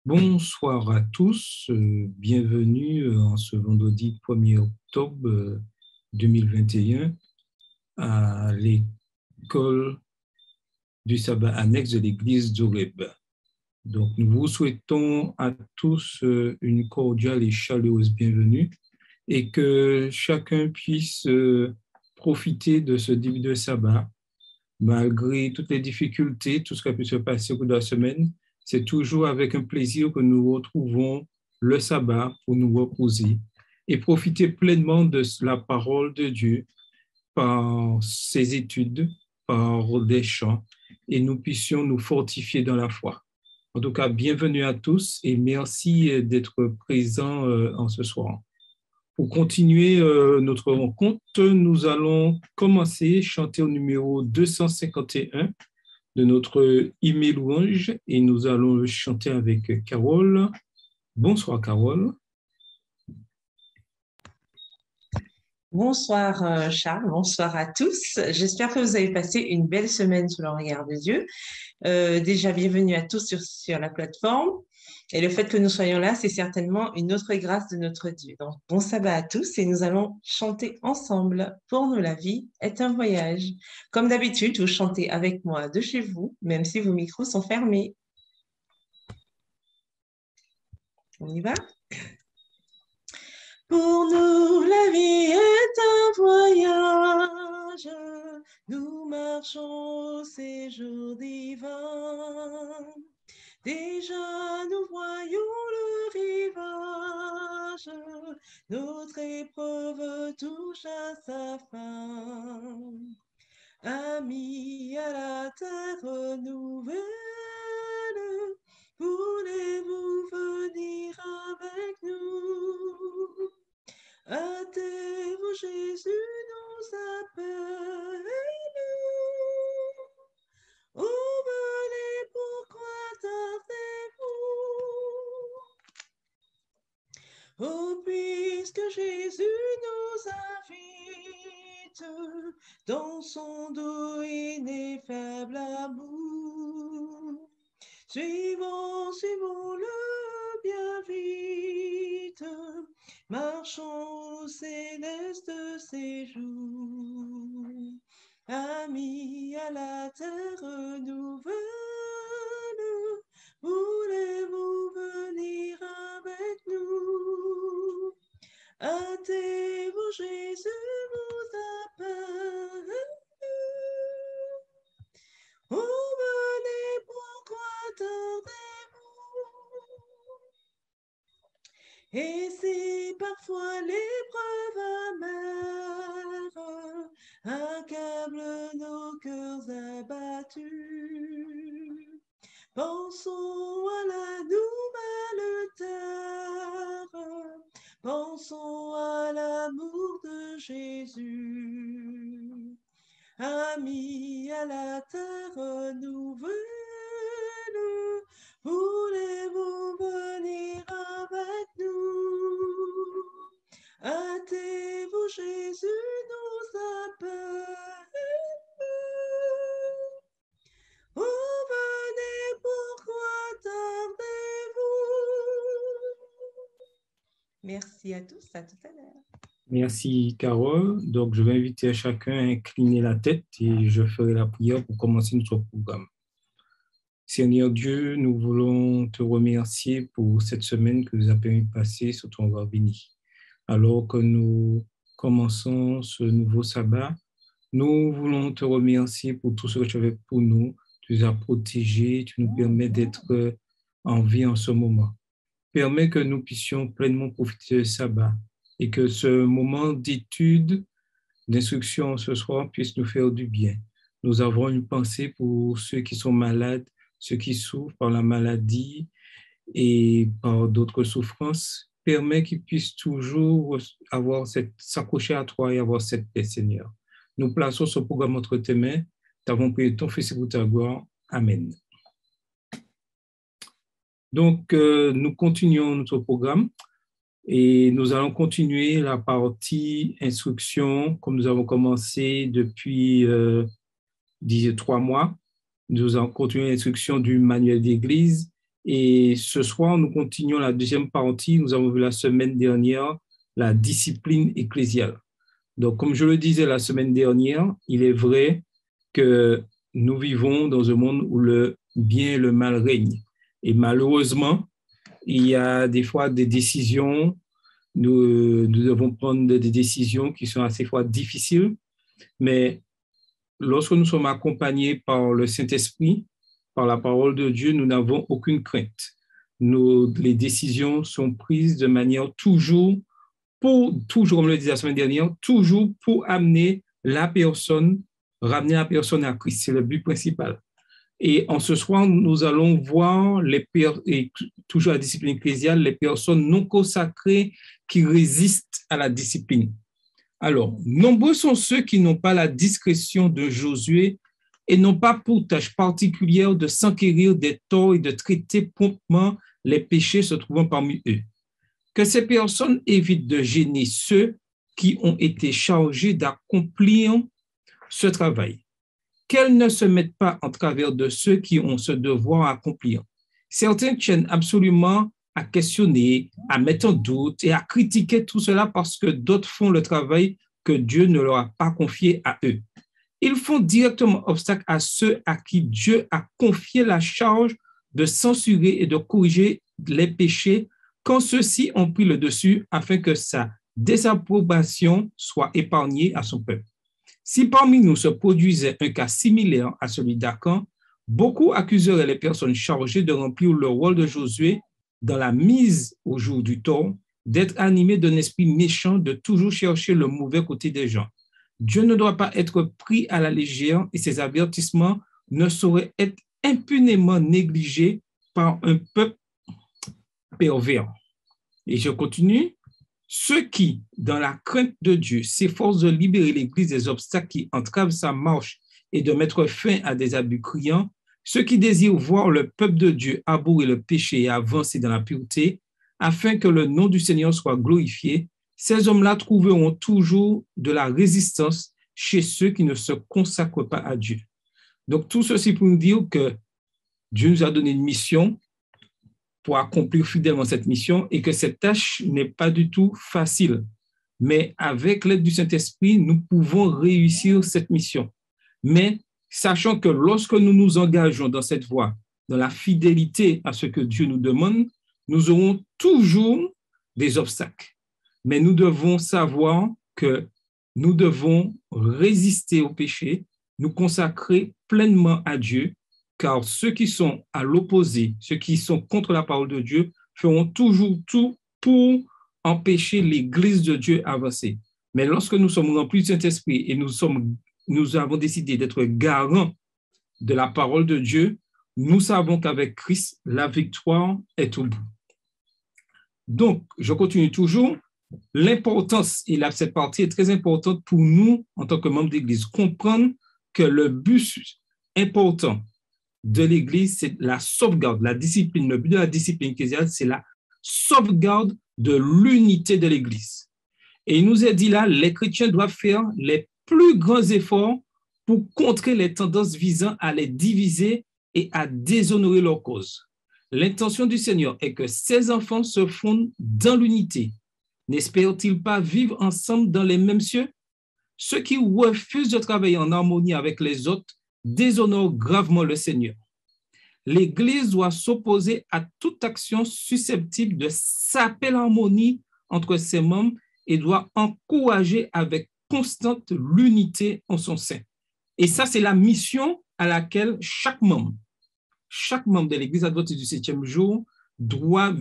Bonsoir à tous, bienvenue en ce vendredi 1er octobre 2021 à l'école du sabbat annexe de l'église d'Oreb. Donc, nous vous souhaitons à tous une cordiale et chaleureuse bienvenue et que chacun puisse profiter de ce début de sabbat malgré toutes les difficultés, tout ce qui a pu se passer au cours de la semaine. C'est toujours avec un plaisir que nous retrouvons le sabbat pour nous reposer et profiter pleinement de la parole de Dieu par ses études, par des chants, et nous puissions nous fortifier dans la foi. En tout cas, bienvenue à tous et merci d'être présents en ce soir. Pour continuer notre rencontre, nous allons commencer chanter au numéro 251 de notre hymne louange et nous allons le chanter avec Carole. Bonsoir Carole. Bonsoir Charles, bonsoir à tous. J'espère que vous avez passé une belle semaine sous le regard de Dieu. Déjà, bienvenue à tous sur la plateforme. Et le fait que nous soyons là, c'est certainement une autre grâce de notre Dieu. Donc, bon sabbat à tous et nous allons chanter ensemble. Pour nous, la vie est un voyage. Comme d'habitude, vous chantez avec moi de chez vous, même si vos micros sont fermés. On y va? Pour nous, la vie est un voyage. Nous marchons au séjour divin. Déjà, nous voyons le rivage. Notre épreuve touche à sa fin. Amis à la terre nouvelle, voulez-vous venir avec nous? Hâtez-vous, Jésus nous appelle. Oh, venez, pourquoi tardez-vous? Oh, puisque Jésus nous invite dans son doux ineffable amour, suivons-le bien vite, marchons au céleste séjour. Amis à la terre nouvelle, voulez-vous venir avec nous? Hâtez-vous, Jésus vous appelle. Oh, venez, pourquoi tardez-vous? Et si parfois l'épreuve amère accable nos cœurs abattus, pensons à la nouvelle terre, pensons à l'amour de Jésus. Amis à la terre nouvelle, voulez-vous venir avec nous? Hâtez-vous, Jésus nous appelle. Oh, venez, pourquoi tardez-vous? Merci à tous, à tout à l'heure. Merci Carole. Donc, je vais inviter chacun à incliner la tête et je ferai la prière pour commencer notre programme. Seigneur Dieu, nous voulons te remercier pour cette semaine que nous avons permis de passer sur ton roi béni. Alors que nous commençons ce nouveau sabbat, nous voulons te remercier pour tout ce que tu as fait pour nous. Tu nous as protégés, tu nous permets d'être en vie en ce moment. Permets que nous puissions pleinement profiter du sabbat et que ce moment d'étude, d'instruction ce soir puisse nous faire du bien. Nous avons une pensée pour ceux qui sont malades, ceux qui souffrent par la maladie et par d'autres souffrances. Permets qu'ils puissent toujours s'accrocher à toi et avoir cette paix, Seigneur. Nous plaçons ce programme entre tes mains. T'avons prié ton Fils et pour ta gloire. Amen. Donc, nous continuons notre programme et nous allons continuer la partie instruction comme nous avons commencé depuis 3 mois. Nous allons continuer l'instruction du manuel d'église Et ce soir, nous continuons la deuxième partie. Nous avons vu la semaine dernière la discipline ecclésiale. Donc, comme je le disais la semaine dernière, il est vrai que nous vivons dans un monde où le bien et le mal règnent. Et malheureusement, il y a des fois des décisions, nous devons prendre des décisions qui sont assez fois difficiles, mais lorsque nous sommes accompagnés par le Saint-Esprit, par la parole de Dieu, nous n'avons aucune crainte. Les décisions sont prises de manière toujours, comme le disait la semaine dernière, toujours pour ramener la personne à Christ. C'est le but principal. Et en ce soir, nous allons voir et toujours la discipline ecclésiale, les personnes non consacrées qui résistent à la discipline. Alors, nombreux sont ceux qui n'ont pas la discrétion de Josué et n'ont pas pour tâche particulière de s'enquérir des torts et de traiter promptement les péchés se trouvant parmi eux. Que ces personnes évitent de gêner ceux qui ont été chargés d'accomplir ce travail. Qu'elles ne se mettent pas en travers de ceux qui ont ce devoir à accomplir. Certains tiennent absolument à questionner, à mettre en doute et à critiquer tout cela parce que d'autres font le travail que Dieu ne leur a pas confié à eux. Ils font directement obstacle à ceux à qui Dieu a confié la charge de censurer et de corriger les péchés quand ceux-ci ont pris le dessus afin que sa désapprobation soit épargnée à son peuple. Si parmi nous se produisait un cas similaire à celui d'Acan, beaucoup accuseraient les personnes chargées de remplir le rôle de Josué dans la mise au jour du tort, d'être animées d'un esprit méchant, de toujours chercher le mauvais côté des gens. Dieu ne doit pas être pris à la légère et ses avertissements ne sauraient être impunément négligés par un peuple pervers. Et je continue. Ceux qui, dans la crainte de Dieu, s'efforcent de libérer l'Église des obstacles qui entravent sa marche et de mettre fin à des abus criants, ceux qui désirent voir le peuple de Dieu abhorrer le péché et avancer dans la pureté, afin que le nom du Seigneur soit glorifié, ces hommes-là trouveront toujours de la résistance chez ceux qui ne se consacrent pas à Dieu. Donc, tout ceci pour nous dire que Dieu nous a donné une mission pour accomplir fidèlement cette mission et que cette tâche n'est pas du tout facile. Mais avec l'aide du Saint-Esprit, nous pouvons réussir cette mission. Mais sachant que lorsque nous nous engageons dans cette voie, dans la fidélité à ce que Dieu nous demande, nous aurons toujours des obstacles. Mais nous devons savoir que nous devons résister au péché, nous consacrer pleinement à Dieu, car ceux qui sont à l'opposé, ceux qui sont contre la parole de Dieu, feront toujours tout pour empêcher l'Église de Dieu avancer. Mais lorsque nous sommes remplis du Saint-Esprit et nous avons décidé d'être garants de la parole de Dieu, nous savons qu'avec Christ, la victoire est au bout. Donc, je continue toujours. L'importance, et là, cette partie est très importante pour nous en tant que membres d'Église, comprendre que le but important de l'Église, c'est la sauvegarde, la discipline. Le but de la discipline ecclésiale, c'est la sauvegarde de l'unité de l'Église. Et il nous est dit là, les chrétiens doivent faire les plus grands efforts pour contrer les tendances visant à les diviser et à déshonorer leur cause. L'intention du Seigneur est que ses enfants se fondent dans l'unité. N'espèrent-ils pas vivre ensemble dans les mêmes cieux? Ceux qui refusent de travailler en harmonie avec les autres déshonorent gravement le Seigneur. L'Église doit s'opposer à toute action susceptible de saper l'harmonie entre ses membres et doit encourager avec constante l'unité en son sein. Et ça, c'est la mission à laquelle chaque membre de l'Église adventiste du 7e jour doit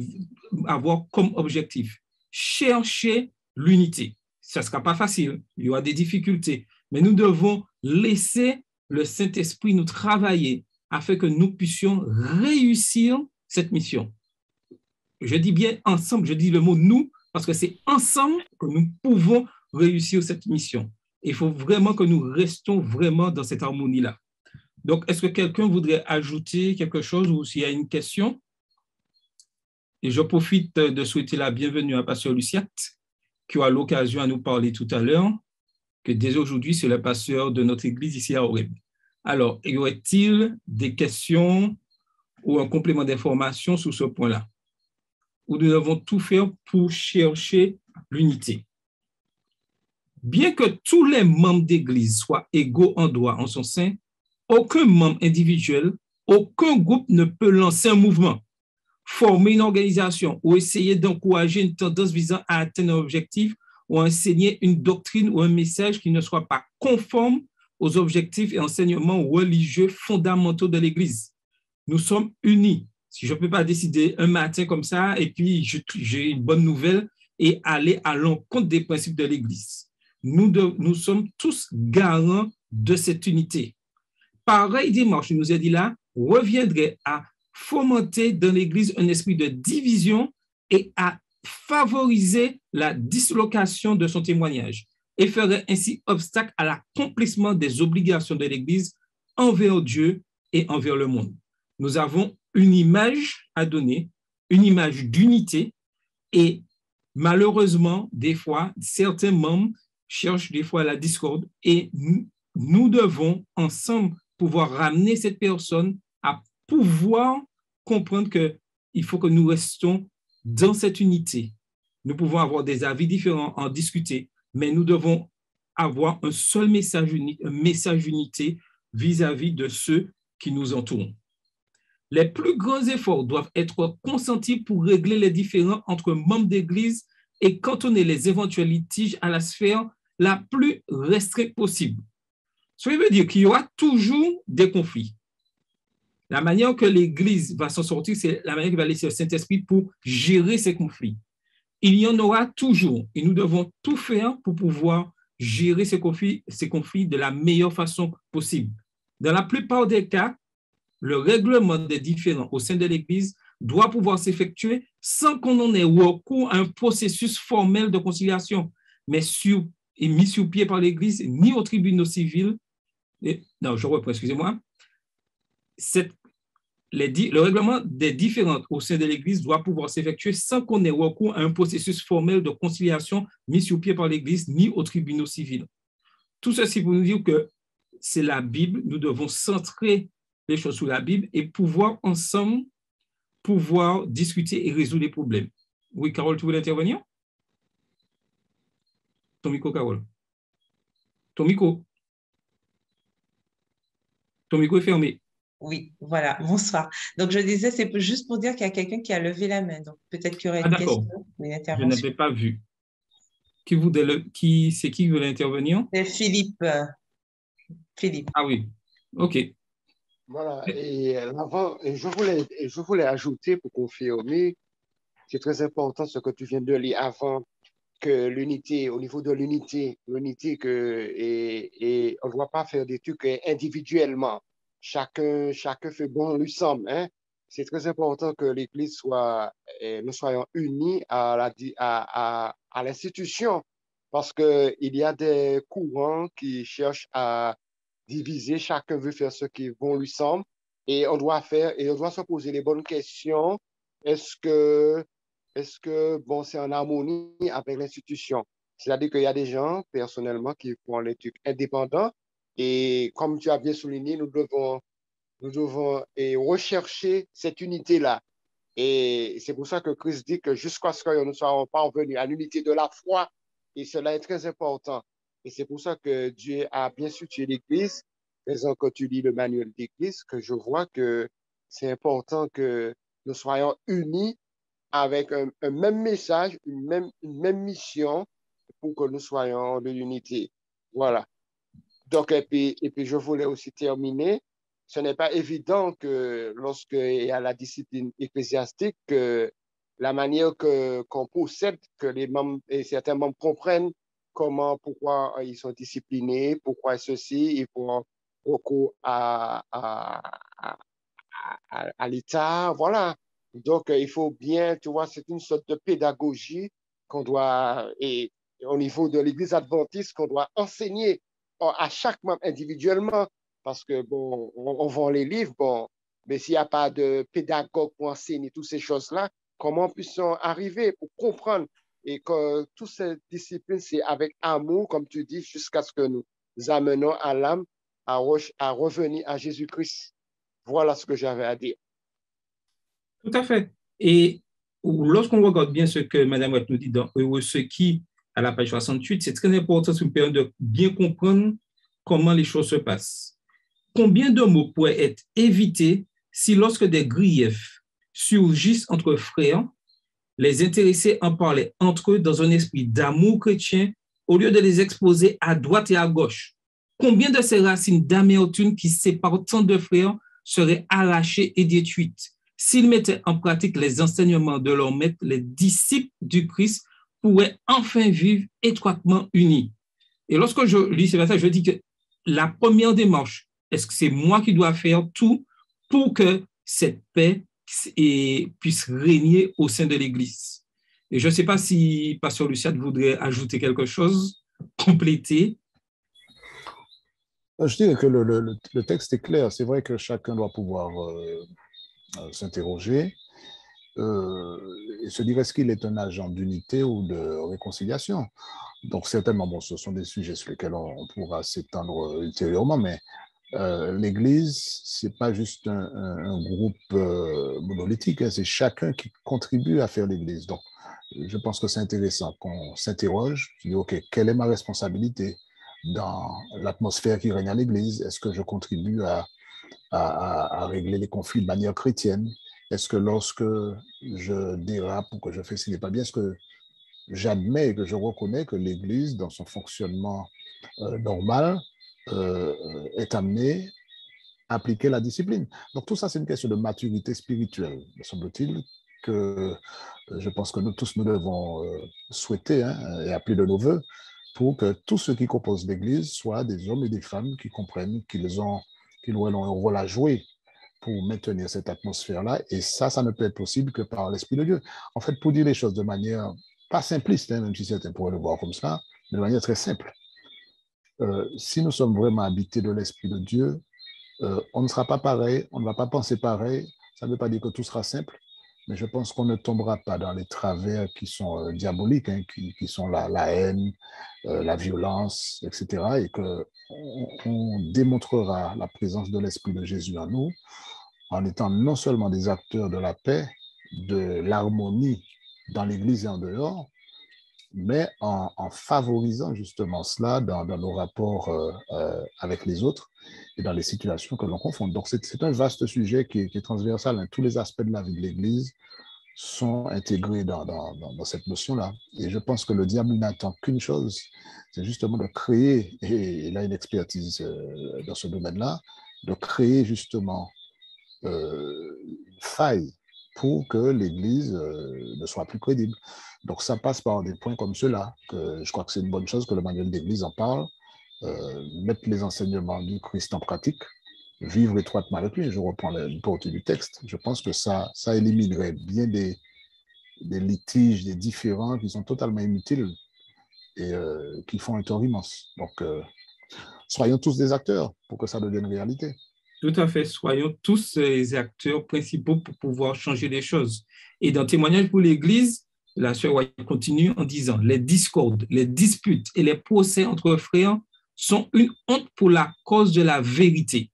avoir comme objectif. Chercher l'unité. Ça ne sera pas facile, il y aura des difficultés, mais nous devons laisser le Saint-Esprit nous travailler afin que nous puissions réussir cette mission. Je dis bien ensemble, je dis le mot « nous » parce que c'est ensemble que nous pouvons réussir cette mission. Il faut vraiment que nous restons vraiment dans cette harmonie-là. Donc, est-ce que quelqu'un voudrait ajouter quelque chose ou s'il y a une question? Et je profite de souhaiter la bienvenue à Pasteur Luciat, qui aura l'occasion à nous parler tout à l'heure, que dès aujourd'hui, c'est le pasteur de notre église ici à Oreb. Alors, y aurait-il des questions ou un complément d'information sur ce point-là, où nous devons tout faire pour chercher l'unité. Bien que tous les membres d'Église soient égaux en droit en son sein, aucun membre individuel, aucun groupe ne peut lancer un mouvement, former une organisation ou essayer d'encourager une tendance visant à atteindre un objectif ou enseigner une doctrine ou un message qui ne soit pas conforme aux objectifs et enseignements religieux fondamentaux de l'Église. Nous sommes unis. Si je ne peux pas décider un matin comme ça et puis j'ai une bonne nouvelle et aller à l'encontre des principes de l'Église. Nous sommes tous garants de cette unité. Pareille démarche, il nous a dit là, reviendrait à fomenter dans l'Église un esprit de division et à favoriser la dislocation de son témoignage et ferait ainsi obstacle à l'accomplissement des obligations de l'Église envers Dieu et envers le monde. Nous avons une image à donner, une image d'unité et malheureusement, des fois, certains membres cherchent des fois la discorde et nous devons ensemble pouvoir ramener cette personne à pouvoir comprendre qu'il faut que nous restons dans cette unité. Nous pouvons avoir des avis différents, en discuter, mais nous devons avoir un seul message unique, un message d'unité vis-à-vis de ceux qui nous entourent. Les plus grands efforts doivent être consentis pour régler les différends entre membres d'Église et cantonner les éventuels litiges à la sphère la plus restreinte possible. Ça veut dire qu'il y aura toujours des conflits. La manière que l'Église va s'en sortir, c'est la manière qu'il va laisser le Saint-Esprit pour gérer ces conflits. Il y en aura toujours et nous devons tout faire pour pouvoir gérer ces conflits de la meilleure façon possible. Dans la plupart des cas, le règlement des différends au sein de l'Église doit pouvoir s'effectuer sans qu'on en ait recours à un processus formel de conciliation, mais mis sur pied par l'Église, ni aux tribunaux civils. Non, je reprends, excusez-moi. Le règlement des différends au sein de l'Église doit pouvoir s'effectuer sans qu'on ait recours à un processus formel de conciliation mis sur pied par l'Église, ni aux tribunaux civils. Tout ceci pour nous dire que c'est la Bible, nous devons centrer les choses sur la Bible et pouvoir ensemble discuter et résoudre les problèmes. Oui, Carole, tu voulais intervenir? Ton micro, Carole. Ton micro est fermé. Oui, voilà, bonsoir. Donc, je disais, c'est juste pour dire qu'il y a quelqu'un qui a levé la main. Donc, peut-être qu'il y aurait une question ou une Je intervention. n'avais pas vu. C'est qui veut intervenir? C'est Philippe. Philippe. Ah oui, OK. Voilà, et je voulais ajouter pour confirmer, c'est très important ce que tu viens de lire avant, que l'unité, au niveau de l'unité et on ne doit pas faire des trucs individuellement. Chacun fait bon lui semble, hein. C'est très important que l'Église nous soyons unis à l'institution, parce que il y a des courants qui cherchent à diviser, chacun veut faire ce qui bon lui semble, et on doit se poser les bonnes questions. Est-ce que bon, c'est en harmonie avec l'institution? C'est-à-dire qu'il y a des gens, personnellement, qui font les trucs indépendants. Et comme tu as bien souligné, nous devons rechercher cette unité-là. Et c'est pour ça que Christ dit que jusqu'à ce que nous ne soyons pas revenus à l'unité de la foi, et cela est très important. Et c'est pour ça que Dieu a bien situé l'Église. Raison que tu lis le manuel d'Église, que je vois que c'est important que nous soyons unis avec un même message, une même mission pour que nous soyons de l'unité. Voilà. Donc, et puis je voulais aussi terminer. Ce n'est pas évident que lorsqu'il y a la discipline ecclésiastique, que la manière qu'on procède, que les membres et certains membres comprennent pourquoi ils sont disciplinés, pourquoi ceci, ils font recours à l'État, voilà. Donc, il faut bien, tu vois, c'est une sorte de pédagogie qu'on doit, et au niveau de l'Église adventiste, qu'on doit enseigner à chaque membre individuellement, parce que, bon, on vend les livres, bon, mais s'il n'y a pas de pédagogue pour enseigner toutes ces choses-là, comment peut-on arriver pour comprendre et que toutes ces disciplines, c'est avec amour, comme tu dis, jusqu'à ce que nous amenons à l'âme à revenir à Jésus-Christ. Voilà ce que j'avais à dire. Tout à fait. Et lorsqu'on regarde bien ce que Mme Watt nous dit dans Heureux ceux qui, à la page 68, c'est très important, ça nous permet de bien comprendre comment les choses se passent. Combien de mots pourraient être évités si, lorsque des griefs surgissent entre frères, les intéressés en parlaient entre eux dans un esprit d'amour chrétien au lieu de les exposer à droite et à gauche? Combien de ces racines d'amertume qui séparent tant de frères seraient arrachées et détruites? S'ils mettaient en pratique les enseignements de leur maître, les disciples du Christ pourraient enfin vivre étroitement unis. Et lorsque je lis ce passage, je dis que la première démarche, est-ce que c'est moi qui dois faire tout pour que cette paix puisse régner au sein de l'Église? Et je ne sais pas si Pasteur Luciat voudrait ajouter quelque chose, compléter. Je dirais que le texte est clair. C'est vrai que chacun doit pouvoir s'interroger et se dire est-ce qu'il est un agent d'unité ou de réconciliation. Donc certainement, bon, ce sont des sujets sur lesquels on pourra s'étendre ultérieurement, mais l'Église, c'est pas juste un groupe monolithique, hein, c'est chacun qui contribue à faire l'Église. Donc je pense que c'est intéressant qu'on s'interroge, je dis ok, quelle est ma responsabilité dans l'atmosphère qui règne à l'Église? Est-ce que je contribue à régler les conflits de manière chrétienne? Est-ce que lorsque je dérape ou que je fais ce qui n'est pas bien, est-ce que j'admets et que je reconnais que l'Église, dans son fonctionnement normal, est amenée à appliquer la discipline? Donc tout ça, c'est une question de maturité spirituelle, me semble-t-il, que je pense que nous tous, nous devons souhaiter et appeler de nos voeux pour que tous ceux qui composent l'Église soient des hommes et des femmes qui comprennent qu'ils ont un rôle à jouer pour maintenir cette atmosphère-là. Et ça ne peut être possible que par l'Esprit de Dieu. En fait, pour dire les choses de manière, pas simpliste, même si certains pourraient le voir comme ça, mais de manière très simple. Si nous sommes vraiment habités de l'Esprit de Dieu, on ne sera pas pareil, on ne va pas penser pareil. Ça ne veut pas dire que tout sera simple, mais je pense qu'on ne tombera pas dans les travers qui sont diaboliques, hein, qui sont la haine, la violence, etc. Et qu'on démontrera la présence de l'Esprit de Jésus en nous en étant non seulement des acteurs de la paix, de l'harmonie dans l'Église et en dehors, mais en favorisant justement cela dans nos rapports avec les autres et dans les situations que l'on confronte. Donc c'est un vaste sujet qui est transversal, hein. Tous les aspects de la vie de l'Église sont intégrés dans cette notion-là. Et je pense que le diable n'attend qu'une chose, c'est justement de créer, et il a une expertise dans ce domaine-là, de créer justement une faille pour que l'Église ne soit plus crédible. Donc ça passe par des points comme ceux-là, que je crois que c'est une bonne chose que le manuel d'Église en parle, mettre les enseignements du Christ en pratique, vivre étroitement avec lui. Je reprends le portée du texte. Je pense que ça éliminerait bien des litiges, des différends qui sont totalement inutiles et qui font un tort immense. Donc, soyons tous des acteurs pour que ça devienne réalité. Tout à fait. Soyons tous les acteurs principaux pour pouvoir changer les choses. Et dans Témoignage pour l'Église, la sœur White continue en disant « Les discordes, les disputes et les procès entre frères sont une honte pour la cause de la vérité.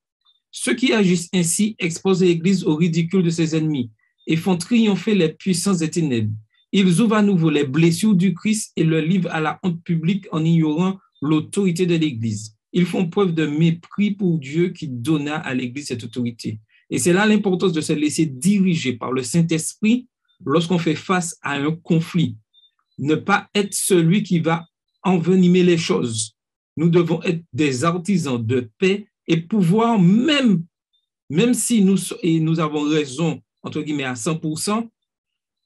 Ceux qui agissent ainsi exposent l'Église au ridicule de ses ennemis et font triompher les puissances des ténèbres. Ils ouvrent à nouveau les blessures du Christ et le livrent à la honte publique en ignorant l'autorité de l'Église. Ils font preuve de mépris pour Dieu qui donna à l'Église cette autorité. Et c'est là l'importance de se laisser diriger par le Saint-Esprit lorsqu'on fait face à un conflit. Ne pas être celui qui va envenimer les choses. Nous devons être des artisans de paix et pouvoir, même si nous avons raison, entre guillemets, à 100%,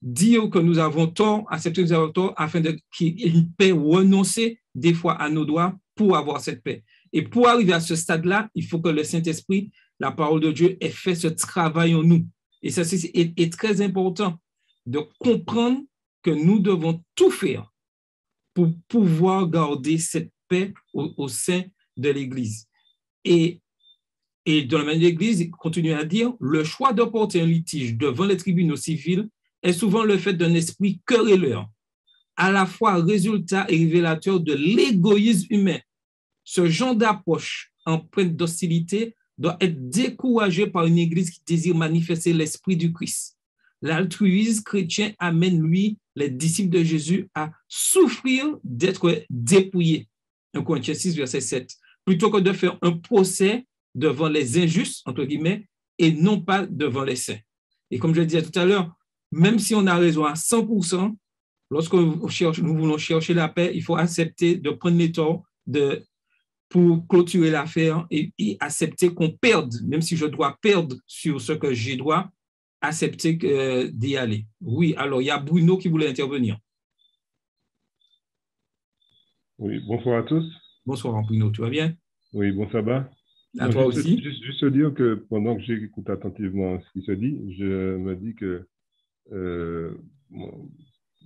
dire que nous avons tort, accepter que nous avons tort, afin qu'il y ait une paix, renoncer des fois à nos droits pour avoir cette paix. Et pour arriver à ce stade-là, il faut que le Saint-Esprit, la parole de Dieu, ait fait ce travail en nous. Et ça, c'est très important de comprendre que nous devons tout faire pour pouvoir garder cette paix au sein de l'Église. Et dans la même l'Église, il continue à dire, le choix de porter un litige devant les tribunaux civils est souvent le fait d'un esprit querelleur, à la fois résultat et révélateur de l'égoïsme humain. Ce genre d'approche empreinte d'hostilité doit être découragé par une Église qui désire manifester l'esprit du Christ. l'altruisme chrétien amène, lui, les disciples de Jésus à souffrir d'être dépouillés. 1 Corinthiens 6, verset 7. Plutôt que de faire un procès devant les injustes, entre guillemets, et non pas devant les saints. Et comme je le disais tout à l'heure, même si on a raison à 100%, lorsque nous voulons chercher la paix, il faut accepter de prendre les torts pour clôturer l'affaire et accepter qu'on perde, même si je dois perdre sur ce que je dois, accepter d'y aller. Oui, alors il y a Bruno qui voulait intervenir. Oui, bonsoir à tous. Bonsoir Bruno, tu vas bien? Oui, bon sabbat. À toi aussi. Juste dire que pendant que j'écoute attentivement ce qui se dit, je me dis que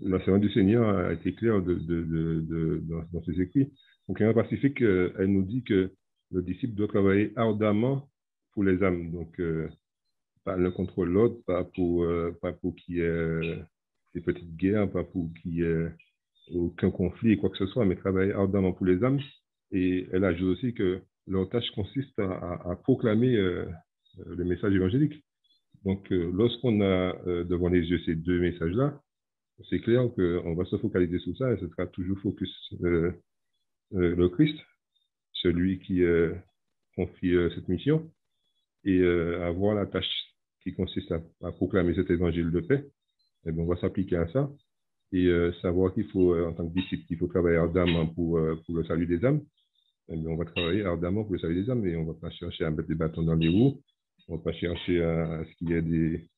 la servante du Seigneur a été claire dans ses écrits. Donc, en Pacifique, elle nous dit que le disciple doit travailler ardemment pour les âmes. Donc, pas l'un contre l'autre, pas pour qu'il y ait des petites guerres, pas pour qu'il y ait aucun conflit et quoi que ce soit, mais travailler ardemment pour les âmes. Et elle ajoute aussi que leur tâche consiste à proclamer le message évangélique. Donc, lorsqu'on a devant les yeux ces deux messages-là, c'est clair qu'on va se focaliser sur ça et ce sera toujours focus le Christ, celui qui confie cette mission, et avoir la tâche qui consiste à proclamer cet évangile de paix. Et bien, on va s'appliquer à ça et savoir qu'il faut, en tant que disciple, qu'il faut travailler ardemment pour le salut des âmes. Et bien, on va travailler ardemment pour le salut des âmes et on ne va pas chercher à mettre des bâtons dans les roues, on ne va pas chercher à ce qu'il y ait des...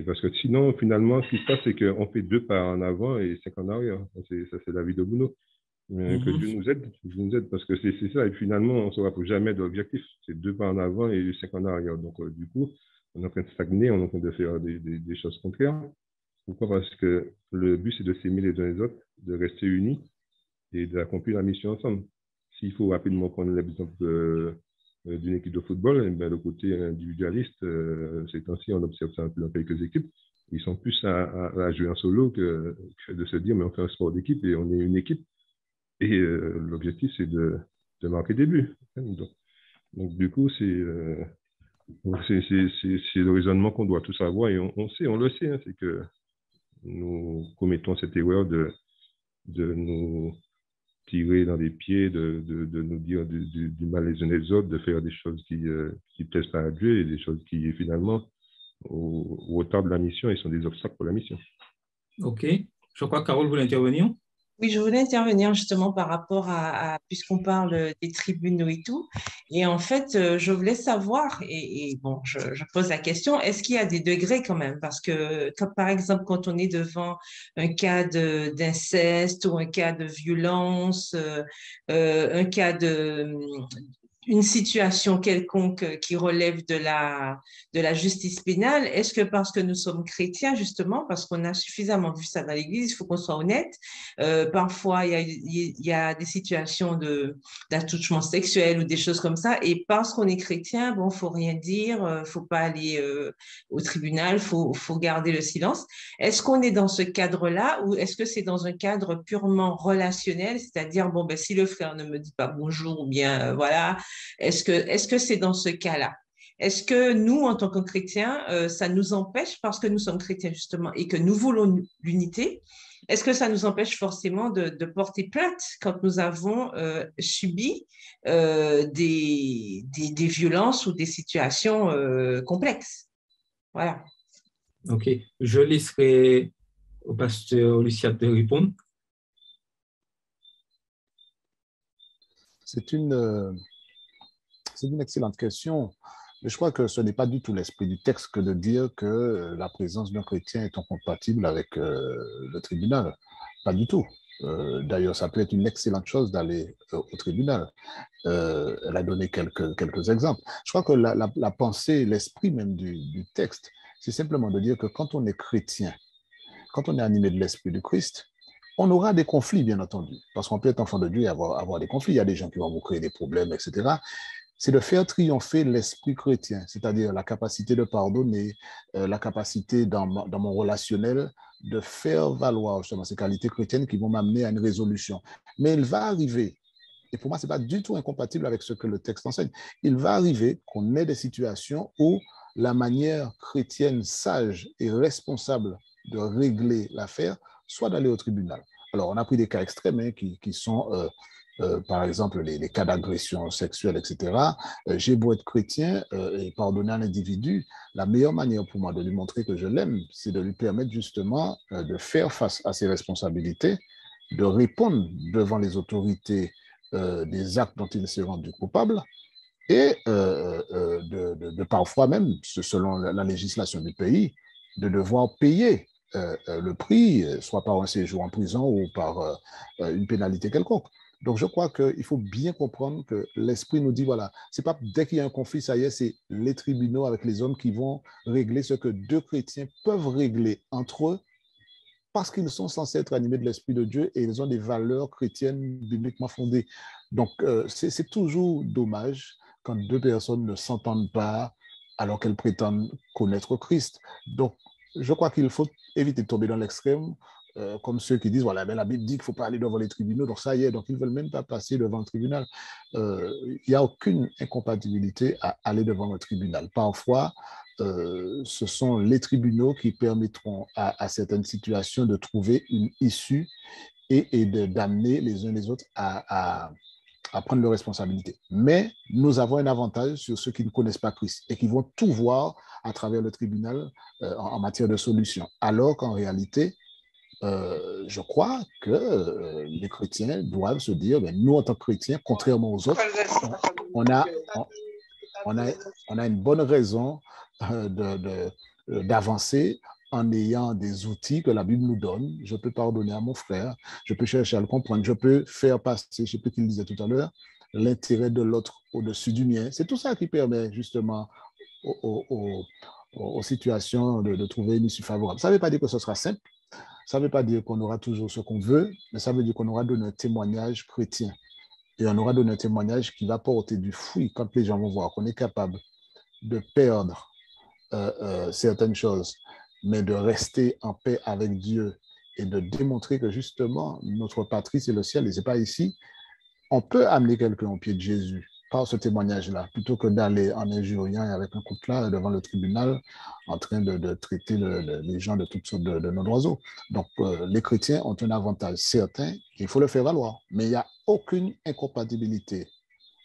parce que sinon, finalement, ce qui se passe, c'est qu'on fait 2 pas en avant et 5 en arrière. Ça, c'est la vie de Bruno. Que Dieu nous aide, parce que c'est ça. Et finalement, on ne se rapproche jamais de l'objectif. C'est 2 pas en avant et 5 en arrière. Donc, du coup, on est en train de stagner, on est en train de faire des choses contraires. Pourquoi? Parce que le but, c'est de s'aimer les uns les autres, de rester unis et d'accomplir la mission ensemble. S'il faut rapidement prendre l'exemple d'une équipe de football, eh bien, le côté individualiste, ces temps-ci, on observe ça un peu dans quelques équipes. Ils sont plus à jouer en solo que de se dire, mais on fait un sport d'équipe et on est une équipe. Et l'objectif, c'est de marquer des buts. Donc du coup, c'est le raisonnement qu'on doit tous avoir et on le sait, hein, c'est que nous commettons cette erreur de nous tirer dans les pieds, de nous dire du mal les uns les autres, de faire des choses qui plaisent pas à Dieu et des choses qui, finalement, au retard de la mission, ils sont des obstacles pour la mission. OK. Je crois que Carole voulait intervenir. Oui, je voulais intervenir justement par rapport puisqu'on parle des tribunaux et tout. Et en fait, je voulais savoir, et bon, je pose la question, est-ce qu'il y a des degrés quand même? Parce que, par exemple, quand on est devant un cas d'inceste ou un cas de violence, un cas une situation quelconque qui relève de la justice pénale, est-ce que parce que nous sommes chrétiens, justement, parce qu'on a suffisamment vu ça dans l'Église, il faut qu'on soit honnête, parfois il y a des situations d'attouchement sexuel ou des choses comme ça, et parce qu'on est chrétien, bon, faut rien dire, faut pas aller au tribunal, faut garder le silence. Est-ce qu'on est dans ce cadre-là ou est-ce que c'est dans un cadre purement relationnel, c'est-à-dire, bon, ben, si le frère ne me dit pas bonjour ou bien, voilà, est-ce que c'est dans ce cas-là? Est-ce que nous, en tant que chrétiens, ça nous empêche, parce que nous sommes chrétiens justement et que nous voulons l'unité, est-ce que ça nous empêche forcément de porter plainte quand nous avons subi des violences ou des situations complexes? Voilà. OK. Je laisserai au pasteur Lucia de répondre. C'est une excellente question. Mais je crois que ce n'est pas du tout l'esprit du texte que de dire que la présence d'un chrétien est incompatible avec le tribunal. Pas du tout. D'ailleurs, ça peut être une excellente chose d'aller au tribunal. Elle a donné quelques exemples. Je crois que la pensée, l'esprit même du texte, c'est simplement de dire que quand on est chrétien, quand on est animé de l'esprit du Christ, on aura des conflits, bien entendu, parce qu'on peut être enfant de Dieu et avoir des conflits. Il y a des gens qui vont vous créer des problèmes, etc. C'est de faire triompher l'esprit chrétien, c'est-à-dire la capacité de pardonner, la capacité dans mon relationnel de faire valoir justement ces qualités chrétiennes qui vont m'amener à une résolution. Mais il va arriver, et pour moi, ce n'est pas du tout incompatible avec ce que le texte enseigne, il va arriver qu'on ait des situations où la manière chrétienne sage et responsable de régler l'affaire soit d'aller au tribunal. Alors, on a pris des cas extrêmes hein, qui sont, par exemple, les cas d'agression sexuelle, etc. J'ai beau être chrétien et pardonner à l'individu, la meilleure manière pour moi de lui montrer que je l'aime, c'est de lui permettre justement de faire face à ses responsabilités, de répondre devant les autorités des actes dont il s'est rendu coupable et de parfois même, selon la législation du pays, de devoir payer le prix, soit par un séjour en prison ou par une pénalité quelconque. Donc, je crois qu'il faut bien comprendre que l'Esprit nous dit, voilà, c'est pas dès qu'il y a un conflit, ça y est, c'est les tribunaux avec les hommes qui vont régler ce que deux chrétiens peuvent régler entre eux parce qu'ils sont censés être animés de l'Esprit de Dieu et ils ont des valeurs chrétiennes bibliquement fondées. Donc, c'est toujours dommage quand deux personnes ne s'entendent pas alors qu'elles prétendent connaître Christ. Donc, je crois qu'il faut éviter de tomber dans l'extrême, comme ceux qui disent, voilà, mais la Bible dit qu'il ne faut pas aller devant les tribunaux, donc ça y est, donc ils ne veulent même pas passer devant le tribunal. Il n'y a aucune incompatibilité à aller devant le tribunal. Parfois, ce sont les tribunaux qui permettront à certaines situations de trouver une issue et d'amener les uns les autres à prendre leurs responsabilités. Mais nous avons un avantage sur ceux qui ne connaissent pas Christ et qui vont tout voir à travers le tribunal en matière de solution. Alors qu'en réalité, je crois que les chrétiens doivent se dire, ben, nous en tant que chrétiens, contrairement aux autres, on a une bonne raison d'avancer en ayant des outils que la Bible nous donne. Je peux pardonner à mon frère, je peux chercher à le comprendre, je peux faire passer, je ne sais plus qui le disait tout à l'heure, l'intérêt de l'autre au-dessus du mien. C'est tout ça qui permet justement aux situations de trouver une issue favorable. Ça ne veut pas dire que ce sera simple, ça ne veut pas dire qu'on aura toujours ce qu'on veut, mais ça veut dire qu'on aura donné un témoignage chrétien. Et on aura donné un témoignage qui va porter du fruit quand les gens vont voir qu'on est capable de perdre certaines choses, mais de rester en paix avec Dieu et de démontrer que justement, notre patrie, c'est le ciel et ce n'est pas ici. On peut amener quelqu'un au pied de Jésus par ce témoignage-là, plutôt que d'aller en injuriant et avec un coutelas devant le tribunal en train de traiter les gens de toutes sortes de noms d'oiseaux. Donc, les chrétiens ont un avantage certain, il faut le faire valoir, mais il n'y a aucune incompatibilité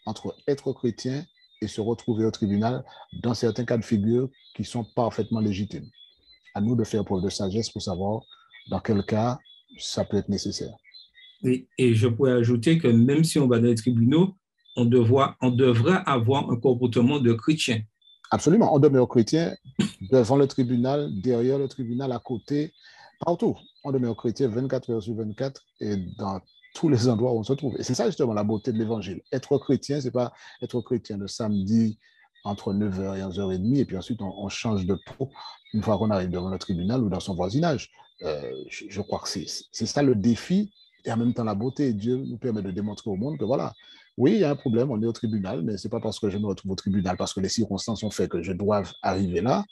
entre être chrétien et se retrouver au tribunal dans certains cas de figure qui sont parfaitement légitimes. À nous de faire preuve de sagesse pour savoir dans quel cas ça peut être nécessaire. Et je pourrais ajouter que même si on va dans les tribunaux, on devrait avoir un comportement de chrétien. Absolument, on demeure chrétien devant le tribunal, derrière le tribunal, à côté, partout. On demeure chrétien 24 heures sur 24 et dans tous les endroits où on se trouve. Et c'est ça justement la beauté de l'évangile. Être chrétien, ce n'est pas être chrétien le samedi entre 9h et 11h30 et puis ensuite on change de peau une fois qu'on arrive devant le tribunal ou dans son voisinage. Je crois que c'est ça le défi et en même temps la beauté. Dieu nous permet de démontrer au monde que voilà, oui, il y a un problème, on est au tribunal, mais ce n'est pas parce que je me retrouve au tribunal, parce que les circonstances ont fait que je dois arriver là.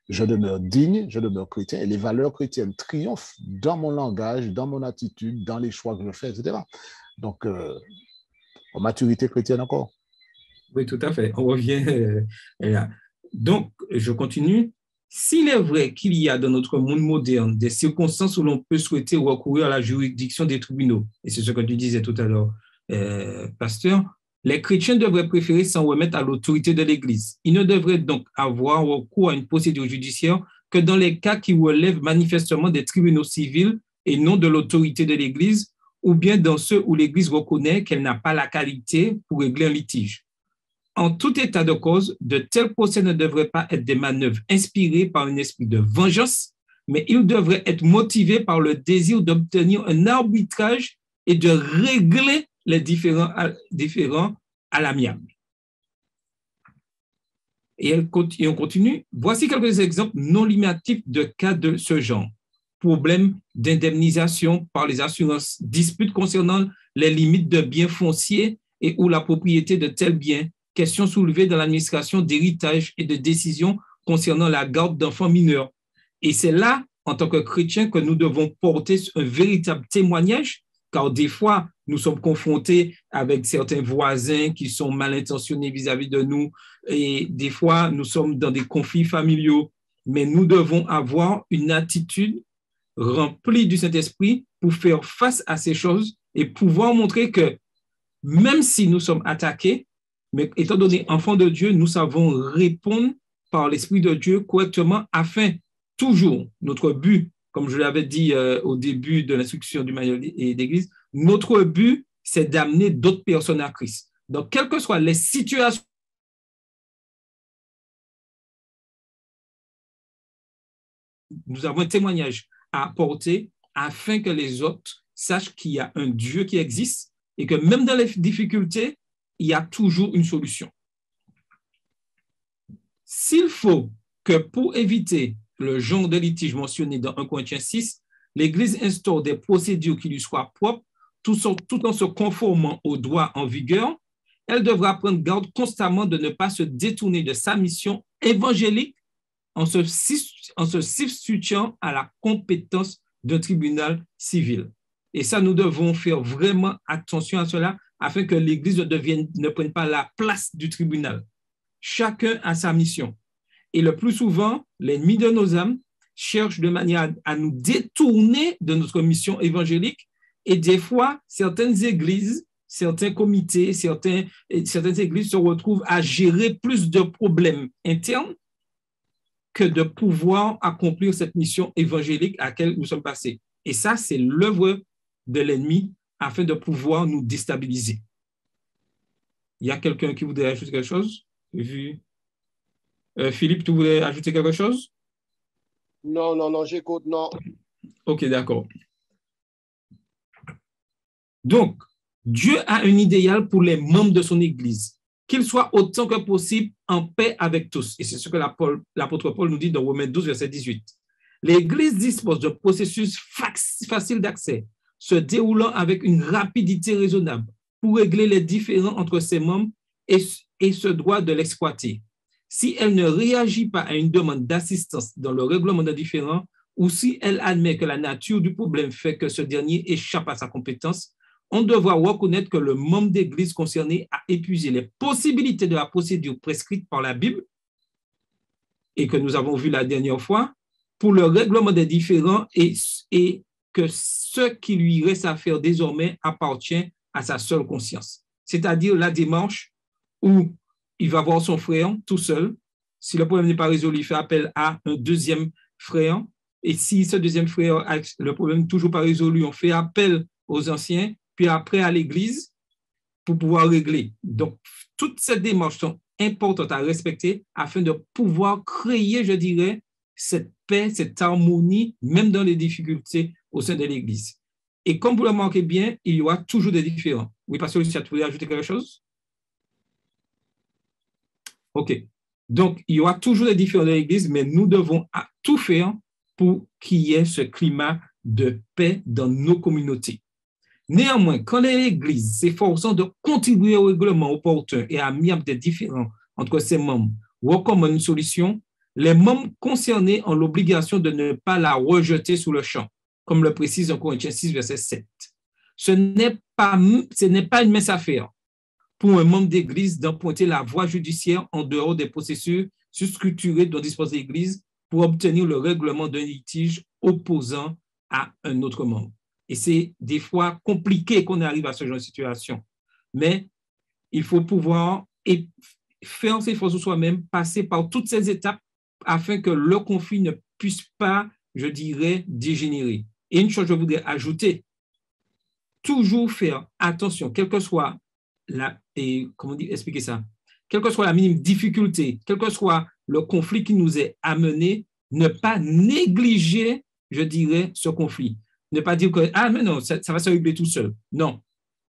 Je demeure digne, je demeure chrétien, et les valeurs chrétiennes triomphent dans mon langage, dans mon attitude, dans les choix que je fais, etc. Donc, en maturité chrétienne encore. Oui, tout à fait. On revient là. Donc, je continue. S'il est vrai qu'il y a dans notre monde moderne des circonstances où l'on peut souhaiter recourir à la juridiction des tribunaux, et c'est ce que tu disais tout à l'heure, pasteur, les chrétiens devraient préférer s'en remettre à l'autorité de l'Église. Ils ne devraient donc avoir recours à une procédure judiciaire que dans les cas qui relèvent manifestement des tribunaux civils et non de l'autorité de l'Église, ou bien dans ceux où l'Église reconnaît qu'elle n'a pas la qualité pour régler un litige. En tout état de cause, de tels procès ne devraient pas être des manœuvres inspirées par un esprit de vengeance, mais ils devraient être motivés par le désir d'obtenir un arbitrage et de régler les différends à l'amiable. Et on continue. Voici quelques exemples non limitatifs de cas de ce genre. Problème d'indemnisation par les assurances, disputes concernant les limites de biens fonciers et ou la propriété de tels biens, questions soulevées dans l'administration d'héritage et de décisions concernant la garde d'enfants mineurs. Et c'est là, en tant que chrétiens, que nous devons porter un véritable témoignage car des fois, nous sommes confrontés avec certains voisins qui sont mal intentionnés vis-à-vis de nous, et des fois, nous sommes dans des conflits familiaux, mais nous devons avoir une attitude remplie du Saint-Esprit pour faire face à ces choses et pouvoir montrer que même si nous sommes attaqués, mais étant donné enfants de Dieu, nous savons répondre par l'Esprit de Dieu correctement afin, toujours, notre but, comme je l'avais dit au début de l'instruction du manuel d'église, notre but, c'est d'amener d'autres personnes à Christ. Donc, quelles que soient les situations, nous avons un témoignage à apporter afin que les autres sachent qu'il y a un Dieu qui existe et que même dans les difficultés, il y a toujours une solution. S'il faut que pour éviter le genre de litige mentionné dans 1 Corinthiens 6, l'Église instaure des procédures qui lui soient propres, tout en se conformant aux droits en vigueur, elle devra prendre garde constamment de ne pas se détourner de sa mission évangélique en se substituant à la compétence d'un tribunal civil. Et ça, nous devons faire vraiment attention à cela afin que l'Église ne prenne pas la place du tribunal. Chacun a sa mission. Et le plus souvent, l'ennemi de nos âmes cherche de manière à nous détourner de notre mission évangélique. Et des fois, certaines églises, certains comités, certaines églises se retrouvent à gérer plus de problèmes internes que de pouvoir accomplir cette mission évangélique à laquelle nous sommes passés. Et ça, c'est l'œuvre de l'ennemi afin de pouvoir nous déstabiliser. Il y a quelqu'un qui voudrait ajouter quelque chose? Philippe, tu voulais ajouter quelque chose? Non, j'écoute, non. Ok, d'accord. Donc, Dieu a un idéal pour les membres de son Église, qu'ils soient autant que possible en paix avec tous. Et c'est ce que l'apôtre Paul nous dit dans Romains 12, verset 18. L'Église dispose d'un processus facile d'accès, se déroulant avec une rapidité raisonnable pour régler les différends entre ses membres et se doit de l'exploiter. Si elle ne réagit pas à une demande d'assistance dans le règlement des différends ou si elle admet que la nature du problème fait que ce dernier échappe à sa compétence, on devra reconnaître que le membre d'église concerné a épuisé les possibilités de la procédure prescrite par la Bible et que nous avons vu la dernière fois pour le règlement des différends et que ce qui lui reste à faire désormais appartient à sa seule conscience. C'est-à-dire la démarche où il va voir son frère tout seul. Si le problème n'est pas résolu, il fait appel à un deuxième frère. Et si ce deuxième frère a le problème n'est toujours pas résolu, on fait appel aux anciens, puis après à l'Église pour pouvoir régler. Donc, toutes ces démarches sont importantes à respecter afin de pouvoir créer, je dirais, cette paix, cette harmonie, même dans les difficultés au sein de l'Église. Et comme vous le remarquez bien, il y aura toujours des différends. Oui, pasteur Lucia, tu voulais ajouter quelque chose? OK. Donc, il y aura toujours des différends dans l'Église, mais nous devons tout faire pour qu'il y ait ce climat de paix dans nos communautés. Néanmoins, quand l'Église s'efforçant de contribuer au règlement opportun et amiable des différends entre ses membres recommande une solution, les membres concernés ont l'obligation de ne pas la rejeter sous le champ, comme le précise en Corinthiens 6, verset 7. Ce n'est pas une mince affaire pour un membre d'église d'emprunter la voie judiciaire en dehors des processus structurés dont dispose l'Église pour obtenir le règlement d'un litige opposant à un autre membre. Et c'est des fois compliqué qu'on arrive à ce genre de situation. Mais il faut pouvoir faire ses efforts sur soi-même, passer par toutes ces étapes afin que le conflit ne puisse pas, je dirais, dégénérer. Et une chose, je voudrais ajouter, toujours faire attention, quelle que soit quelle que soit la minime difficulté, quel que soit le conflit qui nous est amené, ne pas négliger, je dirais, ce conflit. Ne pas dire que, mais non, ça va se régler tout seul. Non.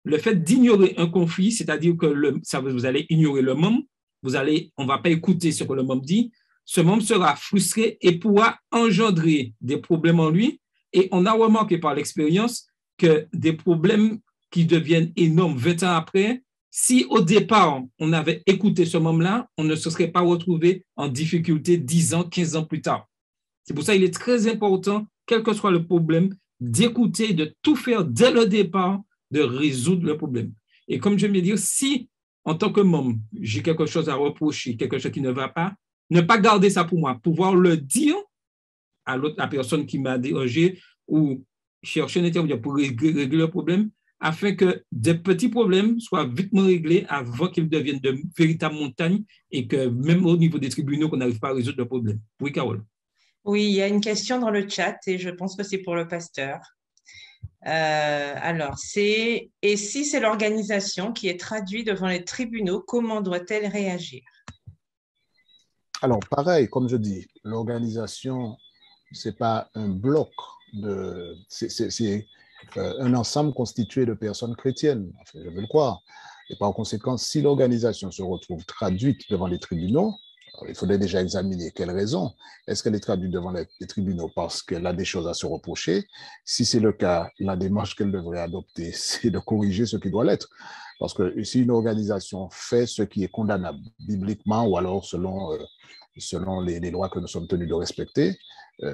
Le fait d'ignorer un conflit, c'est-à-dire que vous allez ignorer le membre, on ne va pas écouter ce que le membre dit, ce membre sera frustré et pourra engendrer des problèmes en lui. Et on a remarqué par l'expérience que des problèmes qui deviennent énormes 20 ans après, si au départ, on avait écouté ce membre-là, on ne se serait pas retrouvé en difficulté 10 ans, 15 ans plus tard. C'est pour ça qu'il est très important, quel que soit le problème, d'écouter, de tout faire dès le départ, de résoudre le problème. Et comme je me dis, si en tant que membre, j'ai quelque chose à reprocher, quelque chose qui ne va pas, ne pas garder ça pour moi, pouvoir le dire à la personne qui m'a dérangé ou chercher un intermédiaire pour régler le problème, afin que des petits problèmes soient vite réglés avant qu'ils deviennent de véritables montagnes et que même au niveau des tribunaux, qu'on n'arrive pas à résoudre le problème. Oui, Carole. Oui, il y a une question dans le chat et je pense que c'est pour le pasteur. Alors, et si c'est l'organisation qui est traduite devant les tribunaux, comment doit-elle réagir? Alors, pareil, comme je dis, l'organisation, ce n'est pas un bloc, c'est un ensemble constitué de personnes chrétiennes, enfin, je veux le croire. Et par conséquent, si l'organisation se retrouve traduite devant les tribunaux, il faudrait déjà examiner quelles raisons. Est-ce qu'elle est traduite devant les tribunaux parce qu'elle a des choses à se reprocher? Si c'est le cas, la démarche qu'elle devrait adopter, c'est de corriger ce qui doit l'être. Parce que si une organisation fait ce qui est condamnable bibliquement ou alors selon les lois que nous sommes tenus de respecter,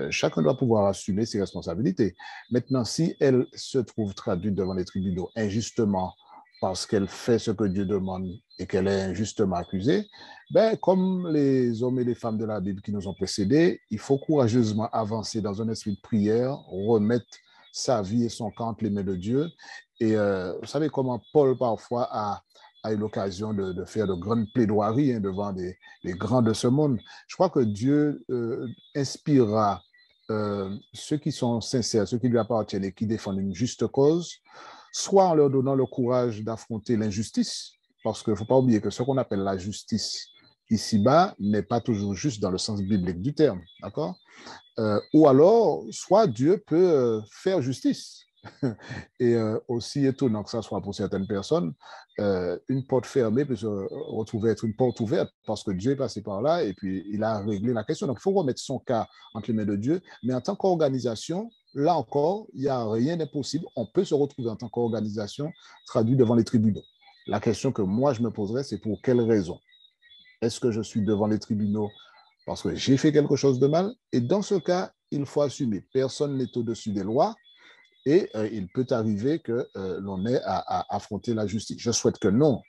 chacun doit pouvoir assumer ses responsabilités. Maintenant, si elle se trouve traduite devant les tribunaux injustement parce qu'elle fait ce que Dieu demande et qu'elle est injustement accusée, ben, comme les hommes et les femmes de la Bible qui nous ont précédés, il faut courageusement avancer dans un esprit de prière, remettre sa vie et son camp entre les mains de Dieu. Et vous savez comment Paul parfois a eu l'occasion de faire de grandes plaidoiries devant les grands de ce monde. Je crois que Dieu inspirera ceux qui sont sincères, ceux qui lui appartiennent et qui défendent une juste cause, soit en leur donnant le courage d'affronter l'injustice, parce qu'il ne faut pas oublier que ce qu'on appelle la justice ici-bas n'est pas toujours juste dans le sens biblique du terme, d'accord? Ou alors, soit Dieu peut faire justice. Et aussi étonnant que ça soit pour certaines personnes, une porte fermée peut se retrouver être une porte ouverte parce que Dieu est passé par là et puis il a réglé la question. Donc, il faut remettre son cas entre les mains de Dieu. Mais en tant qu'organisation, là encore, il n'y a rien d'impossible. On peut se retrouver en tant qu'organisation traduit devant les tribunaux. La question que moi, je me poserais, c'est pour quelle raison? Est-ce que je suis devant les tribunaux parce que j'ai fait quelque chose de mal? Et dans ce cas, il faut assumer. Personne n'est au-dessus des lois. Et il peut arriver que l'on ait à affronter la justice. Je souhaite que non.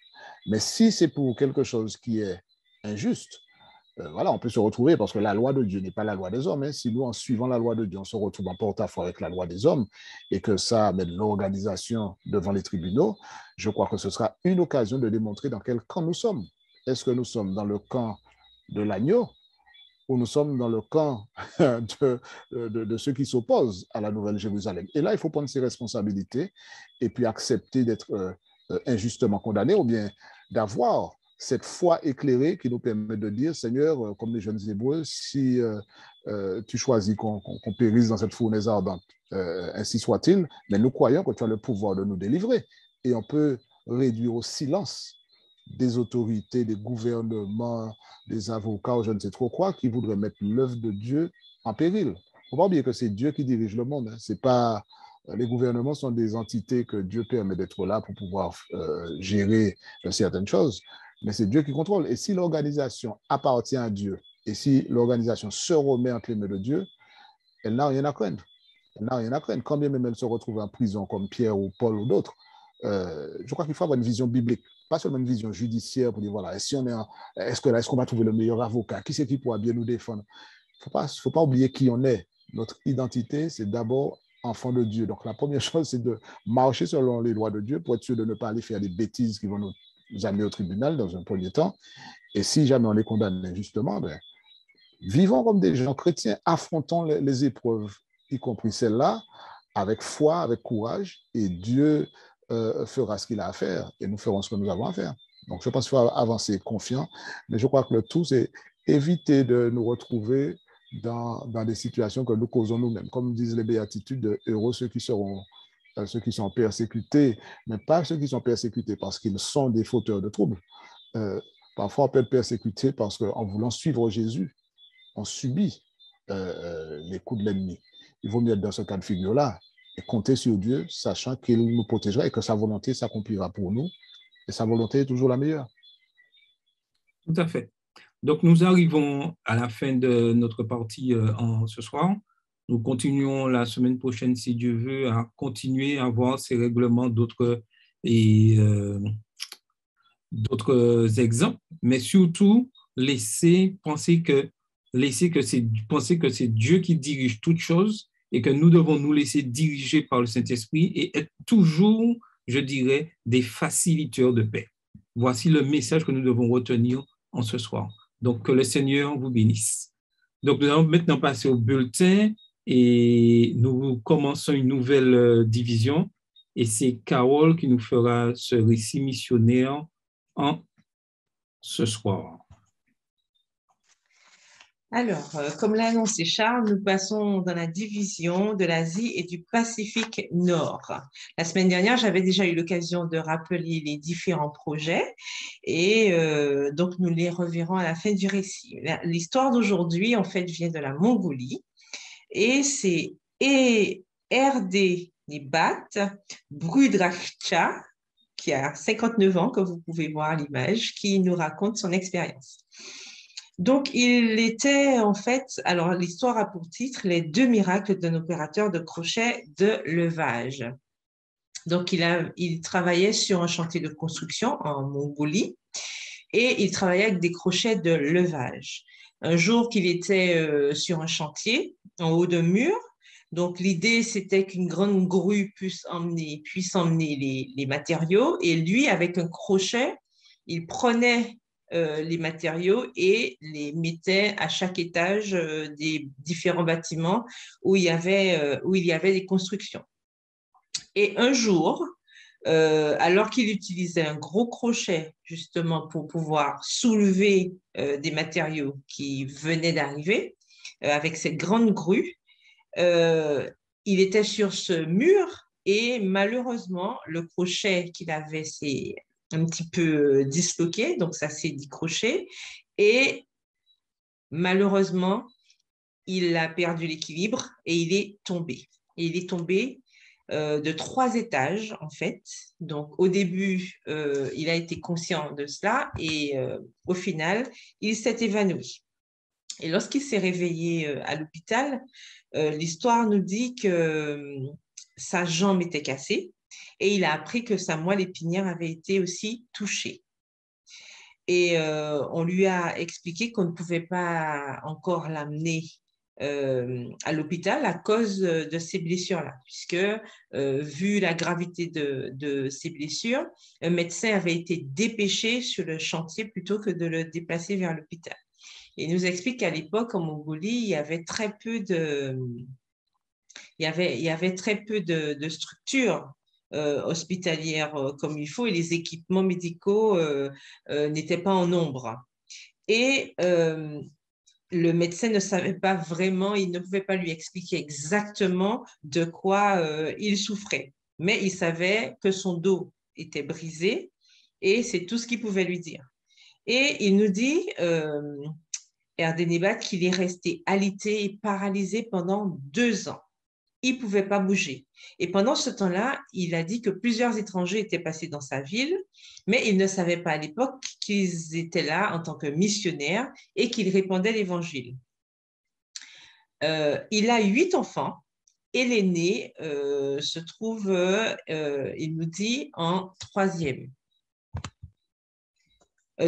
Mais si c'est pour quelque chose qui est injuste, voilà, on peut se retrouver, parce que la loi de Dieu n'est pas la loi des hommes. Hein. Si nous, en suivant la loi de Dieu, on se retrouve en porte-à-faux avec la loi des hommes et que ça met l'organisation devant les tribunaux, je crois que ce sera une occasion de démontrer dans quel camp nous sommes. Est-ce que nous sommes dans le camp de l'agneau où nous sommes dans le camp de ceux qui s'opposent à la Nouvelle Jérusalem? Et là, il faut prendre ses responsabilités et puis accepter d'être injustement condamné ou bien d'avoir cette foi éclairée qui nous permet de dire, Seigneur, comme les jeunes Hébreux, si tu choisis qu'on périsse dans cette fournaise ardente, ainsi soit-il, mais nous croyons que tu as le pouvoir de nous délivrer. Et on peut réduire au silence des autorités, des gouvernements, des avocats ou je ne sais trop quoi qui voudraient mettre l'œuvre de Dieu en péril. Il ne faut pas oublier que c'est Dieu qui dirige le monde. Hein. C'est pas, les gouvernements sont des entités que Dieu permet d'être là pour pouvoir gérer certaines choses, mais c'est Dieu qui contrôle. Et si l'organisation appartient à Dieu et si l'organisation se remet entre les mains de Dieu, elle n'a rien à craindre. Elle n'a rien à craindre. Quand bien même elle se retrouve en prison comme Pierre ou Paul ou d'autres, je crois qu'il faut avoir une vision biblique, pas seulement une vision judiciaire pour dire, voilà, si on est est-ce qu'on va trouver le meilleur avocat? Qui c'est qui pourra bien nous défendre? Il ne faut pas oublier qui on est. Notre identité, c'est d'abord enfant de Dieu. Donc, la première chose, c'est de marcher selon les lois de Dieu pour être sûr de ne pas aller faire des bêtises qui vont nous amener au tribunal dans un premier temps. Et si jamais on est condamné injustement, ben, vivons comme des gens chrétiens, affrontons les épreuves, y compris celles-là, avec foi, avec courage, et Dieu fera ce qu'il a à faire, et nous ferons ce que nous avons à faire. Donc, je pense qu'il faut avancer confiant, mais je crois que le tout, c'est éviter de nous retrouver dans des situations que nous causons nous-mêmes. Comme disent les béatitudes, heureux ceux qui sont persécutés, mais pas ceux qui sont persécutés parce qu'ils sont des fauteurs de troubles. Parfois, on peut être persécuté parce qu'en voulant suivre Jésus, on subit les coups de l'ennemi. Il vaut mieux être dans ce cas de figure-là et compter sur Dieu, sachant qu'il nous protégera et que sa volonté s'accomplira pour nous. Et sa volonté est toujours la meilleure. Tout à fait. Donc, nous arrivons à la fin de notre partie ce soir. Nous continuons la semaine prochaine, si Dieu veut, à continuer à voir ces règlements d'autres exemples, mais surtout penser que c'est Dieu qui dirige toutes choses et que nous devons nous laisser diriger par le Saint-Esprit et être toujours, je dirais, des facilitateurs de paix. Voici le message que nous devons retenir en ce soir. Donc, que le Seigneur vous bénisse. Donc, nous allons maintenant passer au bulletin et nous commençons une nouvelle division. Et c'est Carole qui nous fera ce récit missionnaire ce soir. Alors, comme l'a annoncé Charles, nous passons dans la division de l'Asie et du Pacifique Nord. La semaine dernière, j'avais déjà eu l'occasion de rappeler les différents projets et donc nous les reverrons à la fin du récit. L'histoire d'aujourd'hui, en fait, vient de la Mongolie et c'est Erdénébat Brudrachcha, qui a 59 ans, comme vous pouvez voir l'image, qui nous raconte son expérience. Donc, il était en fait, alors l'histoire a pour titre « Les 2 miracles d'un opérateur de crochet de levage ». Donc, il travaillait sur un chantier de construction en Mongolie et il travaillait avec des crochets de levage. Un jour qu'il était sur un chantier, en haut d'un mur, donc l'idée c'était qu'une grande grue puisse emmener les matériaux et lui, avec un crochet, il prenait les matériaux et les mettait à chaque étage des différents bâtiments où il y avait des constructions. Et un jour, alors qu'il utilisait un gros crochet justement pour pouvoir soulever des matériaux qui venaient d'arriver avec cette grande grue, il était sur ce mur et malheureusement, le crochet qu'il avait s'est un petit peu disloqué, donc ça s'est décroché et malheureusement, il a perdu l'équilibre et il est tombé. Et il est tombé de 3 étages, en fait. Donc, au début, il a été conscient de cela et au final, il s'est évanoui. Et lorsqu'il s'est réveillé à l'hôpital, l'histoire nous dit que sa jambe était cassée et il a appris que sa moelle épinière avait été aussi touchée. Et on lui a expliqué qu'on ne pouvait pas encore l'amener à l'hôpital à cause de ces blessures-là, puisque vu la gravité de ces blessures, un médecin avait été dépêché sur le chantier plutôt que de le déplacer vers l'hôpital. Et il nous explique qu'à l'époque, en Mongolie, il y avait très peu de structures hospitalières comme il faut et les équipements médicaux n'étaient pas en nombre. Et le médecin ne savait pas vraiment, il ne pouvait pas lui expliquer exactement de quoi il souffrait. Mais il savait que son dos était brisé et c'est tout ce qu'il pouvait lui dire. Et il nous dit, Erdénébat, qu'il est resté alité et paralysé pendant 2 ans. Il ne pouvait pas bouger. Et pendant ce temps-là, il a dit que plusieurs étrangers étaient passés dans sa ville, mais il ne savait pas à l'époque qu'ils étaient là en tant que missionnaires et qu'ils répandaient l'Évangile. Il a 8 enfants et l'aîné se trouve, il nous dit, en 3e.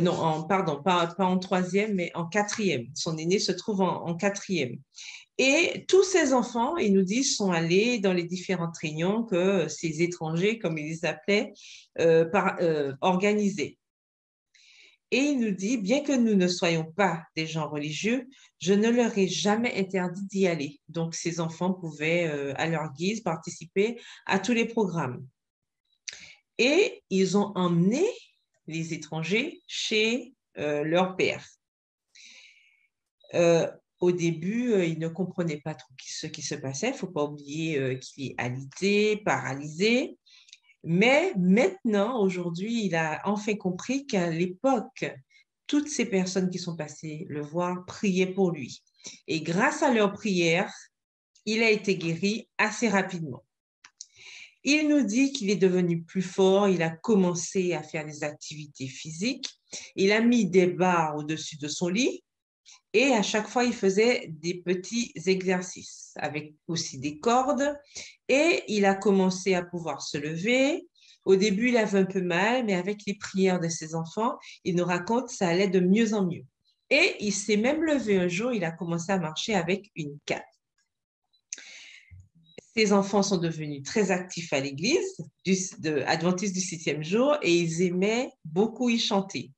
Non, pardon, pas en 3e, mais en 4e. Son aîné se trouve en 4e. Et tous ces enfants, ils nous disent, sont allés dans les différentes réunions que ces étrangers, comme ils les appelaient, organisaient. Et il nous dit, bien que nous ne soyons pas des gens religieux, je ne leur ai jamais interdit d'y aller. Donc, ces enfants pouvaient, à leur guise, participer à tous les programmes. Et ils ont emmené les étrangers chez leur père. Au début, il ne comprenait pas trop ce qui se passait. Il ne faut pas oublier qu'il est alité, paralysé. Mais maintenant, aujourd'hui, il a enfin compris qu'à l'époque, toutes ces personnes qui sont passées le voir priaient pour lui. Et grâce à leurs prières, il a été guéri assez rapidement. Il nous dit qu'il est devenu plus fort, il a commencé à faire des activités physiques, il a mis des barres au-dessus de son lit Et à chaque fois, il faisait des petits exercices avec aussi des cordes. Et il a commencé à pouvoir se lever. Au début, il avait un peu mal, mais avec les prières de ses enfants, il nous raconte que ça allait de mieux en mieux. Et il s'est même levé un jour, il a commencé à marcher avec une canne. Ses enfants sont devenus très actifs à l'église adventiste du 7e jour et ils aimaient beaucoup y chanter.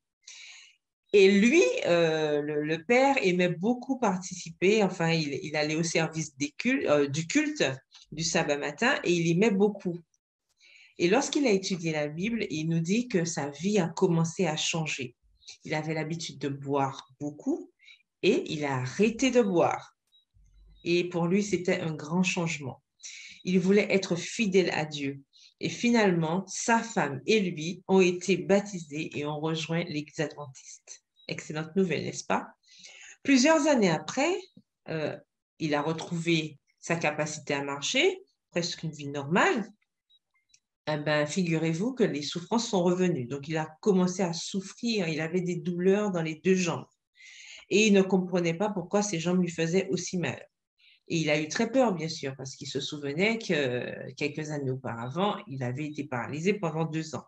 Et lui, le père, aimait beaucoup participer. Enfin, il allait au service du culte du sabbat matin et il aimait beaucoup. Et lorsqu'il a étudié la Bible, il nous dit que sa vie a commencé à changer. Il avait l'habitude de boire beaucoup et il a arrêté de boire. Et pour lui, c'était un grand changement. Il voulait être fidèle à Dieu. Et finalement, sa femme et lui ont été baptisés et ont rejoint l'Église adventiste. Excellente nouvelle, n'est-ce pas? Plusieurs années après, il a retrouvé sa capacité à marcher, presque une vie normale. Eh ben, figurez-vous que les souffrances sont revenues. Donc, il a commencé à souffrir. Il avait des douleurs dans les 2 jambes. Et il ne comprenait pas pourquoi ses jambes lui faisaient aussi mal. Et il a eu très peur, bien sûr, parce qu'il se souvenait que quelques années auparavant, il avait été paralysé pendant 2 ans.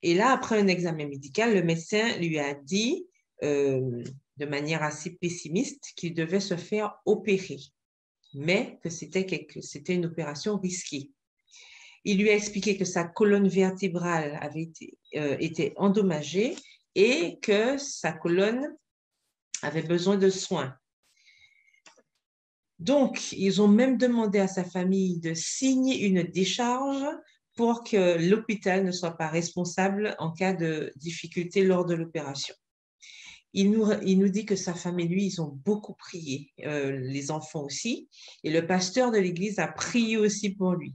Et là, après un examen médical, le médecin lui a dit, de manière assez pessimiste, qu'il devait se faire opérer, mais que c'était une opération risquée. Il lui a expliqué que sa colonne vertébrale avait été endommagée et que sa colonne avait besoin de soins. Donc, ils ont même demandé à sa famille de signer une décharge pour que l'hôpital ne soit pas responsable en cas de difficulté lors de l'opération. Il nous dit que sa femme et lui, ils ont beaucoup prié, les enfants aussi, et le pasteur de l'église a prié aussi pour lui.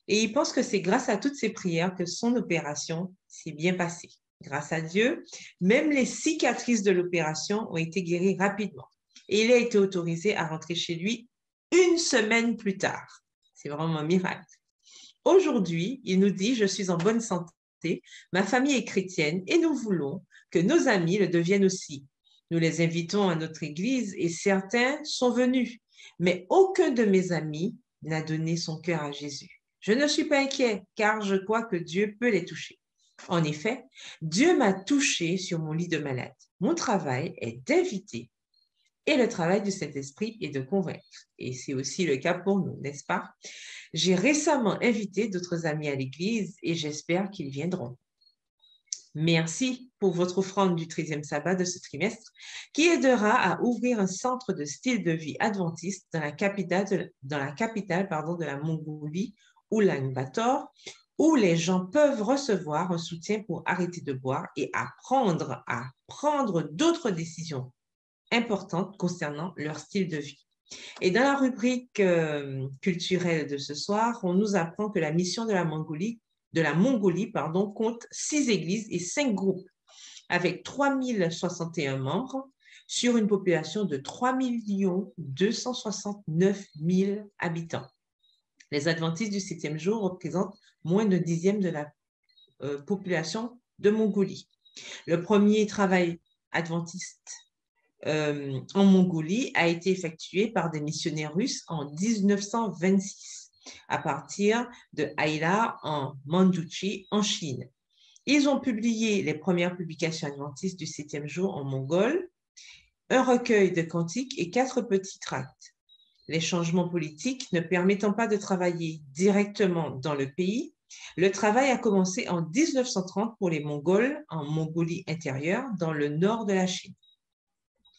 Et il pense que c'est grâce à toutes ces prières que son opération s'est bien passée. Grâce à Dieu, même les cicatrices de l'opération ont été guéries rapidement. Et il a été autorisé à rentrer chez lui 1 semaine plus tard. C'est vraiment un miracle. Aujourd'hui, il nous dit, je suis en bonne santé, ma famille est chrétienne et nous voulons que nos amis le deviennent aussi. Nous les invitons à notre église et certains sont venus, mais aucun de mes amis n'a donné son cœur à Jésus. Je ne suis pas inquiet car je crois que Dieu peut les toucher. En effet, Dieu m'a touché sur mon lit de malade. Mon travail est d'inviter et le travail du Saint-Esprit est de convaincre. Et c'est aussi le cas pour nous, n'est-ce pas? J'ai récemment invité d'autres amis à l'église et j'espère qu'ils viendront. Merci pour votre offrande du 13e sabbat de ce trimestre qui aidera à ouvrir un centre de style de vie adventiste dans la capitale de la Mongolie, Ulaanbaatar, où les gens peuvent recevoir un soutien pour arrêter de boire et apprendre à prendre d'autres décisions importantes concernant leur style de vie. Et dans la rubrique culturelle de ce soir, on nous apprend que la mission de la Mongolie, compte 6 églises et 5 groupes, avec 3061 membres sur une population de 3 269 000 habitants. Les adventistes du 7e jour représentent moins d'un dixième de la population de Mongolie. Le premier travail adventiste en Mongolie a été effectué par des missionnaires russes en 1926 à partir de Ayla en Manduchi en Chine. Ils ont publié les premières publications adventistes du 7e jour en mongol, un recueil de cantiques et 4 petits tracts. Les changements politiques ne permettant pas de travailler directement dans le pays, le travail a commencé en 1930 pour les Mongols en Mongolie intérieure, dans le nord de la Chine.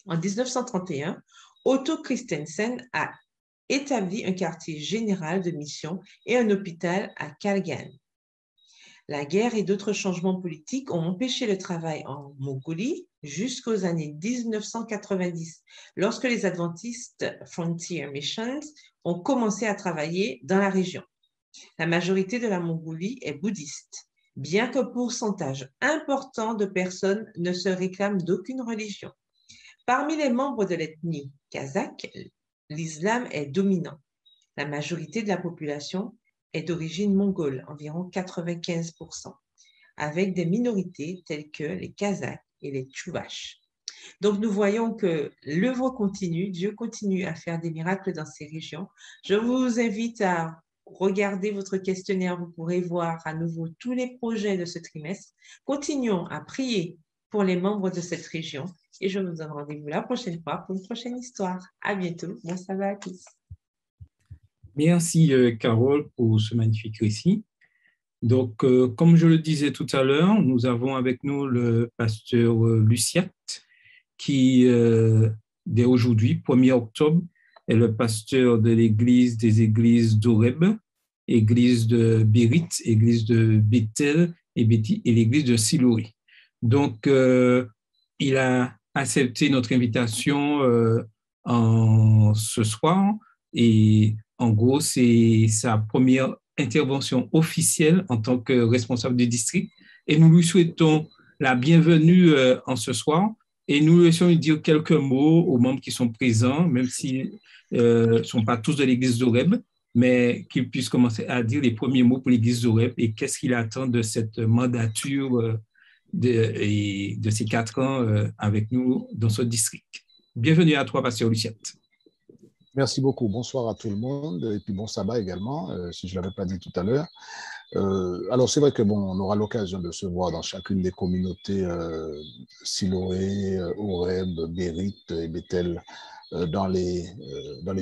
En 1931, Otto Christensen a établi un quartier général de mission et un hôpital à Kalgan. La guerre et d'autres changements politiques ont empêché le travail en Mongolie jusqu'aux années 1990, lorsque les adventistes Frontier Missions ont commencé à travailler dans la région. La majorité de la Mongolie est bouddhiste, bien qu'un pourcentage important de personnes ne se réclament d'aucune religion. Parmi les membres de l'ethnie kazakh, l'islam est dominant. La majorité de la population est d'origine mongole, environ 95%, avec des minorités telles que les Kazakhs et les Tchouvaches. Donc, nous voyons que l'œuvre continue, Dieu continue à faire des miracles dans ces régions. Je vous invite à regarder votre questionnaire, vous pourrez voir à nouveau tous les projets de ce trimestre. Continuons à prier pour les membres de cette région et je vous donne rendez-vous la prochaine fois pour une prochaine histoire. À bientôt. Bon sabbat à tous. Merci, Carole, pour ce magnifique récit. Donc, comme je le disais tout à l'heure, nous avons avec nous le pasteur Luciat, qui, dès aujourd'hui, 1er octobre, est le pasteur de l'église des églises d'Oreb, église de Bérit, église de Bethel et l'église de Siloé. Donc, il a accepté notre invitation ce soir et en gros, c'est sa première intervention officielle en tant que responsable du district et nous lui souhaitons la bienvenue en ce soir et nous lui laissons lui dire quelques mots aux membres qui sont présents, même s'ils ne sont pas tous de l'église d'Oreb, mais qu'il puisse commencer à dire les premiers mots pour l'église d'Oreb et qu'est-ce qu'il attend de cette mandature de ces 4 ans avec nous dans ce district. Bienvenue à toi, pasteur Luciat. Merci beaucoup. Bonsoir à tout le monde et puis bon sabbat également, si je ne l'avais pas dit tout à l'heure. Alors, c'est vrai que bon, on aura l'occasion de se voir dans chacune des communautés Siloé, Oreb, Bérit et Bethel dans les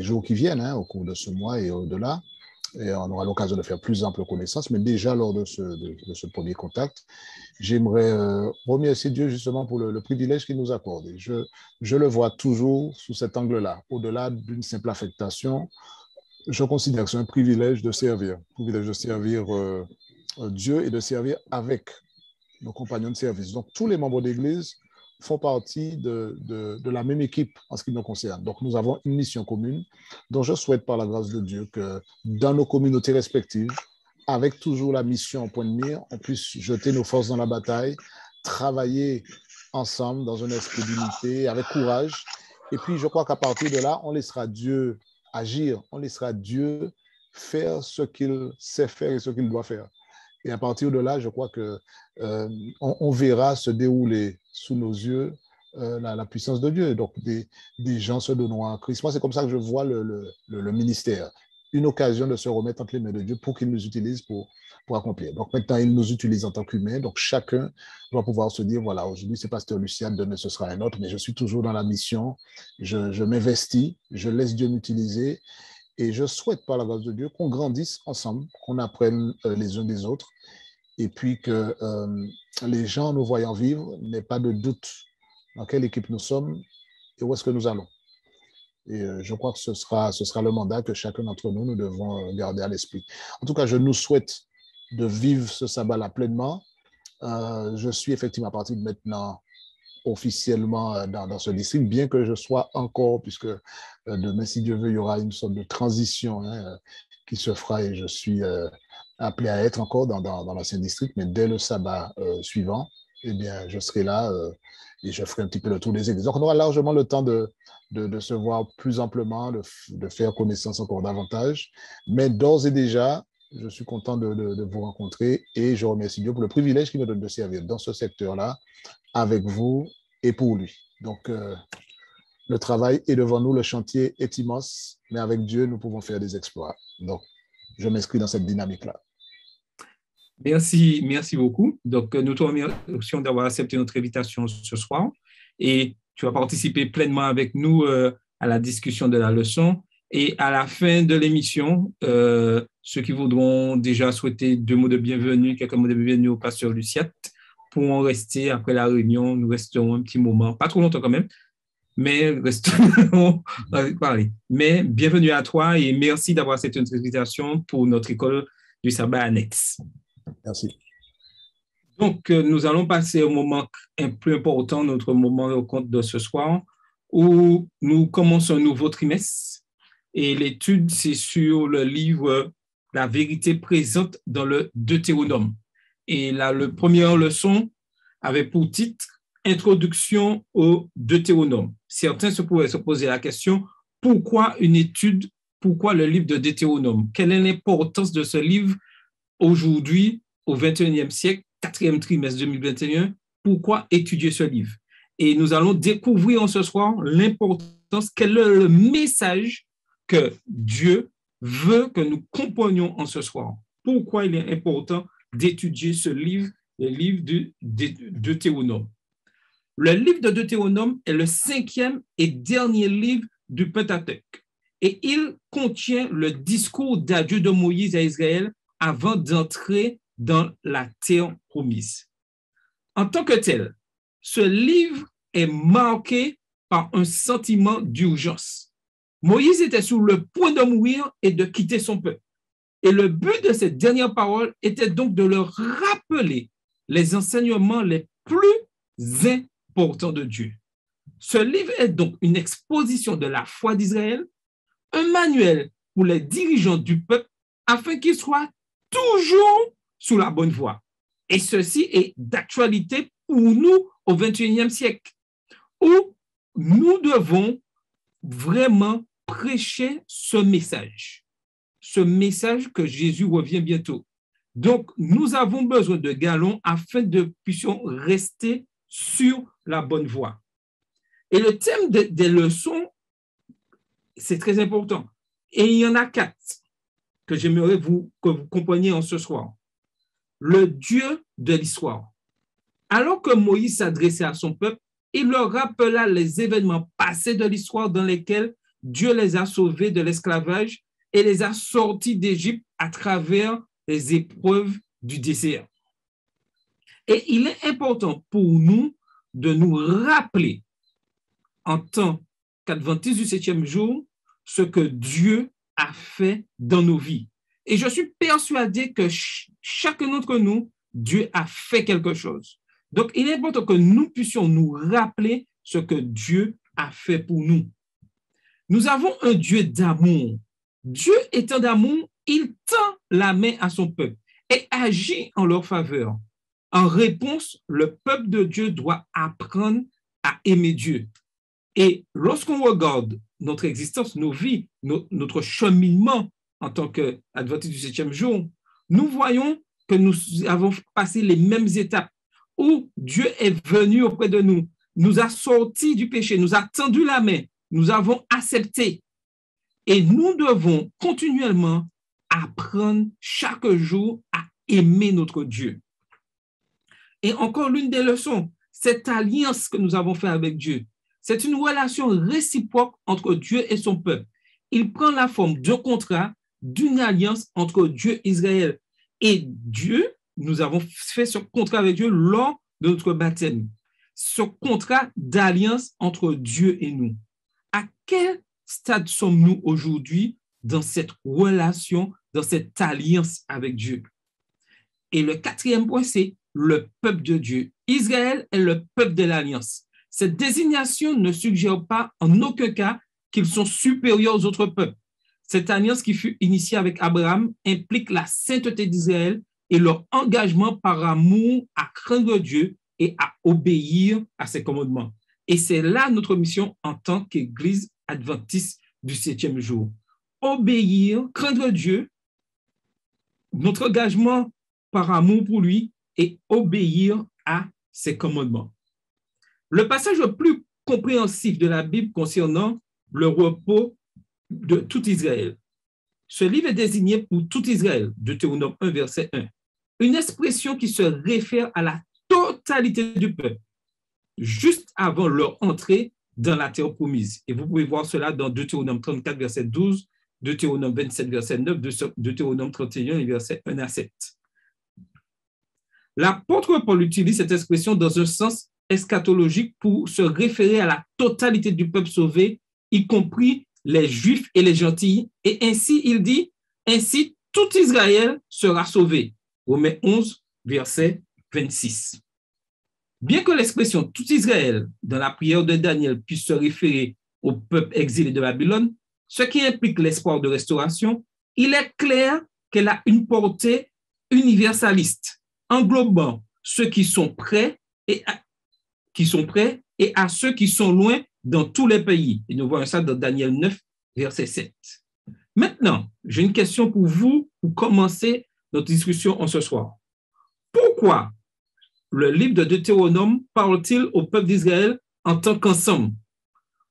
jours qui viennent, au cours de ce mois et au-delà. Et on aura l'occasion de faire plus ample connaissance, mais déjà lors de ce premier contact, j'aimerais remercier Dieu justement pour le privilège qu'il nous accorde. Et je le vois toujours sous cet angle-là. Au-delà d'une simple affectation, je considère que c'est un privilège de servir Dieu et de servir avec nos compagnons de service. Donc, tous les membres d'Église font partie de la même équipe en ce qui nous concerne. Donc, nous avons une mission commune dont je souhaite, par la grâce de Dieu, que dans nos communautés respectives, avec toujours la mission en point de mire, on puisse jeter nos forces dans la bataille, travailler ensemble dans un esprit d'unité, avec courage. Et puis, je crois qu'à partir de là, on laissera Dieu agir, on laissera Dieu faire ce qu'il sait faire et ce qu'il doit faire. Et à partir de là, je crois qu'on verra se dérouler sous nos yeux la puissance de Dieu. Donc, des gens se donneront à Christ. Moi, c'est comme ça que je vois le ministère. Une occasion de se remettre entre les mains de Dieu pour qu'il nous utilise pour accomplir. Donc, maintenant, il nous utilise en tant qu'humains. Donc, chacun doit pouvoir se dire, voilà, aujourd'hui, c'est pasteur Luciat, demain, ce sera un autre, mais je suis toujours dans la mission. Je m'investis, je laisse Dieu m'utiliser. Et je souhaite, par la grâce de Dieu, qu'on grandisse ensemble, qu'on apprenne les uns des autres, et puis que les gens, nous voyant vivre, n'aient pas de doute dans quelle équipe nous sommes et où est-ce que nous allons. Et je crois que ce sera le mandat que chacun d'entre nous, nous devons garder à l'esprit. En tout cas, je nous souhaite de vivre ce sabbat-là pleinement. Je suis effectivement à partir de maintenant officiellement dans ce district, bien que je sois encore, puisque demain, si Dieu veut, il y aura une sorte de transition qui se fera et je suis appelé à être encore dans l'ancien district, mais dès le sabbat suivant, eh bien, je serai là et je ferai un petit peu le tour des églises. Donc, on aura largement le temps de se voir plus amplement, de faire connaissance encore davantage, mais d'ores et déjà, je suis content de vous rencontrer et je remercie Dieu pour le privilège qu'il me donne de servir dans ce secteur-là, avec vous et pour lui. Donc, le travail est devant nous, le chantier est immense, mais avec Dieu, nous pouvons faire des exploits. Donc, je m'inscris dans cette dynamique-là. Merci beaucoup. Donc, nous te remercions d'avoir accepté notre invitation ce soir et tu vas participer pleinement avec nous à la discussion de la leçon. Et à la fin de l'émission, ceux qui voudront déjà souhaiter 2 mots de bienvenue, quelques mots de bienvenue au pasteur Luciat, pourront rester après la réunion. Nous resterons un petit moment, pas trop longtemps quand même, mais resterons parler. Mais bienvenue à toi et merci d'avoir cette invitation pour notre école du sabbat annexe. Merci. Donc, nous allons passer au moment un peu important, notre moment au compte de ce soir, où nous commençons un nouveau trimestre. Et l'étude, c'est sur le livre « La vérité présente dans le Deutéronome ». Et là, la première leçon avait pour titre « Introduction au Deutéronome ». Certains pourraient se poser la question « Pourquoi une étude? Pourquoi le livre de Deutéronome? Quelle est l'importance de ce livre aujourd'hui, au XXIe siècle, 4e trimestre 2021? Pourquoi étudier ce livre ?» Et nous allons découvrir ce soir l'importance, quel est le message que Dieu veut que nous comprenions en ce soir. Pourquoi il est important d'étudier ce livre, le livre de Deutéronome. Le livre de Deutéronome est le 5e et dernier livre du Pentateuque. Et il contient le discours d'adieu de Moïse à Israël avant d'entrer dans la terre promise. En tant que tel, ce livre est marqué par un sentiment d'urgence. Moïse était sur le point de mourir et de quitter son peuple. Et le but de cette dernière parole était donc de leur rappeler les enseignements les plus importants de Dieu. Ce livre est donc une exposition de la foi d'Israël, un manuel pour les dirigeants du peuple afin qu'ils soient toujours sur la bonne voie. Et ceci est d'actualité pour nous au XXIe siècle, où nous devons vraiment prêcher ce message que Jésus revient bientôt. Donc, nous avons besoin de galons afin de puissions rester sur la bonne voie. Et le thème des leçons, c'est très important. Et il y en a 4 que j'aimerais que vous compreniez en ce soir. Le Dieu de l'histoire. Alors que Moïse s'adressait à son peuple, il leur rappela les événements passés de l'histoire dans lesquels Dieu les a sauvés de l'esclavage et les a sortis d'Égypte à travers les épreuves du désert. Et il est important pour nous de nous rappeler, en tant qu'adventistes du 7e jour, ce que Dieu a fait dans nos vies. Et je suis persuadé que chacun d'entre nous, Dieu a fait quelque chose. Donc, il est important que nous puissions nous rappeler ce que Dieu a fait pour nous. Nous avons un Dieu d'amour. Dieu étant d'amour, il tend la main à son peuple et agit en leur faveur. En réponse, le peuple de Dieu doit apprendre à aimer Dieu. Et lorsqu'on regarde notre existence, nos vies, notre cheminement en tant qu'adventistes du 7e jour, nous voyons que nous avons passé les mêmes étapes où Dieu est venu auprès de nous, nous a sortis du péché, nous a tendu la main, nous avons accepté. Et nous devons continuellement apprendre chaque jour à aimer notre Dieu. Et encore l'une des leçons, cette alliance que nous avons faite avec Dieu, c'est une relation réciproque entre Dieu et son peuple. Il prend la forme d'un contrat, d'une alliance entre Dieu et Israël. Et Dieu, nous avons fait ce contrat avec Dieu lors de notre baptême. Ce contrat d'alliance entre Dieu et nous. À quel stade sommes-nous aujourd'hui dans cette relation, dans cette alliance avec Dieu? Et le 4e point, c'est le peuple de Dieu. Israël est le peuple de l'alliance. Cette désignation ne suggère pas en aucun cas qu'ils sont supérieurs aux autres peuples. Cette alliance qui fut initiée avec Abraham implique la sainteté d'Israël et leur engagement par amour à craindre Dieu et à obéir à ses commandements. Et c'est là notre mission en tant qu'Église adventiste du 7e jour. Obéir, craindre Dieu, notre engagement par amour pour lui et obéir à ses commandements. Le passage le plus compréhensif de la Bible concernant le repos de tout Israël. Ce livre est désigné pour tout Israël, Deutéronome 1, verset 1. Une expression qui se réfère à la totalité du peuple, juste avant leur entrée dans la terre promise. Et vous pouvez voir cela dans Deutéronome 34, verset 12, Deutéronome 27, verset 9, Deutéronome 31, verset 1 à 7. L'apôtre Paul utilise cette expression dans un sens eschatologique pour se référer à la totalité du peuple sauvé, y compris les Juifs et les gentils. Et ainsi, il dit, ainsi tout Israël sera sauvé. Romains 11, verset 26. Bien que l'expression tout Israël dans la prière de Daniel puisse se référer au peuple exilé de Babylone, ce qui implique l'espoir de restauration, il est clair qu'elle a une portée universaliste, englobant ceux qui sont prêts et à ceux qui sont loin dans tous les pays. Et nous voyons ça dans Daniel 9, verset 7. Maintenant, j'ai une question pour vous pour commencer notre discussion en ce soir. Pourquoi le livre de Deutéronome parle-t-il au peuple d'Israël en tant qu'ensemble.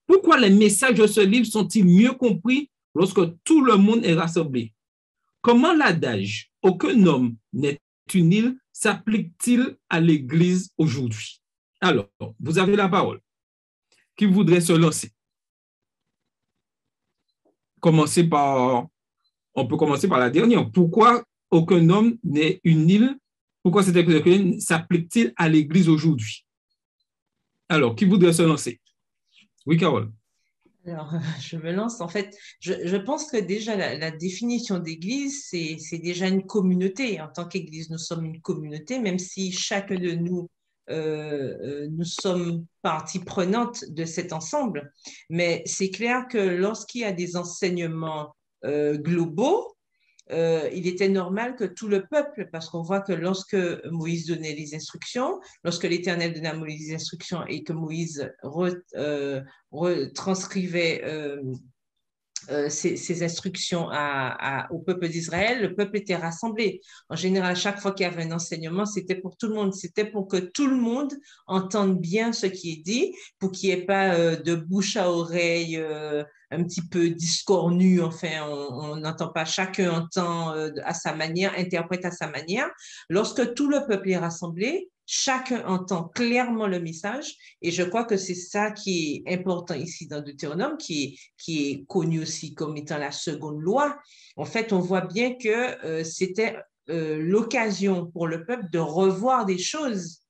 Pourquoi les messages de ce livre sont-ils mieux compris lorsque tout le monde est rassemblé? Comment l'adage « aucun homme n'est une île » s'applique-t-il à l'Église aujourd'hui? Alors, vous avez la parole. Qui voudrait se lancer? On peut commencer par la dernière. Pourquoi aucun homme n'est une île? Pourquoi cette expression s'applique-t-il à l'Église aujourd'hui? Alors, qui voudrait se lancer? Oui, Carole. Alors, je me lance. En fait, je pense que déjà la définition d'église, c'est déjà une communauté. En tant qu'église, nous sommes une communauté, même si chacun de nous, nous sommes partie prenante de cet ensemble. Mais c'est clair que lorsqu'il y a des enseignements globaux, il était normal que tout le peuple, parce qu'on voit que lorsque Moïse donnait les instructions, lorsque l'Éternel donnait à Moïse les instructions et que Moïse retranscrivait ces instructions au peuple d'Israël, le peuple était rassemblé. En général, chaque fois qu'il y avait un enseignement, c'était pour tout le monde. C'était pour que tout le monde entende bien ce qui est dit, pour qu'il n'y ait pas de bouche à oreille un petit peu discornu. Enfin, on n'entend pas, chacun entend à sa manière, interprète à sa manière. Lorsque tout le peuple est rassemblé, chacun entend clairement le message et je crois que c'est ça qui est important ici dans Deutéronome, qui est connu aussi comme étant la seconde loi. En fait, on voit bien que c'était l'occasion pour le peuple de revoir des choses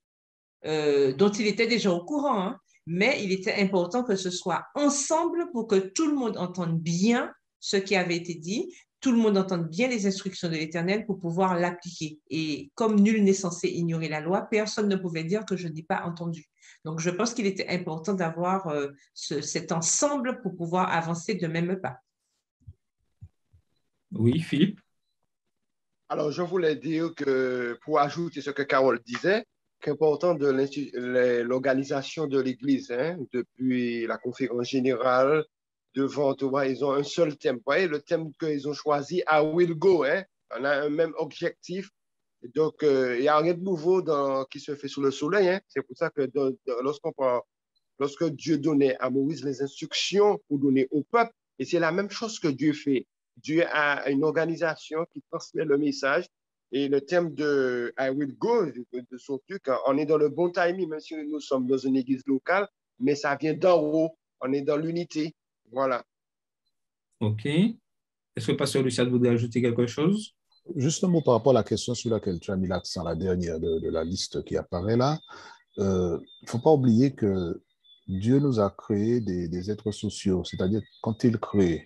dont il était déjà au courant, hein, mais il était important que ce soit ensemble pour que tout le monde entende bien ce qui avait été dit, tout le monde entende bien les instructions de l'Éternel pour pouvoir l'appliquer. Et comme nul n'est censé ignorer la loi, personne ne pouvait dire que je n'ai pas entendu. Donc, je pense qu'il était important d'avoir cet ensemble pour pouvoir avancer de même pas. Oui, Philippe. Alors, je voulais dire que, pour ajouter ce que Carole disait, qu'important de l'organisation de l'Église, hein, depuis la conférence générale, devant, tu vois, ils ont un seul thème. Vous voyez, le thème qu'ils ont choisi, I will go, hein, on a un même objectif. Donc, il n'y a rien de nouveau qui se fait sous le soleil. Hein. C'est pour ça que lorsque Dieu donnait à Moïse les instructions pour donner au peuple, et c'est la même chose que Dieu fait. Dieu a une organisation qui transmet le message. Et le thème de I will go, de son truc, on est dans le bon timing, même si nous sommes dans une église locale, mais ça vient d'en haut. On est dans l'unité. Voilà. OK. Est-ce que Pasteur Luciade voudrait ajouter quelque chose? Juste un mot par rapport à la question sur laquelle tu as mis l'accent, la dernière de la liste qui apparaît là. Il ne faut pas oublier que Dieu nous a créé des êtres sociaux, c'est-à-dire quand il crée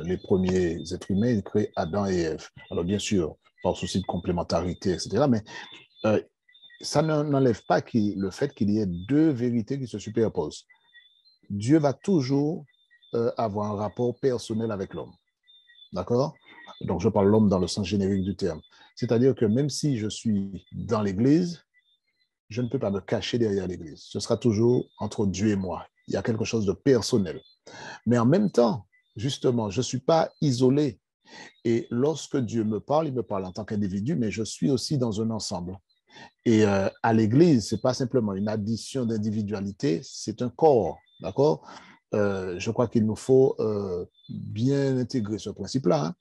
les premiers êtres humains, il crée Adam et Ève. Alors bien sûr, par souci de complémentarité, etc., mais ça n'enlève pas le fait qu'il y ait deux vérités qui se superposent. Dieu va toujours avoir un rapport personnel avec l'homme. D'accord? Donc, je parle de l'homme dans le sens générique du terme. C'est-à-dire que même si je suis dans l'Église, je ne peux pas me cacher derrière l'Église. Ce sera toujours entre Dieu et moi. Il y a quelque chose de personnel. Mais en même temps, justement, je ne suis pas isolé. Et lorsque Dieu me parle, il me parle en tant qu'individu, mais je suis aussi dans un ensemble. Et à l'Église, ce n'est pas simplement une addition d'individualité, c'est un corps. D'accord? Je crois qu'il nous faut bien intégrer ce principe-là. Hein.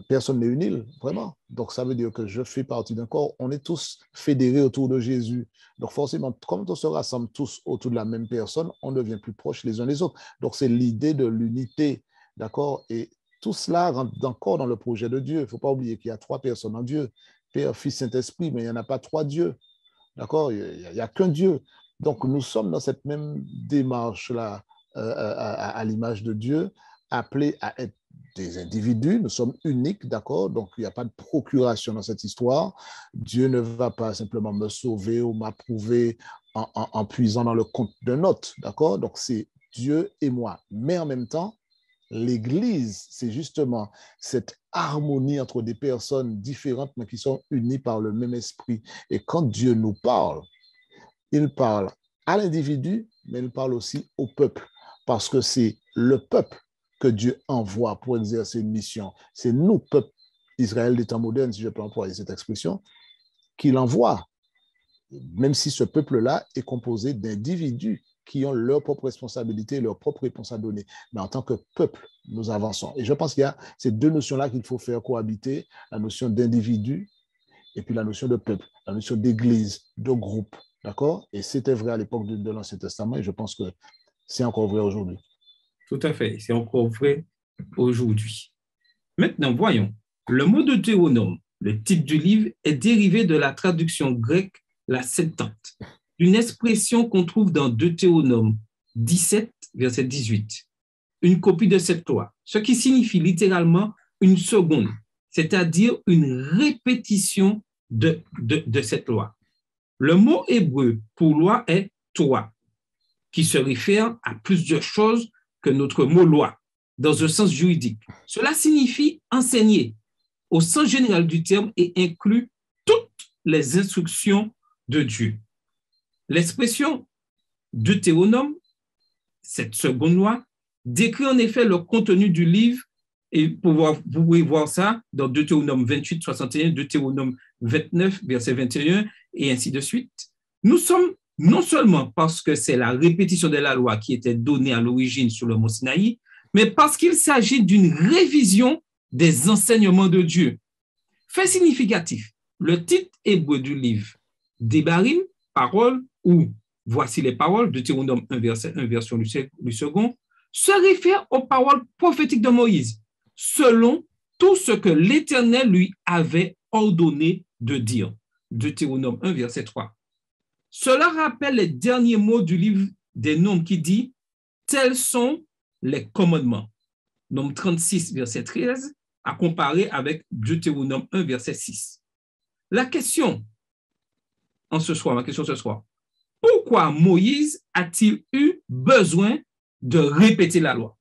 Personne n'est une île, vraiment. Donc, ça veut dire que je fais partie d'un corps. On est tous fédérés autour de Jésus. Donc, forcément, quand on se rassemble tous autour de la même personne, on devient plus proches les uns des autres. Donc, c'est l'idée de l'unité, d'accord? Et tout cela rentre encore dans le projet de Dieu. Il ne faut pas oublier qu'il y a trois personnes en Dieu, Père, Fils, Saint-Esprit, mais il n'y en a pas trois dieux, d'accord? Il n'y a qu'un Dieu. Donc, nous sommes dans cette même démarche-là, à l'image de Dieu, appelés à être des individus, nous sommes uniques, d'accord? Donc, il n'y a pas de procuration dans cette histoire. Dieu ne va pas simplement me sauver ou m'approuver en puisant dans le compte d'un autre, d'accord? Donc, c'est Dieu et moi. Mais en même temps, l'Église, c'est justement cette harmonie entre des personnes différentes, mais qui sont unies par le même esprit. Et quand Dieu nous parle, il parle à l'individu, mais il parle aussi au peuple, parce que c'est le peuple que Dieu envoie pour exercer une mission. C'est nous, peuple Israël des temps modernes, si je peux employer cette expression, qu'il envoie. même si ce peuple-là est composé d'individus qui ont leur propre responsabilité, leur propre réponse à donner. Mais en tant que peuple, nous avançons. Et je pense qu'il y a ces deux notions-là qu'il faut faire cohabiter, la notion d'individu et puis la notion de peuple, la notion d'église, de groupe. D'accord? Et c'était vrai à l'époque de l'Ancien Testament et je pense que c'est encore vrai aujourd'hui. Tout à fait, c'est encore vrai aujourd'hui. Maintenant, voyons. Le mot Deutéronome, le titre du livre, est dérivé de la traduction grecque, la Septante, une expression qu'on trouve dans Deutéronome 17, verset 18, une copie de cette loi, ce qui signifie littéralement une seconde, c'est-à-dire une répétition de cette loi. Le mot hébreu pour loi est Torah, qui se réfère à plusieurs choses que notre mot loi, dans un sens juridique. Cela signifie enseigner au sens général du terme et inclut toutes les instructions de Dieu. L'expression Deutéronome, cette seconde loi, décrit en effet le contenu du livre et vous pouvez voir ça dans Deutéronome 28, 61, Deutéronome 29, verset 21 et ainsi de suite. Nous sommes non seulement parce que c'est la répétition de la loi qui était donnée à l'origine sur le mont Sinaï, mais parce qu'il s'agit d'une révision des enseignements de Dieu. Fait significatif, le titre hébreu du livre, Devarim, paroles, ou voici les paroles, Deutéronome 1, verset 1, version du second, se réfère aux paroles prophétiques de Moïse, selon tout ce que l'Éternel lui avait ordonné de dire. Deutéronome 1, verset 3. Cela rappelle les derniers mots du livre des Nombres qui dit « Tels sont les commandements ». Nombre 36, verset 13, à comparer avec Deutéronome 1, verset 6. La question ce soir, pourquoi Moïse a-t-il eu besoin de répéter la loi?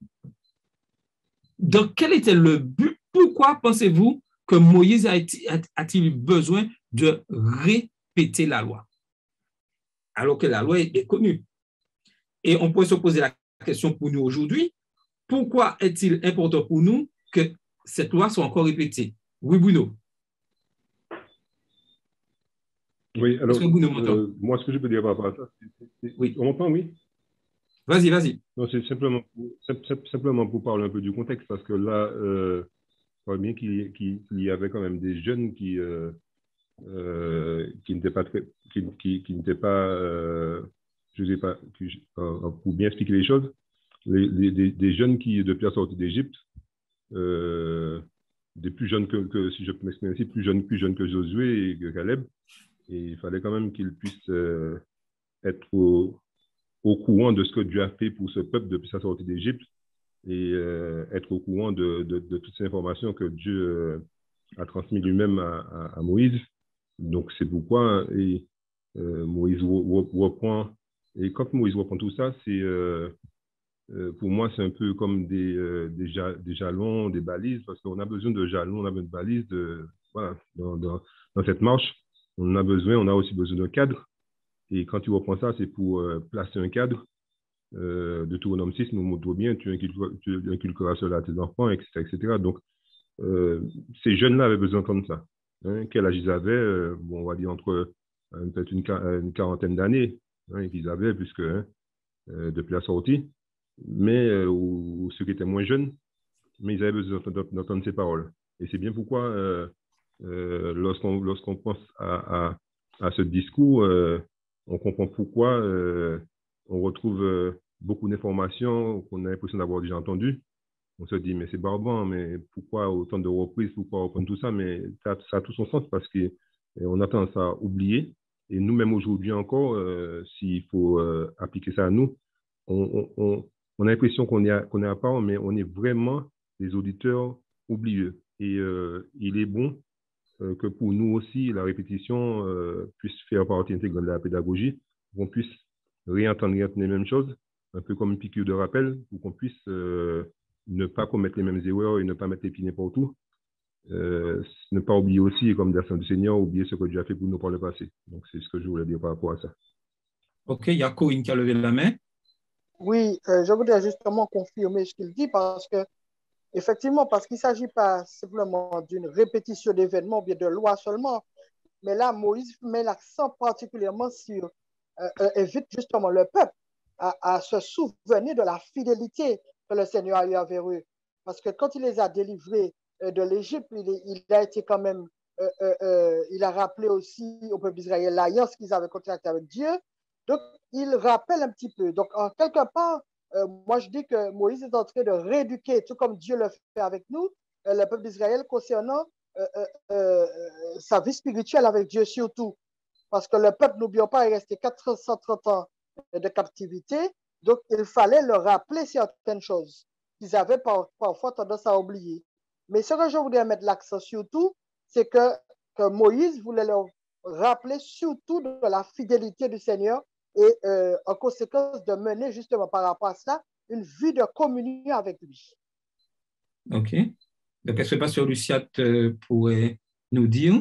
Donc, quel était le but? Pourquoi pensez-vous que Moïse a-t-il eu besoin de répéter la loi? Alors que la loi est connue. Et on pourrait se poser la question pour nous aujourd'hui, pourquoi est-il important pour nous que cette loi soit encore répétée? Oui, Bruno. Oui, alors, moi, ce que je peux dire par rapport à ça, oui. On m'entend, oui? Vas-y. Non, c'est simplement pour parler un peu du contexte, parce que là, je crois bien qu'il y avait quand même des jeunes qui n'étaient pas je ne sais pas, pour bien expliquer les choses, des jeunes qui, depuis la sortie d'Égypte, des plus jeunes que si je peux m'exprimer ainsi, plus jeunes que Josué et que Caleb, et il fallait quand même qu'ils puissent être au courant de ce que Dieu a fait pour ce peuple depuis sa sortie d'Égypte et être au courant de toutes ces informations que Dieu a transmises lui-même à Moïse. Donc, c'est pourquoi Moïse reprend. Et quand Moïse reprend tout ça, c'est pour moi, c'est un peu comme des jalons, des balises, parce qu'on a besoin de jalons, on a besoin de balises voilà, dans cette marche. On a aussi besoin d'un cadre. Et quand tu reprends ça, c'est pour placer un cadre. Deutéronome 6 nous montre bien, tu inculqueras cela à tes enfants, etc. etc. Donc, ces jeunes-là avaient besoin d'entendre ça. Hein, quel âge ils avaient? On va dire entre peut-être une quarantaine d'années qu'ils avaient, puisque depuis la sortie. Mais ou ceux qui étaient moins jeunes, mais ils avaient besoin d'entendre ces paroles. Et c'est bien pourquoi, lorsqu'on pense à ce discours, on comprend pourquoi on retrouve beaucoup d'informations qu'on a l'impression d'avoir déjà entendues. On se dit, mais c'est barbant, mais pourquoi autant de reprises, pourquoi reprendre tout ça? Mais ça a tout son sens parce qu'on a tendance à oublier. Et nous-mêmes aujourd'hui encore, s'il faut appliquer ça à nous, on a l'impression qu'on est à part, mais on est vraiment des auditeurs oublieux. Et il est bon que pour nous aussi, la répétition puisse faire partie intégrante de la pédagogie, qu'on puisse réentendre les mêmes choses, un peu comme une piqûre de rappel, pour qu'on puisse ne pas commettre les mêmes erreurs et ne pas mettre les pieds n'importe où. Ne pas oublier aussi, comme dans le Seigneur, oublier ce que Dieu a fait pour nous par le passé. Donc, c'est ce que je voulais dire par rapport à ça. OK, il y a Corinne qui a levé la main. Oui, je voudrais justement confirmer ce qu'il dit parce que, effectivement, parce qu'il ne s'agit pas simplement d'une répétition d'événements ou bien de lois seulement, Mais là, Moïse met l'accent particulièrement sur, invite justement le peuple à se souvenir de la fidélité que le Seigneur a eu envers eux. Parce que quand il les a délivrés de l'Égypte, il a été quand même, il a rappelé aussi au peuple d'Israël l'alliance qu'ils avaient contractée avec Dieu. Donc, il rappelle un petit peu. Donc, en quelque part, moi, je dis que Moïse est en train de rééduquer, tout comme Dieu le fait avec nous, le peuple d'Israël concernant sa vie spirituelle avec Dieu surtout. Parce que le peuple, n'oublions pas, est resté 430 ans de captivité. Donc, il fallait leur rappeler certaines choses qu'ils avaient parfois tendance à oublier. Mais ce que je voudrais mettre l'accent surtout, c'est que Moïse voulait leur rappeler surtout de la fidélité du Seigneur et en conséquence de mener justement par rapport à cela une vie de communion avec lui. OK. Donc, est-ce que Pasteur Luciat pourrait nous dire?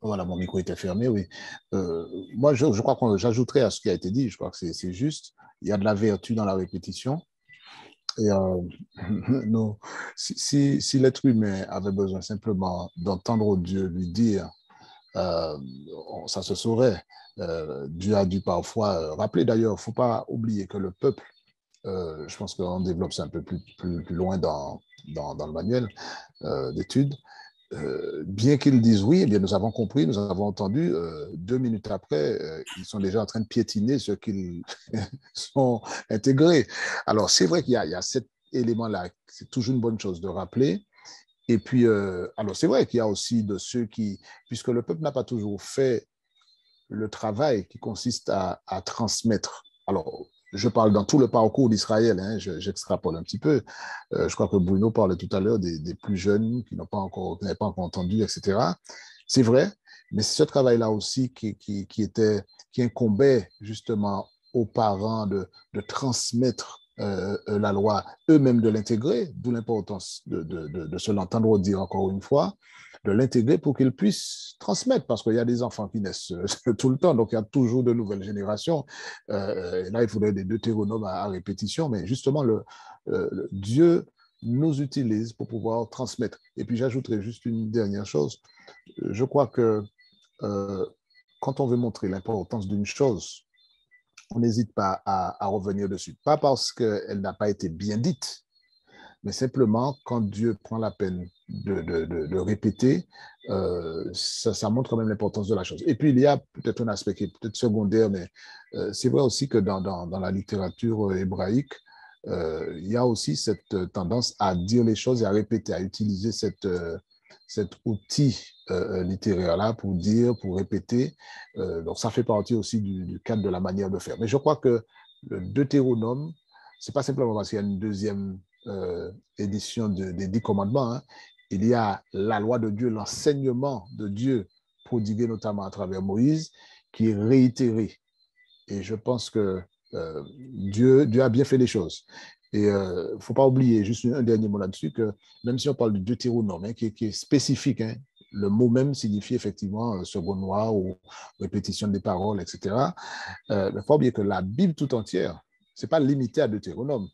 Voilà, mon micro était fermé, oui. Moi, je crois que j'ajouterais à ce qui a été dit, je crois que c'est juste. Il y a de la vertu dans la répétition. Et non, si l'être humain avait besoin simplement d'entendre Dieu lui dire, ça se saurait. Dieu a dû parfois rappeler. D'ailleurs, il ne faut pas oublier que le peuple, je pense qu'on développe ça un peu plus loin dans le manuel d'études. Bien qu'ils disent oui, eh bien, nous avons compris, nous avons entendu, 2 minutes après, ils sont déjà en train de piétiner ce qu'ils sont intégrés. Alors, c'est vrai qu'il y a cet élément-là, c'est toujours une bonne chose de rappeler. Et puis, alors c'est vrai qu'il y a aussi de ceux qui, puisque le peuple n'a pas toujours fait le travail qui consiste à transmettre. Alors, je parle dans tout le parcours d'Israël, hein, j'extrapole un petit peu. Je crois que Bruno parlait tout à l'heure des plus jeunes qui n'avaient pas encore entendu, etc. C'est vrai, mais c'est ce travail-là aussi qui incombait justement aux parents de transmettre la loi, eux-mêmes de l'intégrer, d'où l'importance de se l'entendre dire encore une fois, de l'intégrer pour qu'ils puissent transmettre, parce qu'il y a des enfants qui naissent tout le temps, donc il y a toujours de nouvelles générations. Là, il faudrait des Deutéronomes à répétition, mais justement, Dieu nous utilise pour pouvoir transmettre. Et puis, j'ajouterai juste une dernière chose. Je crois que quand on veut montrer l'importance d'une chose, on n'hésite pas à revenir dessus. Pas parce qu'elle n'a pas été bien dite, mais simplement quand Dieu prend la peine de répéter, ça montre quand même l'importance de la chose. Et puis, il y a peut-être un aspect qui est peut-être secondaire, mais c'est vrai aussi que dans la littérature hébraïque, il y a aussi cette tendance à dire les choses et à répéter, à utiliser cet outil littéraire-là pour dire, pour répéter. Donc, ça fait partie aussi du cadre de la manière de faire. Mais je crois que le Deutéronome, c'est pas simplement parce qu'il y a une deuxième édition des 10 commandements, hein. Il y a la loi de Dieu, l'enseignement de Dieu prodigué notamment à travers Moïse, qui est réitéré. Et je pense que Dieu a bien fait les choses. Et il ne faut pas oublier, juste un dernier mot là-dessus, que même si on parle du Deutéronome, hein, qui est spécifique, hein, le mot même signifie effectivement secondoir ou répétition des paroles, etc. Il ne faut pas oublier que la Bible tout entière, ce n'est pas limité à Deutéronome.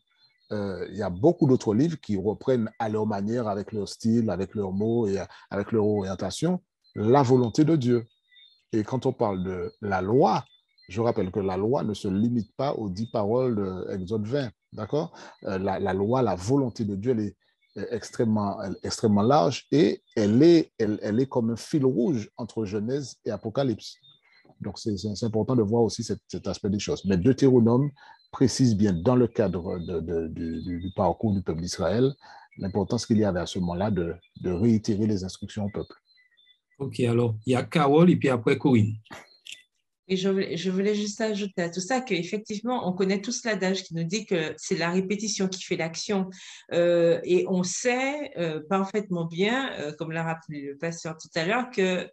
Il y a beaucoup d'autres livres qui reprennent à leur manière, avec leur style, avec leurs mots et avec leur orientation, la volonté de Dieu. Et quand on parle de la loi, je rappelle que la loi ne se limite pas aux 10 paroles d'Exode 20, d'accord? La loi, la volonté de Dieu, elle est extrêmement large et elle est comme un fil rouge entre Genèse et Apocalypse. Donc, c'est important de voir aussi cet aspect des choses. Mais Deutéronome précise bien, dans le cadre du parcours du peuple d'Israël, l'importance qu'il y avait à ce moment-là de réitérer les instructions au peuple. OK, alors, il y a Carole et puis après Corinne. Et je voulais juste ajouter à tout ça qu'effectivement, on connaît tous l'adage qui nous dit que c'est la répétition qui fait l'action. Et on sait parfaitement bien, comme l'a rappelé le pasteur tout à l'heure, que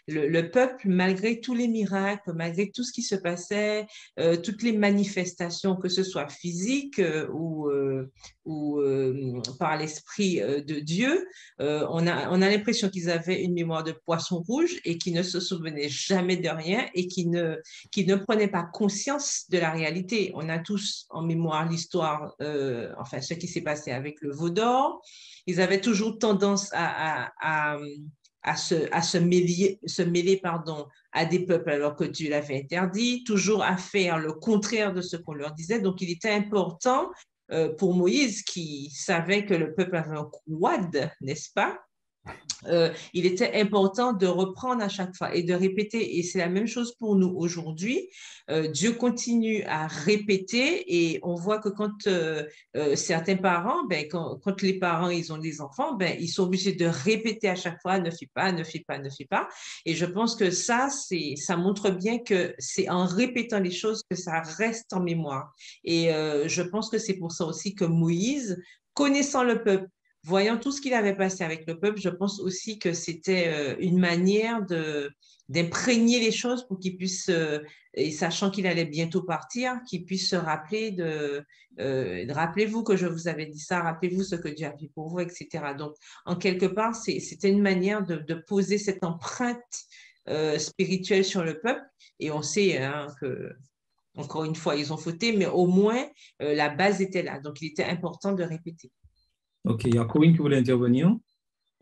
le peuple, malgré tous les miracles, malgré tout ce qui se passait, toutes les manifestations, que ce soit physiques ou par l'Esprit de Dieu, on a l'impression qu'ils avaient une mémoire de poisson rouge et qu'ils ne se souvenaient jamais de rien et qui ne prenaient pas conscience de la réalité. On a tous en mémoire l'histoire, enfin ce qui s'est passé avec le veau d'or. Ils avaient toujours tendance à se mêler à des peuples alors que Dieu l'avait interdit, toujours à faire le contraire de ce qu'on leur disait. Donc, il était important pour Moïse, qui savait que le peuple avait un couade, n'est-ce pas? Il était important de reprendre à chaque fois et de répéter. Et c'est la même chose pour nous aujourd'hui. Dieu continue à répéter et on voit que quand certains parents, quand les parents ils ont des enfants, ils sont obligés de répéter à chaque fois, ne fais pas, ne fais pas, ne fais pas. Et je pense que ça montre bien que c'est en répétant les choses que ça reste en mémoire. Et je pense que c'est pour ça aussi que Moïse, connaissant le peuple, voyant tout ce qu'il avait passé avec le peuple, je pense aussi que c'était une manière d'imprégner les choses pour qu'il puisse, et sachant qu'il allait bientôt partir, qu'il puisse se rappeler rappelez-vous que je vous avais dit ça, rappelez-vous ce que Dieu a fait pour vous, etc. Donc, en quelque part, c'était une manière de poser cette empreinte spirituelle sur le peuple. Et on sait que, encore une fois, ils ont fauté, mais au moins, la base était là. Donc, il était important de répéter. OK, il y a Corinne qui voulait intervenir.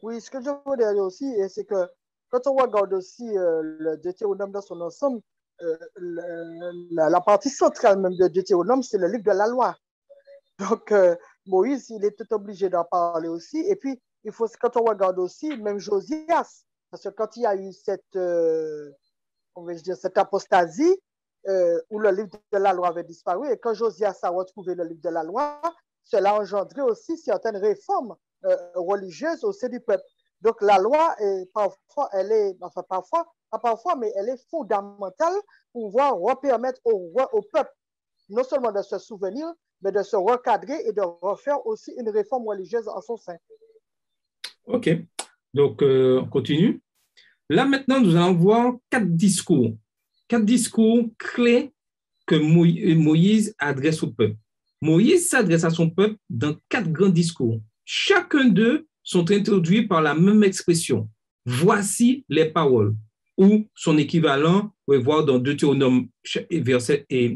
Oui, ce que je voulais dire aussi, c'est que quand on regarde aussi le Deutéronome dans son ensemble, la partie centrale même de Deutéronome, c'est le livre de la loi. Donc, Moïse, il était obligé d'en parler aussi. Et puis, quand on regarde aussi, même Josias, parce que quand il y a eu cette apostasie, où le livre de la loi avait disparu, et quand Josias a retrouvé le livre de la loi, cela a engendré aussi certaines réformes religieuses au sein du peuple. Donc, la loi, parfois, mais elle est fondamentale pour pouvoir permettre au peuple non seulement de se souvenir, mais de se recadrer et de refaire aussi une réforme religieuse en son sein. OK. Donc, on continue. Là, maintenant, nous allons voir 4 discours. 4 discours clés que Moïse adresse au peuple. Moïse s'adresse à son peuple dans 4 grands discours. Chacun d'eux sont introduits par la même expression. Voici les paroles, ou son équivalent, vous pouvez voir dans Deutéronome 1, verset 1,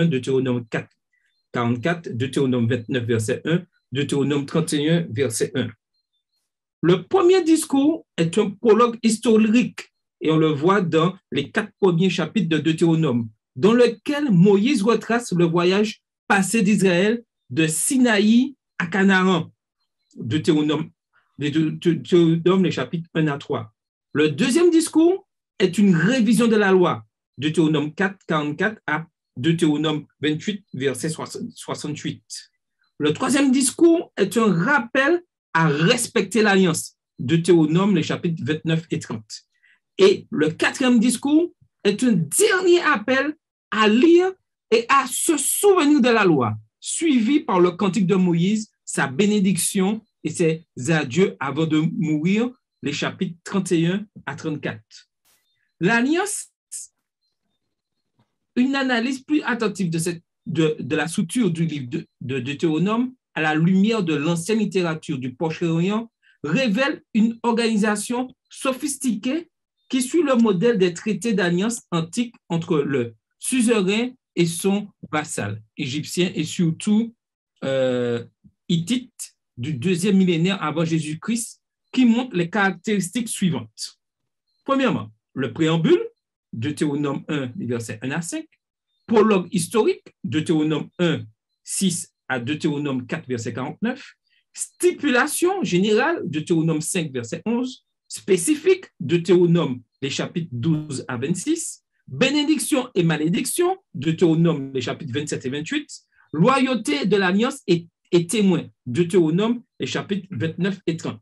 Deutéronome 4, 44, Deutéronome 29, verset 1, Deutéronome 31, verset 1. Le premier discours est un prologue historique, et on le voit dans les 4 premiers chapitres de Deutéronome, dans lequel Moïse retrace le voyage passé d'Israël de Sinaï à Canaan. Deutéronome, les chapitres 1 à 3. Le deuxième discours est une révision de la loi, Deutéronome 4, 44 à Deutéronome 28, verset 68. Le troisième discours est un rappel à respecter l'alliance, Deutéronome, les chapitres 29 et 30. Et le quatrième discours est un dernier appel à lire et à se souvenir de la loi, suivi par le cantique de Moïse, sa bénédiction et ses adieux avant de mourir, les chapitres 31 à 34. L'alliance, une analyse plus attentive de la structure du livre de Deutéronome à la lumière de l'ancienne littérature du Proche-Orient révèle une organisation sophistiquée qui suit le modèle des traités d'alliance antiques entre le suzerain et son vassal égyptien et surtout hittite du 2e millénaire avant Jésus-Christ, qui montre les caractéristiques suivantes. Premièrement, le préambule, Deutéronome 1, versets 1 à 5, prologue historique, Deutéronome 1, 6 à Deutéronome 4, verset 49, stipulation générale, Deutéronome 5, verset 11, spécifique, Deutéronome, les chapitres 12 à 26, bénédiction et malédiction, Deutéronome, les chapitres 27 et 28, loyauté de l'alliance et témoin, Deutéronome, les chapitres 29 et 30.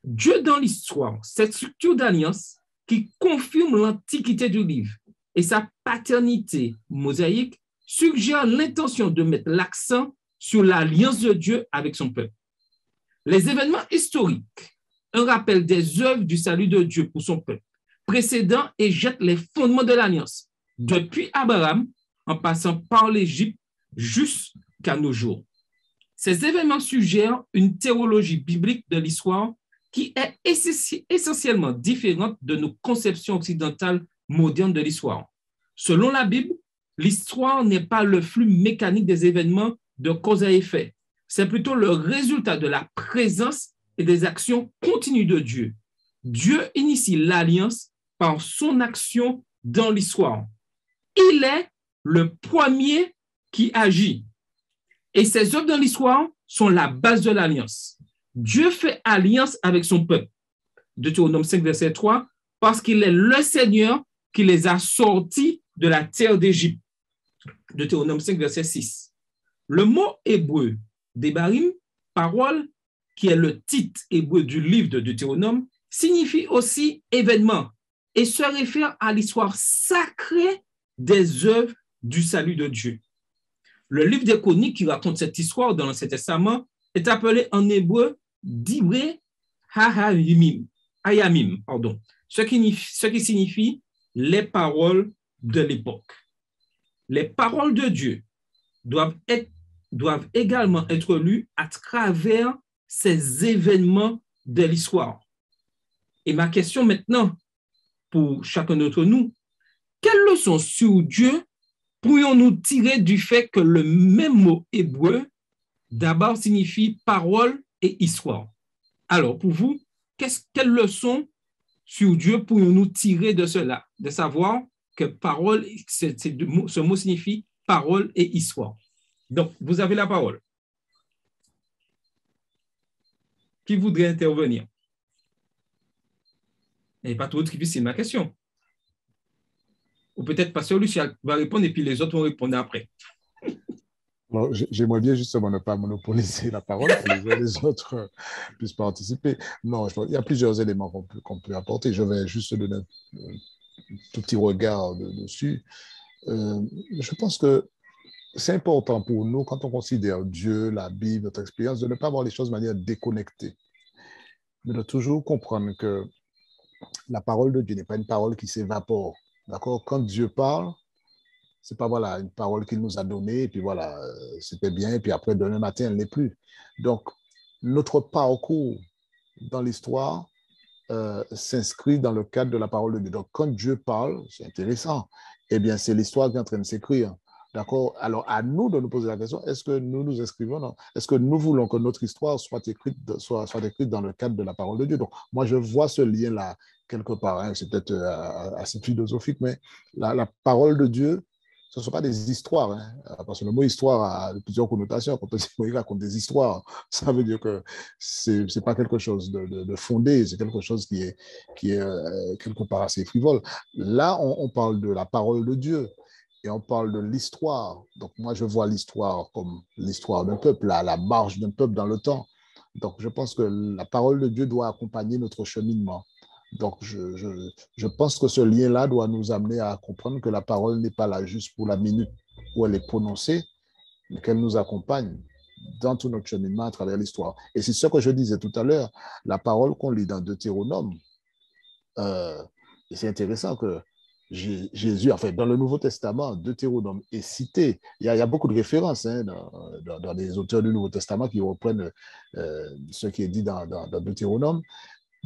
Dieu dans l'histoire, cette structure d'alliance qui confirme l'antiquité du livre et sa paternité mosaïque suggère l'intention de mettre l'accent sur l'alliance de Dieu avec son peuple. Les événements historiques, un rappel des œuvres du salut de Dieu pour son peuple, précédant et jette les fondements de l'alliance, depuis Abraham, en passant par l'Égypte jusqu'à nos jours. Ces événements suggèrent une théologie biblique de l'histoire qui est essentiellement différente de nos conceptions occidentales moderne de l'histoire. Selon la Bible, l'histoire n'est pas le flux mécanique des événements de cause à effet. C'est plutôt le résultat de la présence et des actions continues de Dieu. Dieu initie l'alliance par son action dans l'histoire. Il est le premier qui agit. Et ses œuvres dans l'histoire sont la base de l'alliance. Dieu fait alliance avec son peuple. Deutéronome 5, verset 3, parce qu'il est le Seigneur qui les a sortis de la terre d'Égypte. Deutéronome 5, verset 6. Le mot hébreu Debarim, parole, qui est le titre hébreu du livre de Deutéronome, signifie aussi événement et se réfère à l'histoire sacrée des œuvres du salut de Dieu. Le livre des Chroniques qui raconte cette histoire dans l'Ancien Testament est appelé en hébreu Divrei Hayamim, ce qui signifie les paroles de l'époque. Les paroles de Dieu doivent également être lues à travers ces événements de l'histoire. Et ma question maintenant, pour chacun d'entre nous, quelle leçon sur Dieu pourrions-nous tirer du fait que le même mot hébreu d'abord signifie parole et histoire? Alors, pour vous, quelle leçon sur Dieu pourrions-nous tirer de cela, de savoir que parole, ce mot signifie parole et histoire? Donc, vous avez la parole. Qui voudrait intervenir? Il n'y a pas trop difficile ma question. Ou peut-être Pasteur Lucien va répondre et puis les autres vont répondre après. Bon, j'aimerais bien justement ne pas monopoliser la parole pour que les autres puissent participer. Non, il y a plusieurs éléments qu'on peut apporter. Je vais juste donner un tout petit regard dessus. Je pense que c'est important pour nous, quand on considère Dieu, la Bible, notre expérience, de ne pas voir les choses de manière déconnectée, mais de toujours comprendre que la parole de Dieu n'est pas une parole qui s'évapore. D'accord? Quand Dieu parle, c'est pas voilà, une parole qu'il nous a donnée, et puis voilà, c'était bien, et puis après, demain matin, elle n'est plus. Donc, notre parcours dans l'histoire s'inscrit dans le cadre de la parole de Dieu. Donc, quand Dieu parle, c'est intéressant, eh bien, c'est l'histoire qui est en train de s'écrire. D'accord? Alors, à nous de nous poser la question, est-ce que nous nous inscrivons dans, est-ce que nous voulons que notre histoire soit écrite dans le cadre de la parole de Dieu? Donc, moi, je vois ce lien-là quelque part. Hein, c'est peut-être assez philosophique, mais la parole de Dieu, ce ne sont pas des histoires. Hein, parce que le mot histoire a plusieurs connotations. Quand on dit qu'il raconte des histoires, ça veut dire que ce n'est pas quelque chose de fondé, c'est quelque chose qui est quelque part assez frivole. Là, on parle de la parole de Dieu. Et on parle de l'histoire. Donc, moi, je vois l'histoire comme l'histoire d'un peuple, la marche d'un peuple dans le temps. Donc, je pense que la parole de Dieu doit accompagner notre cheminement. Donc, je pense que ce lien-là doit nous amener à comprendre que la parole n'est pas là juste pour la minute où elle est prononcée, mais qu'elle nous accompagne dans tout notre cheminement à travers l'histoire. Et c'est ce que je disais tout à l'heure, la parole qu'on lit dans Deutéronome, et c'est intéressant que Jésus, enfin, dans le Nouveau Testament, Deutéronome est cité. Il y a beaucoup de références hein, dans les auteurs du Nouveau Testament qui reprennent ce qui est dit dans Deutéronome.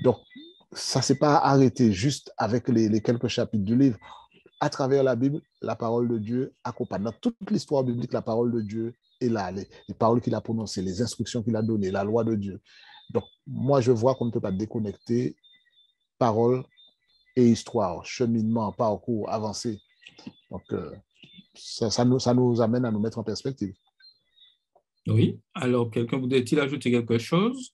Donc, ça ne s'est pas arrêté juste avec les quelques chapitres du livre. À travers la Bible, la parole de Dieu accompagne. Dans toute l'histoire biblique, la parole de Dieu est là. Les paroles qu'il a prononcées, les instructions qu'il a données, la loi de Dieu. Donc, moi, je vois qu'on ne peut pas déconnecter parole et histoire, cheminement, parcours, avancé. Donc, ça nous amène à nous mettre en perspective. Oui. Alors, quelqu'un voudrait-il ajouter quelque chose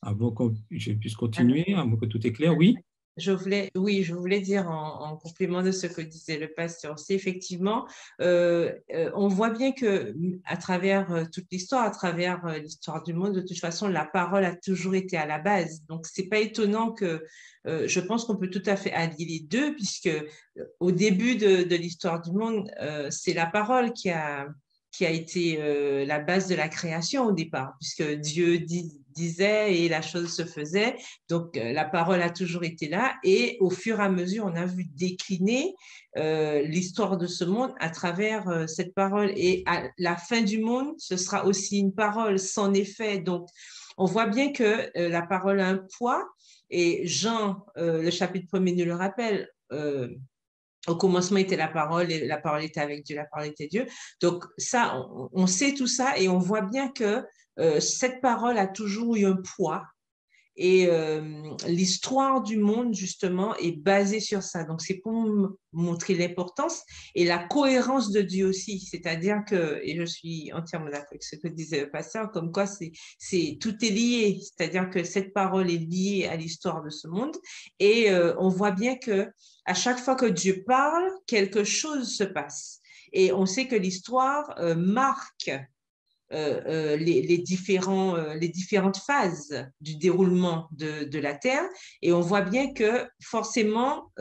avant que je puisse continuer, avant que tout est clair? Oui. Je voulais dire en complément de ce que disait le pasteur aussi, effectivement, on voit bien que à travers toute l'histoire, à travers l'histoire du monde, de toute façon, la parole a toujours été à la base. Donc, c'est pas étonnant que je pense qu'on peut tout à fait allier les deux, puisque au début de l'histoire du monde, c'est la parole qui a été la base de la création au départ, puisque Dieu disait et la chose se faisait. Donc, la parole a toujours été là et au fur et à mesure, on a vu décliner l'histoire de ce monde à travers cette parole. Et à la fin du monde, ce sera aussi une parole sans effet. Donc, on voit bien que la parole a un poids et Jean, le chapitre 1er nous le rappelle, Au commencement était la parole, et la parole était avec Dieu, la parole était Dieu. Donc ça, on sait tout ça et on voit bien que cette parole a toujours eu un poids. Et l'histoire du monde, justement, est basée sur ça. Donc, c'est pour montrer l'importance et la cohérence de Dieu aussi. C'est-à-dire que, et je suis entièrement d'accord avec ce que disait le pasteur, comme quoi tout est lié. C'est-à-dire que cette parole est liée à l'histoire de ce monde. Et on voit bien que à chaque fois que Dieu parle, quelque chose se passe. Et on sait que l'histoire marque les différentes phases du déroulement de la Terre. Et on voit bien que forcément,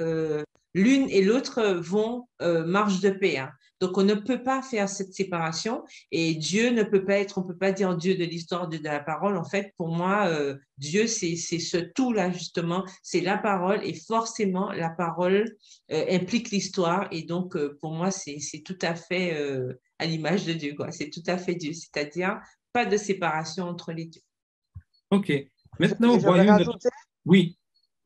l'une et l'autre vont marche de pair. Donc, on ne peut pas faire cette séparation et Dieu ne peut pas être, on ne peut pas dire Dieu de l'histoire, Dieu de la parole. En fait, pour moi, Dieu, c'est ce tout-là, justement, c'est la parole et forcément, la parole implique l'histoire. Et donc, pour moi, c'est tout à fait à l'image de Dieu, quoi. C'est tout à fait Dieu, c'est-à-dire pas de séparation entre les deux. OK. Maintenant, je vais rajouter, Oui,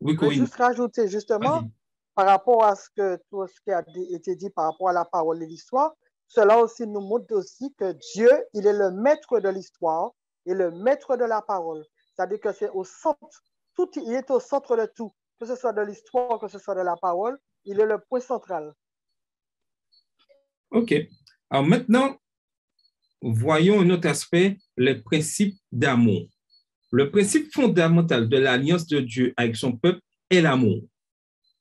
je vais Corinne. juste rajouter justement par rapport à tout ce qui a été dit par rapport à la parole et l'histoire. Cela aussi nous montre aussi que Dieu, il est le maître de l'histoire et le maître de la parole. C'est-à-dire que c'est au centre, il est au centre de tout, que ce soit de l'histoire, que ce soit de la parole, il est le point central. OK. Alors maintenant, voyons un autre aspect, les principes d'amour. Le principe fondamental de l'alliance de Dieu avec son peuple est l'amour.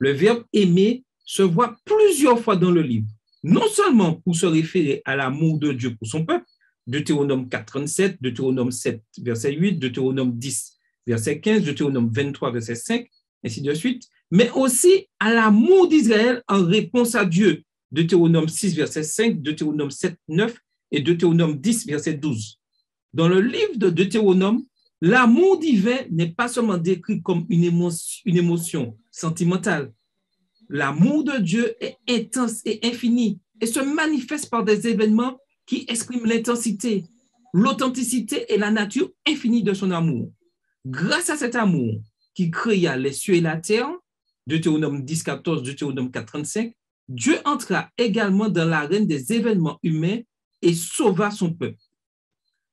Le verbe aimer se voit plusieurs fois dans le livre, non seulement pour se référer à l'amour de Dieu pour son peuple, Deutéronome 4, 37, Deutéronome 7, verset 8, Deutéronome 10, verset 15, Deutéronome 23, verset 5, ainsi de suite, mais aussi à l'amour d'Israël en réponse à Dieu, Deutéronome 6, verset 5, Deutéronome 7, 9 et Deutéronome 10, verset 12. Dans le livre de Deutéronome, l'amour divin n'est pas seulement décrit comme une émotion sentimentale. L'amour de Dieu est intense et infini et se manifeste par des événements qui expriment l'intensité, l'authenticité et la nature infinie de son amour. Grâce à cet amour qui créa les cieux et la terre, Deutéronome 10, 14, Deutéronome 4, 35, Dieu entra également dans l'arène des événements humains et sauva son peuple.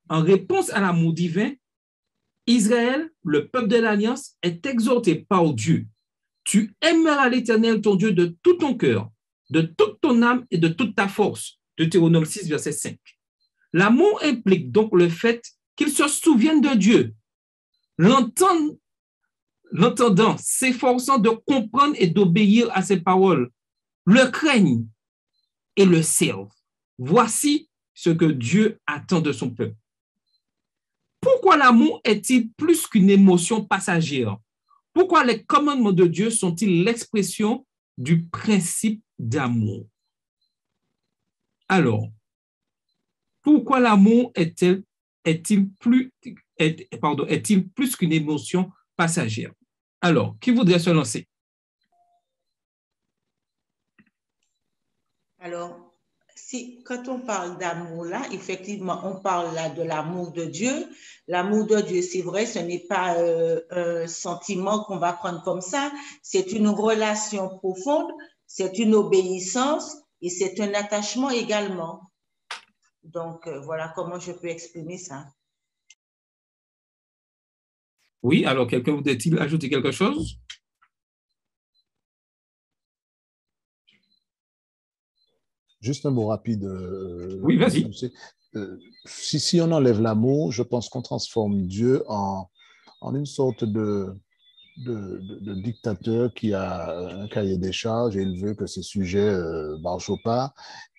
En réponse à l'amour divin, Israël, le peuple de l'Alliance, est exhorté par Dieu. Tu aimeras l'Éternel, ton Dieu, de tout ton cœur, de toute ton âme et de toute ta force. Deutéronome 6, verset 5. L'amour implique donc le fait qu'il se souvienne de Dieu, l'entendant, s'efforçant de comprendre et d'obéir à ses paroles, le craignent et le servent. Voici ce que Dieu attend de son peuple. Pourquoi l'amour est-il plus qu'une émotion passagère? Pourquoi les commandements de Dieu sont-ils l'expression du principe d'amour? Alors, pourquoi l'amour est-il plus qu'une émotion passagère? Alors, qui voudrait se lancer? Alors, quand on parle d'amour là, effectivement, on parle là de l'amour de Dieu. L'amour de Dieu, c'est vrai, ce n'est pas un sentiment qu'on va prendre comme ça. C'est une relation profonde, c'est une obéissance et c'est un attachement également. Donc, voilà comment je peux exprimer ça. Oui, alors quelqu'un voudrait-il ajouter quelque chose? Juste un mot rapide. Oui, vas-y. Si on enlève l'amour, je pense qu'on transforme Dieu en une sorte de dictateur qui a un cahier des charges et il veut que ses sujets marchent au pas.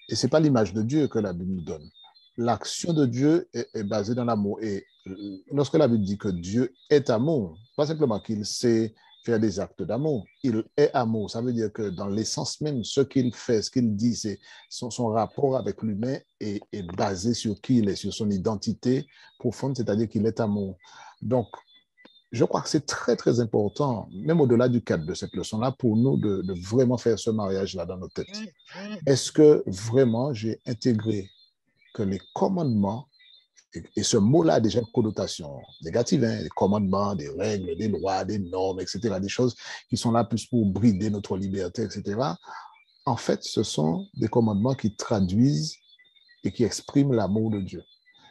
Et ce n'est pas l'image de Dieu que la Bible nous donne. L'action de Dieu est basée dans l'amour. Et lorsque la Bible dit que Dieu est amour, pas simplement qu'il sait faire des actes d'amour, il est amour. Ça veut dire que dans l'essence même, ce qu'il fait, ce qu'il dit, c'est son rapport avec l'humain est basé sur qui il est, sur son identité profonde, c'est-à-dire qu'il est amour. Donc, je crois que c'est très, très important, même au-delà du cadre de cette leçon-là, pour nous de vraiment faire ce mariage-là dans nos têtes. Est-ce que vraiment j'ai intégré que les commandements, et ce mot-là a déjà une connotation négative, hein, les commandements, des règles, des lois, des normes, etc., des choses qui sont là plus pour brider notre liberté, etc. en fait, ce sont des commandements qui traduisent et qui expriment l'amour de Dieu.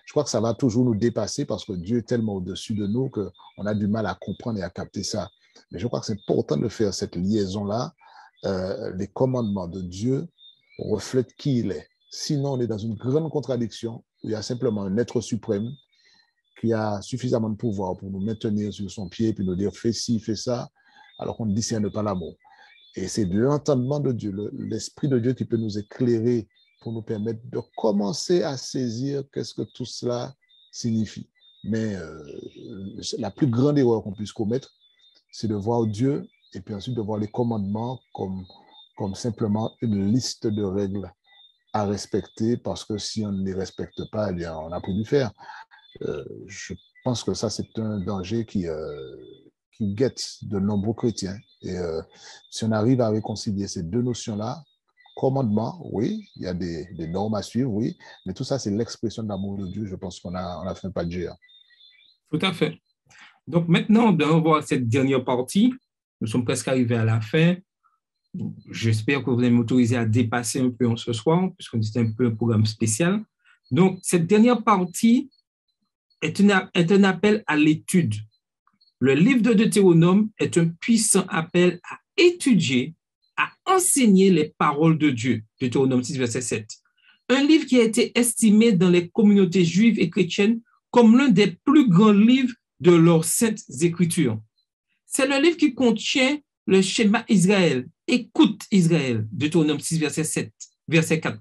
Je crois que ça va toujours nous dépasser parce que Dieu est tellement au-dessus de nous qu'on a du mal à comprendre et à capter ça. Mais je crois que c'est important de faire cette liaison-là. Les commandements de Dieu reflètent qui il est. Sinon, on est dans une grande contradiction où il y a simplement un être suprême qui a suffisamment de pouvoir pour nous maintenir sur son pied puis nous dire fais ci, fais ça, alors qu'on ne discerne pas l'amour. Et c'est l'entendement de Dieu, l'Esprit de Dieu qui peut nous éclairer pour nous permettre de commencer à saisir qu'est-ce que tout cela signifie. Mais la plus grande erreur qu'on puisse commettre, c'est de voir Dieu et puis ensuite de voir les commandements comme simplement une liste de règles à respecter, parce que si on ne les respecte pas, eh bien, on n'a plus dû faire. Je pense que ça, c'est un danger qui guette de nombreux chrétiens. Et si on arrive à réconcilier ces deux notions-là, commandement, oui, il y a des normes à suivre, oui, mais tout ça, c'est l'expression de l'amour de Dieu. Je pense qu'on a fait un pas de géant. Tout à fait. Donc maintenant, on va voir cette dernière partie. Nous sommes presque arrivés à la fin. J'espère que vous allez m'autoriser à dépasser un peu ce soir, puisque c'est un peu un programme spécial. Donc, cette dernière partie est un appel à l'étude. Le livre de Deutéronome est un puissant appel à étudier, à enseigner les paroles de Dieu. Deutéronome 6, verset 7. Un livre qui a été estimé dans les communautés juives et chrétiennes comme l'un des plus grands livres de leurs saintes écritures. C'est le livre qui contient le schéma Israël, écoute Israël, Deutéronome 6, verset 4,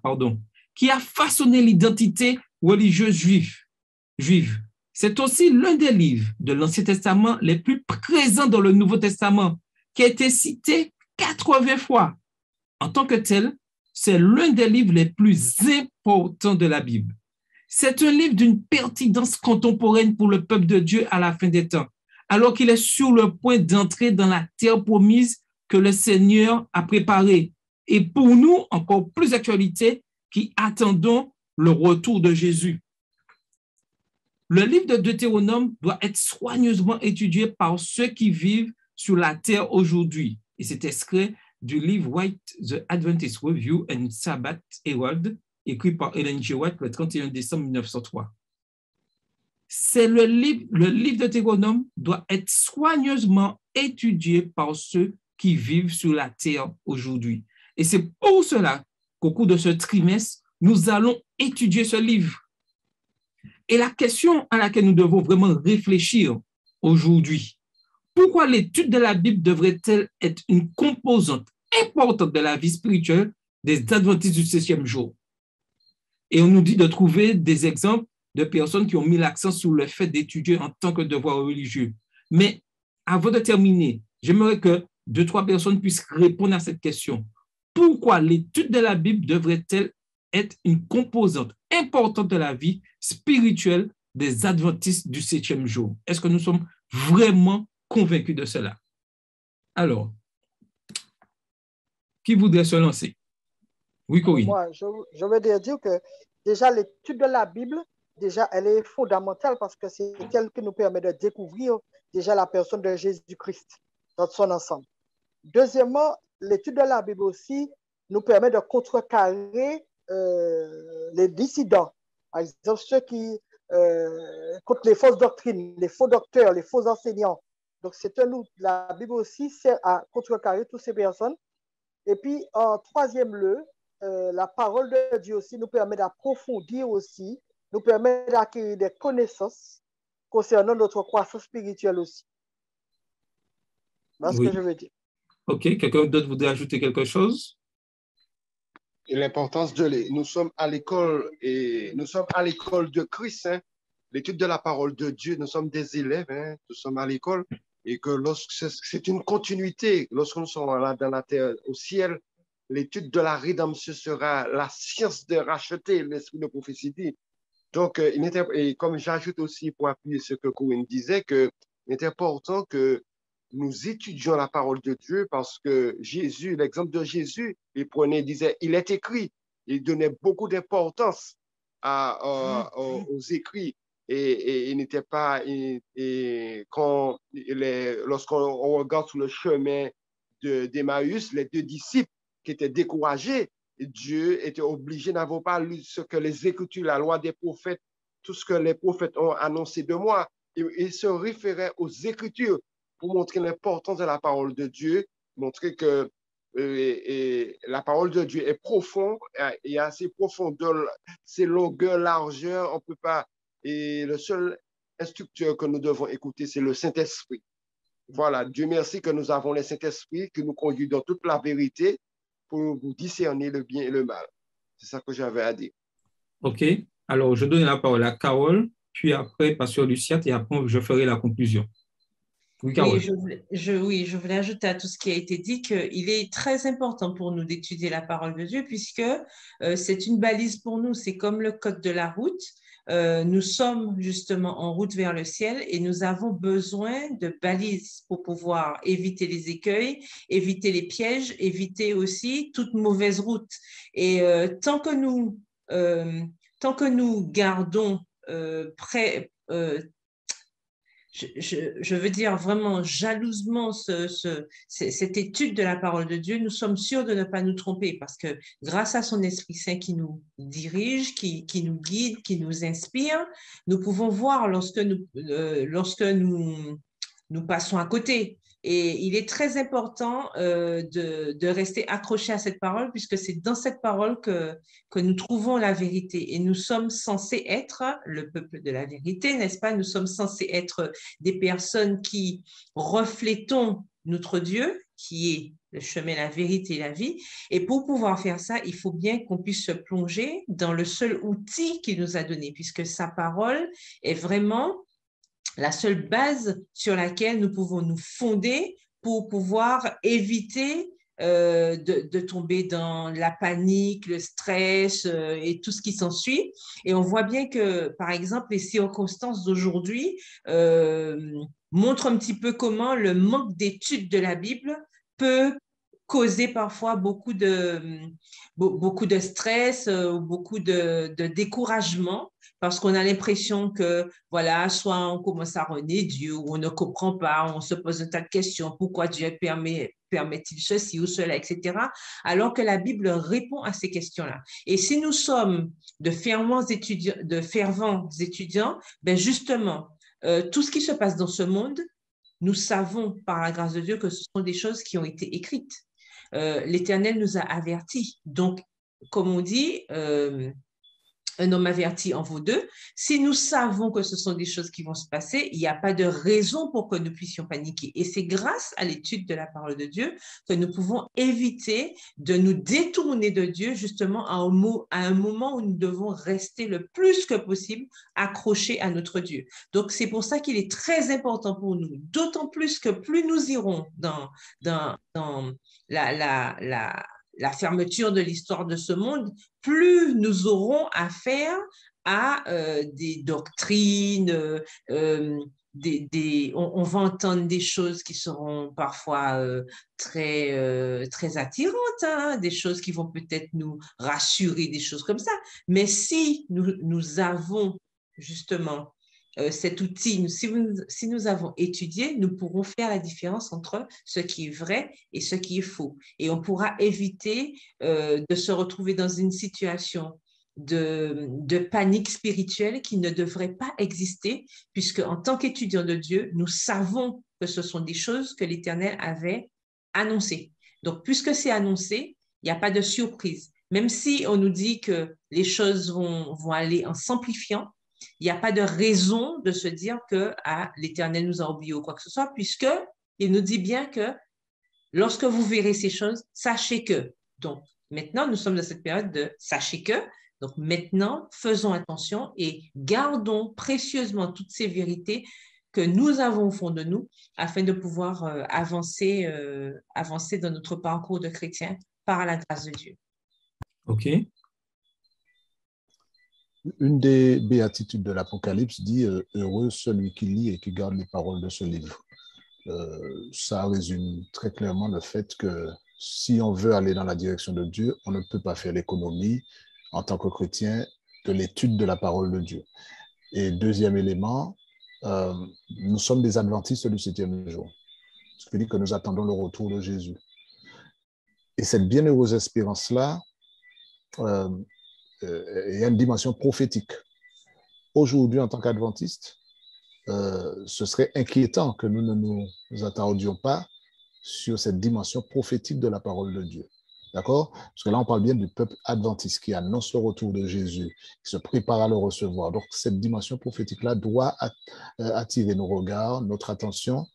qui a façonné l'identité religieuse juive. C'est aussi l'un des livres de l'Ancien Testament les plus présents dans le Nouveau Testament, qui a été cité 80 fois. En tant que tel, c'est l'un des livres les plus importants de la Bible. C'est un livre d'une pertinence contemporaine pour le peuple de Dieu à la fin des temps, alors qu'il est sur le point d'entrer dans la terre promise que le Seigneur a préparée. Et pour nous, encore plus d'actualité, qui attendons le retour de Jésus. Le livre de Deutéronome doit être soigneusement étudié par ceux qui vivent sur la terre aujourd'hui. Et c'est extrait du livre White, The Adventist Review and Sabbath Herald, écrit par Ellen G. White le 31 décembre 1903. C'est le livre de Deutéronome doit être soigneusement étudié par ceux qui vivent sur la terre aujourd'hui. Et c'est pour cela qu'au cours de ce trimestre, nous allons étudier ce livre. Et la question à laquelle nous devons vraiment réfléchir aujourd'hui, pourquoi l'étude de la Bible devrait-elle être une composante importante de la vie spirituelle des adventistes du 7e jour? Et on nous dit de trouver des exemples de personnes qui ont mis l'accent sur le fait d'étudier en tant que devoir religieux. Mais avant de terminer, j'aimerais que 2-3 personnes puissent répondre à cette question. Pourquoi l'étude de la Bible devrait-elle être une composante importante de la vie spirituelle des adventistes du 7e jour? Est-ce que nous sommes vraiment convaincus de cela? Alors, qui voudrait se lancer? Oui, Corinne. Moi, je veux dire que déjà l'étude de la Bible, déjà, elle est fondamentale parce que c'est elle qui nous permet de découvrir déjà la personne de Jésus-Christ dans son ensemble. Deuxièmement, l'étude de la Bible aussi nous permet de contrecarrer les dissidents, par exemple ceux qui contre les fausses doctrines, les faux docteurs, les faux enseignants. Donc, la Bible aussi sert à contrecarrer toutes ces personnes. Et puis, en troisième lieu, la parole de Dieu aussi nous permet d'approfondir aussi, nous permet d'acquérir des connaissances concernant notre croissance spirituelle aussi. Voilà ce que je veux dire. OK. Quelqu'un d'autre voudrait ajouter quelque chose? Et l'importance nous sommes à l'école de Christ, hein. L'étude de la parole de Dieu, nous sommes des élèves, hein, nous sommes à l'école, et que c'est une continuité. Lorsque nous sommes là dans la terre, au ciel, l'étude de la rédemption sera la science de racheter, l'esprit de prophétie dit. Donc, et comme j'ajoute aussi pour appuyer ce que Corinne disait, qu'il est important que nous étudions la parole de Dieu parce que Jésus, l'exemple de Jésus, il disait, il est écrit, il donnait beaucoup d'importance aux écrits et il n'était pas, lorsqu'on regarde sur le chemin d'Emmaüs, les deux disciples, qui étaient découragés. Dieu était obligé, n'avons pas lu ce que les Écritures, la loi des prophètes, tout ce que les prophètes ont annoncé de moi. Il se référait aux Écritures pour montrer l'importance de la parole de Dieu, montrer que la parole de Dieu est profonde, et assez profondeur, c'est longueur, largeur, on peut pas. Et le seul instructeur que nous devons écouter, c'est le Saint-Esprit. Voilà, Dieu merci que nous avons le Saint-Esprit qui nous conduit dans toute la vérité pour vous discerner le bien et le mal. C'est ça que j'avais à dire. OK. Alors, je donne la parole à Carole, puis après, Pasteur Luciat, et après, je ferai la conclusion. Oui, Carole. Oui, je voulais ajouter à tout ce qui a été dit qu'il est très important pour nous d'étudier la parole de Dieu puisque c'est une balise pour nous. C'est comme le code de la route. Nous sommes justement en route vers le ciel et nous avons besoin de balises pour pouvoir éviter les écueils, éviter les pièges, éviter aussi toute mauvaise route. Et tant que nous gardons je veux dire vraiment jalousement cette étude de la parole de Dieu, nous sommes sûrs de ne pas nous tromper parce que grâce à son Esprit Saint qui nous dirige, qui nous guide, qui nous inspire, nous pouvons voir lorsque nous passons à côté. Et il est très important de rester accroché à cette parole puisque c'est dans cette parole que nous trouvons la vérité. Et nous sommes censés être le peuple de la vérité, n'est-ce pas? Nous sommes censés être des personnes qui reflétons notre Dieu, qui est le chemin, la vérité et la vie. Et pour pouvoir faire ça, il faut bien qu'on puisse se plonger dans le seul outil qu'il nous a donné puisque sa parole est vraiment la seule base sur laquelle nous pouvons nous fonder pour pouvoir éviter de tomber dans la panique, le stress et tout ce qui s'ensuit. Et on voit bien que, par exemple, les circonstances d'aujourd'hui montrent un petit peu comment le manque d'études de la Bible peut causer parfois beaucoup de stress, beaucoup de découragement parce qu'on a l'impression que, voilà, soit on commence à renier Dieu, ou on ne comprend pas, on se pose un tas de questions, pourquoi Dieu permet-il ceci ou cela, etc., alors que la Bible répond à ces questions-là. Et si nous sommes de fervents étudiants, ben justement, tout ce qui se passe dans ce monde, nous savons par la grâce de Dieu que ce sont des choses qui ont été écrites. L'Éternel nous a avertis. Donc, comme on dit, un homme averti en vaut deux. Si nous savons que ce sont des choses qui vont se passer, il n'y a pas de raison pour que nous puissions paniquer. Et c'est grâce à l'étude de la parole de Dieu que nous pouvons éviter de nous détourner de Dieu justement à un moment où nous devons rester le plus que possible accrochés à notre Dieu. Donc, c'est pour ça qu'il est très important pour nous, d'autant plus que plus nous irons dans la fermeture de l'histoire de ce monde, plus nous aurons affaire à des doctrines, on va entendre des choses qui seront parfois très attirantes, hein, des choses qui vont peut-être nous rassurer, des choses comme ça. Mais si nous avons justement cet outil, si nous avons étudié, nous pourrons faire la différence entre ce qui est vrai et ce qui est faux. Et on pourra éviter de se retrouver dans une situation de panique spirituelle qui ne devrait pas exister, puisque en tant qu'étudiants de Dieu, nous savons que ce sont des choses que l'Éternel avait annoncées. Donc, puisque c'est annoncé, il n'y a pas de surprise. Même si on nous dit que les choses vont aller en s'amplifiant, il n'y a pas de raison de se dire que l'Éternel nous a oubliés ou quoi que ce soit, puisqu'il nous dit bien que lorsque vous verrez ces choses, sachez que. Donc, maintenant, nous sommes dans cette période de sachez que. Donc, maintenant, faisons attention et gardons précieusement toutes ces vérités que nous avons au fond de nous afin de pouvoir avancer dans notre parcours de chrétien par la grâce de Dieu. OK. Une des béatitudes de l'Apocalypse dit « Heureux celui qui lit et qui garde les paroles de ce livre ». Ça résume très clairement le fait que si on veut aller dans la direction de Dieu, on ne peut pas faire l'économie en tant que chrétien de l'étude de la parole de Dieu. Et deuxième élément, nous sommes des adventistes du 7e jour, ce qui dit que nous attendons le retour de Jésus. Et cette bienheureuse espérance-là, il y a une dimension prophétique. Aujourd'hui, en tant qu'adventistes, ce serait inquiétant que nous ne nous attardions pas sur cette dimension prophétique de la parole de Dieu. D'accord? Parce que là, on parle bien du peuple adventiste qui annonce le retour de Jésus, qui se prépare à le recevoir. Donc, cette dimension prophétique-là doit attirer nos regards, notre attention.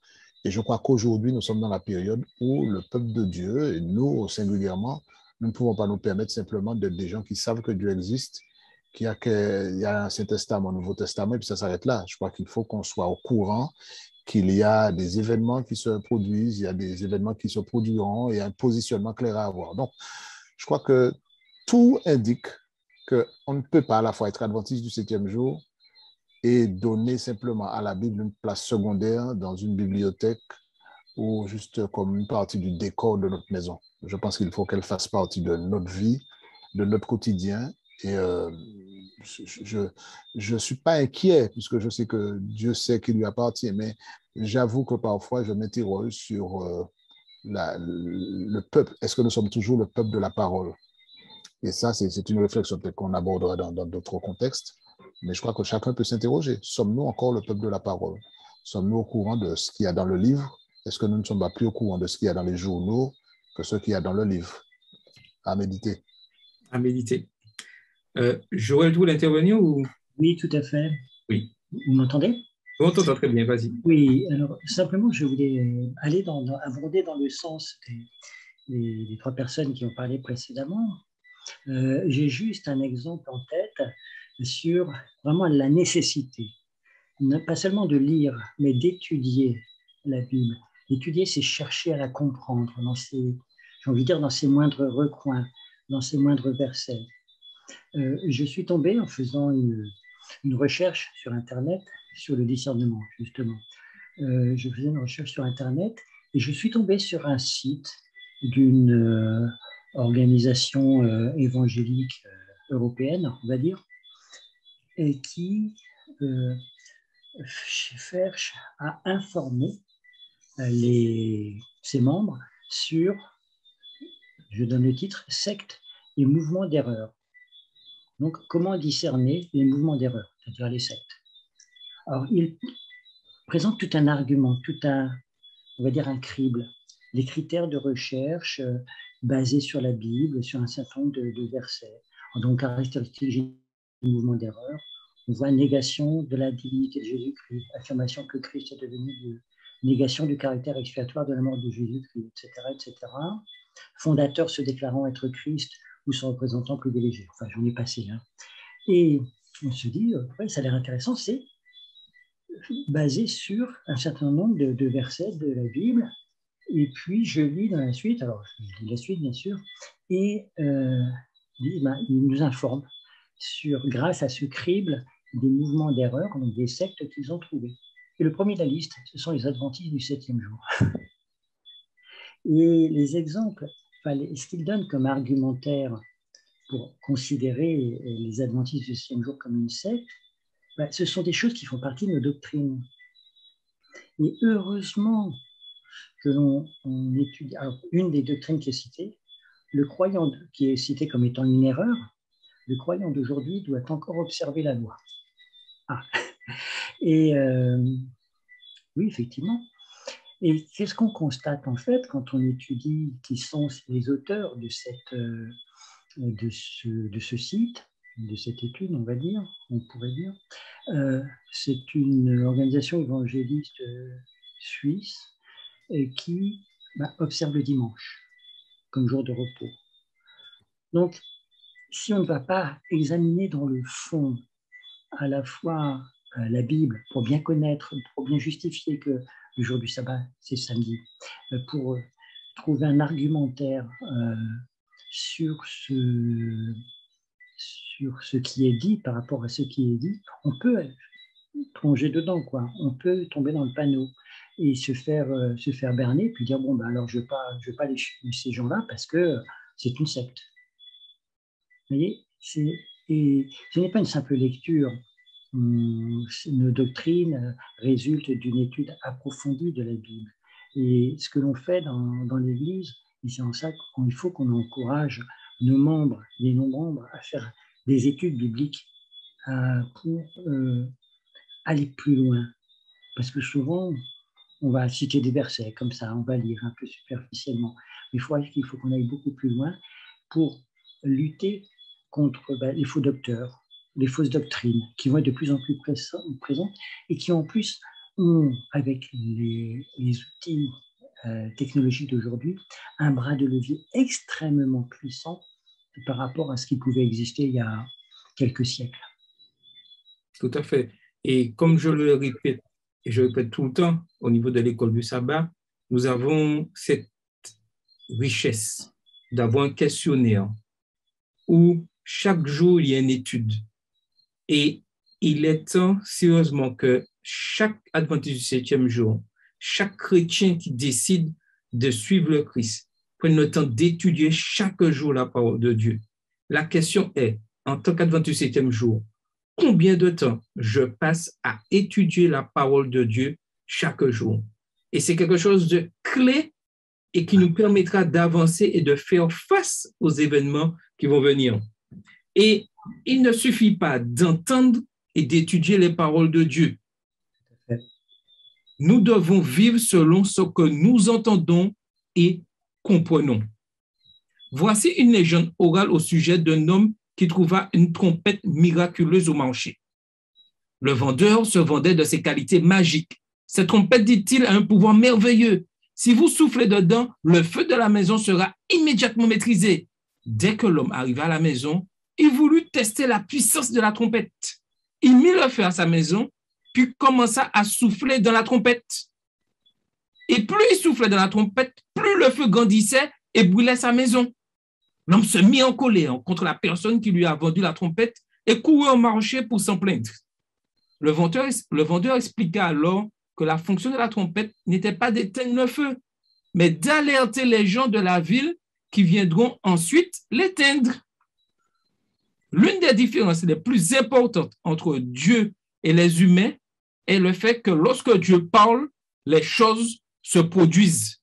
Et je crois qu'aujourd'hui, nous sommes dans la période où le peuple de Dieu, et nous singulièrement, nous ne pouvons pas nous permettre simplement d'être des gens qui savent que Dieu existe, qu'il y a un Ancien Testament, un Nouveau Testament, et puis ça s'arrête là. Je crois qu'il faut qu'on soit au courant qu'il y a des événements qui se produisent, il y a des événements qui se produiront, il y a un positionnement clair à avoir. Donc, je crois que tout indique qu'on ne peut pas à la fois être adventiste du 7e jour et donner simplement à la Bible une place secondaire dans une bibliothèque ou juste comme une partie du décor de notre maison. Je pense qu'il faut qu'elle fasse partie de notre vie, de notre quotidien. Et je ne suis pas inquiet, puisque je sais que Dieu sait qu'il lui appartient, mais j'avoue que parfois je m'interroge sur le peuple. Est-ce que nous sommes toujours le peuple de la parole? Et ça, c'est une réflexion peut-être qu'on abordera dans d'autres contextes, mais je crois que chacun peut s'interroger. Sommes-nous encore le peuple de la parole? Sommes-nous au courant de ce qu'il y a dans le livre? Est-ce que nous ne sommes pas plus au courant de ce qu'il y a dans les journaux que ce qu'il y a dans le livre? À méditer. À méditer. Joël, tu voulais intervenir ou... Oui, tout à fait. Oui. Vous m'entendez? On t'entend très bien, vas-y. Oui, alors simplement, je voulais aller aborder dans le sens des trois personnes qui ont parlé précédemment. J'ai juste un exemple en tête sur vraiment la nécessité, pas seulement de lire, mais d'étudier la Bible. Étudier, c'est chercher à la comprendre j'ai envie de dire, dans ses moindres recoins, dans ses moindres versets. Je suis tombé en faisant une recherche sur Internet sur le discernement, justement. Je faisais une recherche sur Internet et je suis tombé sur un site d'une organisation évangélique européenne, on va dire, et qui cherche à informer ses membres sur, je donne le titre, sectes et mouvements d'erreur. Donc, comment discerner les mouvements d'erreur, c'est-à-dire les sectes? Alors, il présente tout un argument, on va dire un crible, les critères de recherche basés sur la Bible, sur un certain nombre de versets. Donc, caractéristiques du mouvement d'erreur, on voit négation de la divinité de Jésus-Christ, affirmation que Christ est devenu Dieu, négation du caractère expiatoire de la mort de Jésus-Christ, etc., etc. Fondateur se déclarant être Christ ou son représentant privilégié. Enfin, j'en ai passé. Hein. Et on se dit, ouais, ça a l'air intéressant, c'est basé sur un certain nombre de versets de la Bible. Et puis, je lis dans la suite, alors je lis la suite, bien sûr, et il nous informe grâce à ce crible des mouvements d'erreur, donc des sectes qu'ils ont trouvés. Et le premier de la liste, ce sont les adventistes du 7e jour. Et les exemples, ce qu'ils donnent comme argumentaire pour considérer les adventistes du 7e jour comme une secte, ce sont des choses qui font partie de nos doctrines. Et heureusement que l'on étudie. Alors, une des doctrines qui est citée, le croyant qui est cité comme étant une erreur, le croyant d'aujourd'hui doit encore observer la loi. Ah. Et oui, effectivement. Et qu'est-ce qu'on constate en fait quand on étudie qui sont les auteurs de ce site, de cette étude, on pourrait dire. C'est une organisation évangéliste suisse qui observe le dimanche comme jour de repos. Donc, si on ne va pas examiner dans le fond à la fois la Bible pour bien connaître, pour bien justifier que le jour du sabbat, c'est samedi, pour trouver un argumentaire sur ce qui est dit par rapport à ce qui est dit, on peut plonger dedans, quoi. On peut tomber dans le panneau et se faire berner, puis dire, bon, alors je ne vais pas aller chez ces gens-là parce que c'est une secte. Vous voyez, et ce n'est pas une simple lecture. Nos doctrines résultent d'une étude approfondie de la Bible. Et ce que l'on fait dans l'Église Et c'est en ça qu'il faut qu'on encourage nos membres, les non-membres, à faire des études bibliques pour aller plus loin. Parce que souvent, on va citer des versets comme ça, on va lire un peu superficiellement. Mais il faut qu'on aille beaucoup plus loin pour lutter contre les faux docteurs, les fausses doctrines qui vont être de plus en plus présentes et qui en plus ont, avec les outils technologiques d'aujourd'hui, un bras de levier extrêmement puissant par rapport à ce qui pouvait exister il y a quelques siècles. Tout à fait. Et comme je le répète, et je répète tout le temps, au niveau de l'école du sabbat, nous avons cette richesse d'avoir un questionnaire où chaque jour, il y a une étude. Et il est temps, sérieusement, que chaque adventiste du 7e jour, chaque chrétien qui décide de suivre le Christ, prenne le temps d'étudier chaque jour la parole de Dieu. La question est, en tant qu'adventiste du 7e jour, combien de temps je passe à étudier la parole de Dieu chaque jour? Et c'est quelque chose de clé et qui nous permettra d'avancer et de faire face aux événements qui vont venir. Et il ne suffit pas d'entendre et d'étudier les paroles de Dieu. Nous devons vivre selon ce que nous entendons et comprenons. Voici une légende orale au sujet d'un homme qui trouva une trompette miraculeuse au marché. Le vendeur se vendait de ses qualités magiques. Cette trompette, dit-il, a un pouvoir merveilleux. Si vous soufflez dedans, le feu de la maison sera immédiatement maîtrisé. Dès que l'homme arriva à la maison, il voulut tester la puissance de la trompette. Il mit le feu à sa maison, puis commença à souffler dans la trompette. Et plus il soufflait dans la trompette, plus le feu grandissait et brûlait sa maison. L'homme se mit en colère contre la personne qui lui a vendu la trompette et courut au marché pour s'en plaindre. Le vendeur expliqua alors que la fonction de la trompette n'était pas d'éteindre le feu, mais d'alerter les gens de la ville qui viendront ensuite l'éteindre. L'une des différences les plus importantes entre Dieu et les humains est le fait que lorsque Dieu parle, les choses se produisent.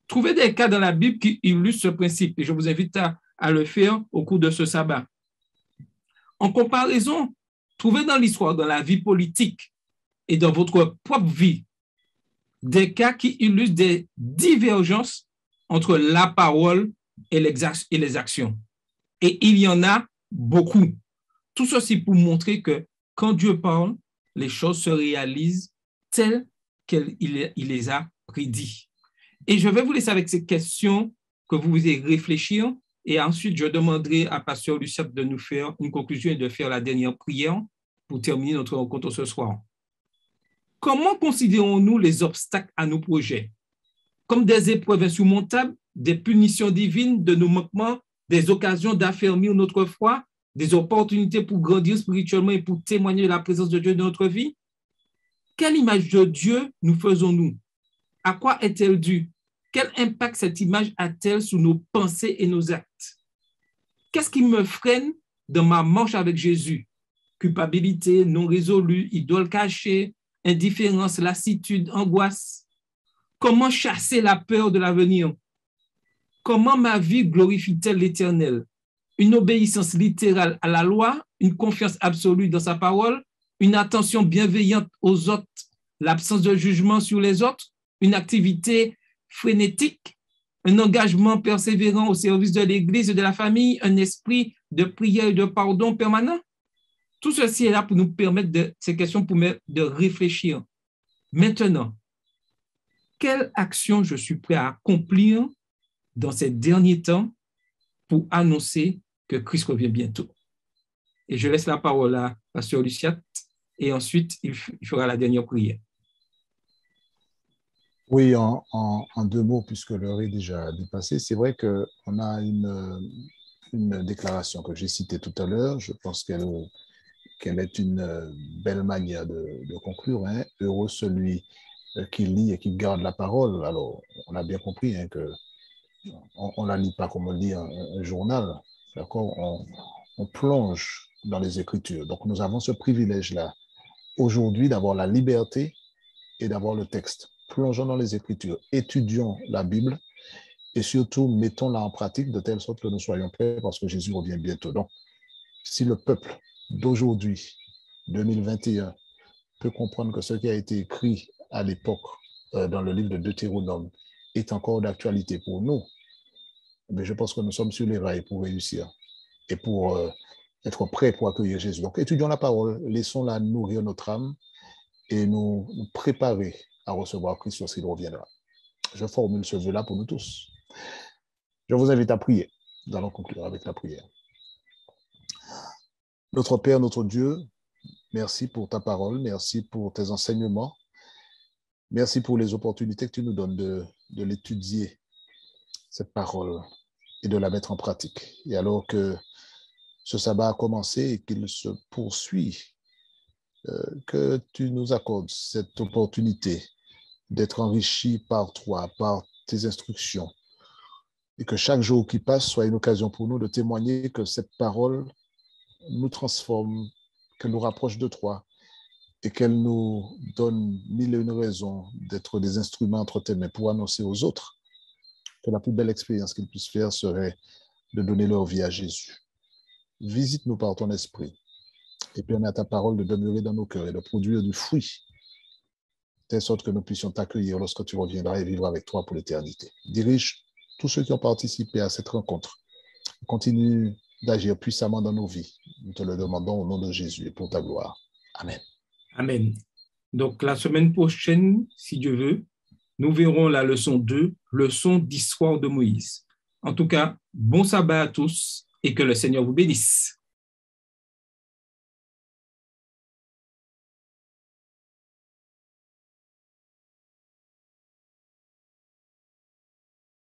Trouvez des cas dans la Bible qui illustrent ce principe et je vous invite à le faire au cours de ce sabbat. En comparaison, trouvez dans l'histoire, dans la vie politique et dans votre propre vie, des cas qui illustrent des divergences entre la parole et les actions. Et il y en a beaucoup. Tout ceci pour montrer que quand Dieu parle, les choses se réalisent telles qu'il les a prédits. Et je vais vous laisser avec ces questions que vous allez réfléchir et ensuite je demanderai à Pasteur Luciat de nous faire une conclusion et de faire la dernière prière pour terminer notre rencontre ce soir. Comment considérons-nous les obstacles à nos projets? Comme des épreuves insurmontables, des punitions divines de nos manquements, des occasions d'affermir notre foi, des opportunités pour grandir spirituellement et pour témoigner de la présence de Dieu dans notre vie? Quelle image de Dieu nous faisons-nous? À quoi est-elle due? Quel impact cette image a-t-elle sur nos pensées et nos actes? Qu'est-ce qui me freine dans ma marche avec Jésus? Culpabilité, non résolue, idole cachée, indifférence, lassitude, angoisse. Comment chasser la peur de l'avenir? Comment ma vie glorifie-t-elle l'Éternel? Une obéissance littérale à la loi, une confiance absolue dans sa parole, une attention bienveillante aux autres, l'absence de jugement sur les autres, une activité frénétique, un engagement persévérant au service de l'Église et de la famille, un esprit de prière et de pardon permanent. Tout ceci est là pour nous permettre ces questions pour de réfléchir. Maintenant, quelle action je suis prêt à accomplir dans ces derniers temps pour annoncer que Christ revient bientôt? Et je laisse la parole à Pasteur Luciat et ensuite il fera la dernière prière. Oui, en 2 mots, puisque l'heure est déjà dépassée, c'est vrai qu'on a une déclaration que j'ai citée tout à l'heure. Je pense qu'elle est une belle manière de conclure. Hein. Heureux celui qui lit et qui garde la parole. Alors, on a bien compris hein, qu'on ne la lit pas comme on lit un journal. D'accord? On plonge dans les Écritures. Donc, nous avons ce privilège-là aujourd'hui d'avoir la liberté et d'avoir le texte. Plongeons dans les Écritures, étudions la Bible et surtout, mettons-la en pratique de telle sorte que nous soyons prêts parce que Jésus revient bientôt. Donc, si le peuple d'aujourd'hui, 2021, peut comprendre que ce qui a été écrit à l'époque dans le livre de Deutéronome est encore d'actualité pour nous, mais je pense que nous sommes sur les rails pour réussir et pour être prêts pour accueillir Jésus. Donc, étudions la parole, laissons-la nourrir notre âme et nous préparer à recevoir Christ lorsqu'il reviendra. Je formule ce vœu-là pour nous tous. Je vous invite à prier. Nous allons conclure avec la prière. Notre Père, notre Dieu, merci pour ta parole, merci pour tes enseignements, merci pour les opportunités que tu nous donnes de l'étudier, cette parole, et de la mettre en pratique. Et alors que ce sabbat a commencé et qu'il se poursuit, que tu nous accordes cette opportunité d'être enrichi par toi, par tes instructions, et que chaque jour qui passe soit une occasion pour nous de témoigner que cette parole nous transforme, qu'elle nous rapproche de toi et qu'elle nous donne mille et une raisons d'être des instruments entre tes mains pour annoncer aux autres que la plus belle expérience qu'ils puissent faire serait de donner leur vie à Jésus. Visite-nous par ton esprit et permets à ta parole de demeurer dans nos cœurs et de produire du fruit, de telle sorte que nous puissions t'accueillir lorsque tu reviendras et vivre avec toi pour l'éternité. Dirige tous ceux qui ont participé à cette rencontre. Continue d'agir puissamment dans nos vies. Nous te le demandons au nom de Jésus et pour ta gloire. Amen. Amen. Donc, la semaine prochaine, si Dieu veut, nous verrons la leçon 2, leçon d'histoire de Moïse. En tout cas, bon sabbat à tous et que le Seigneur vous bénisse.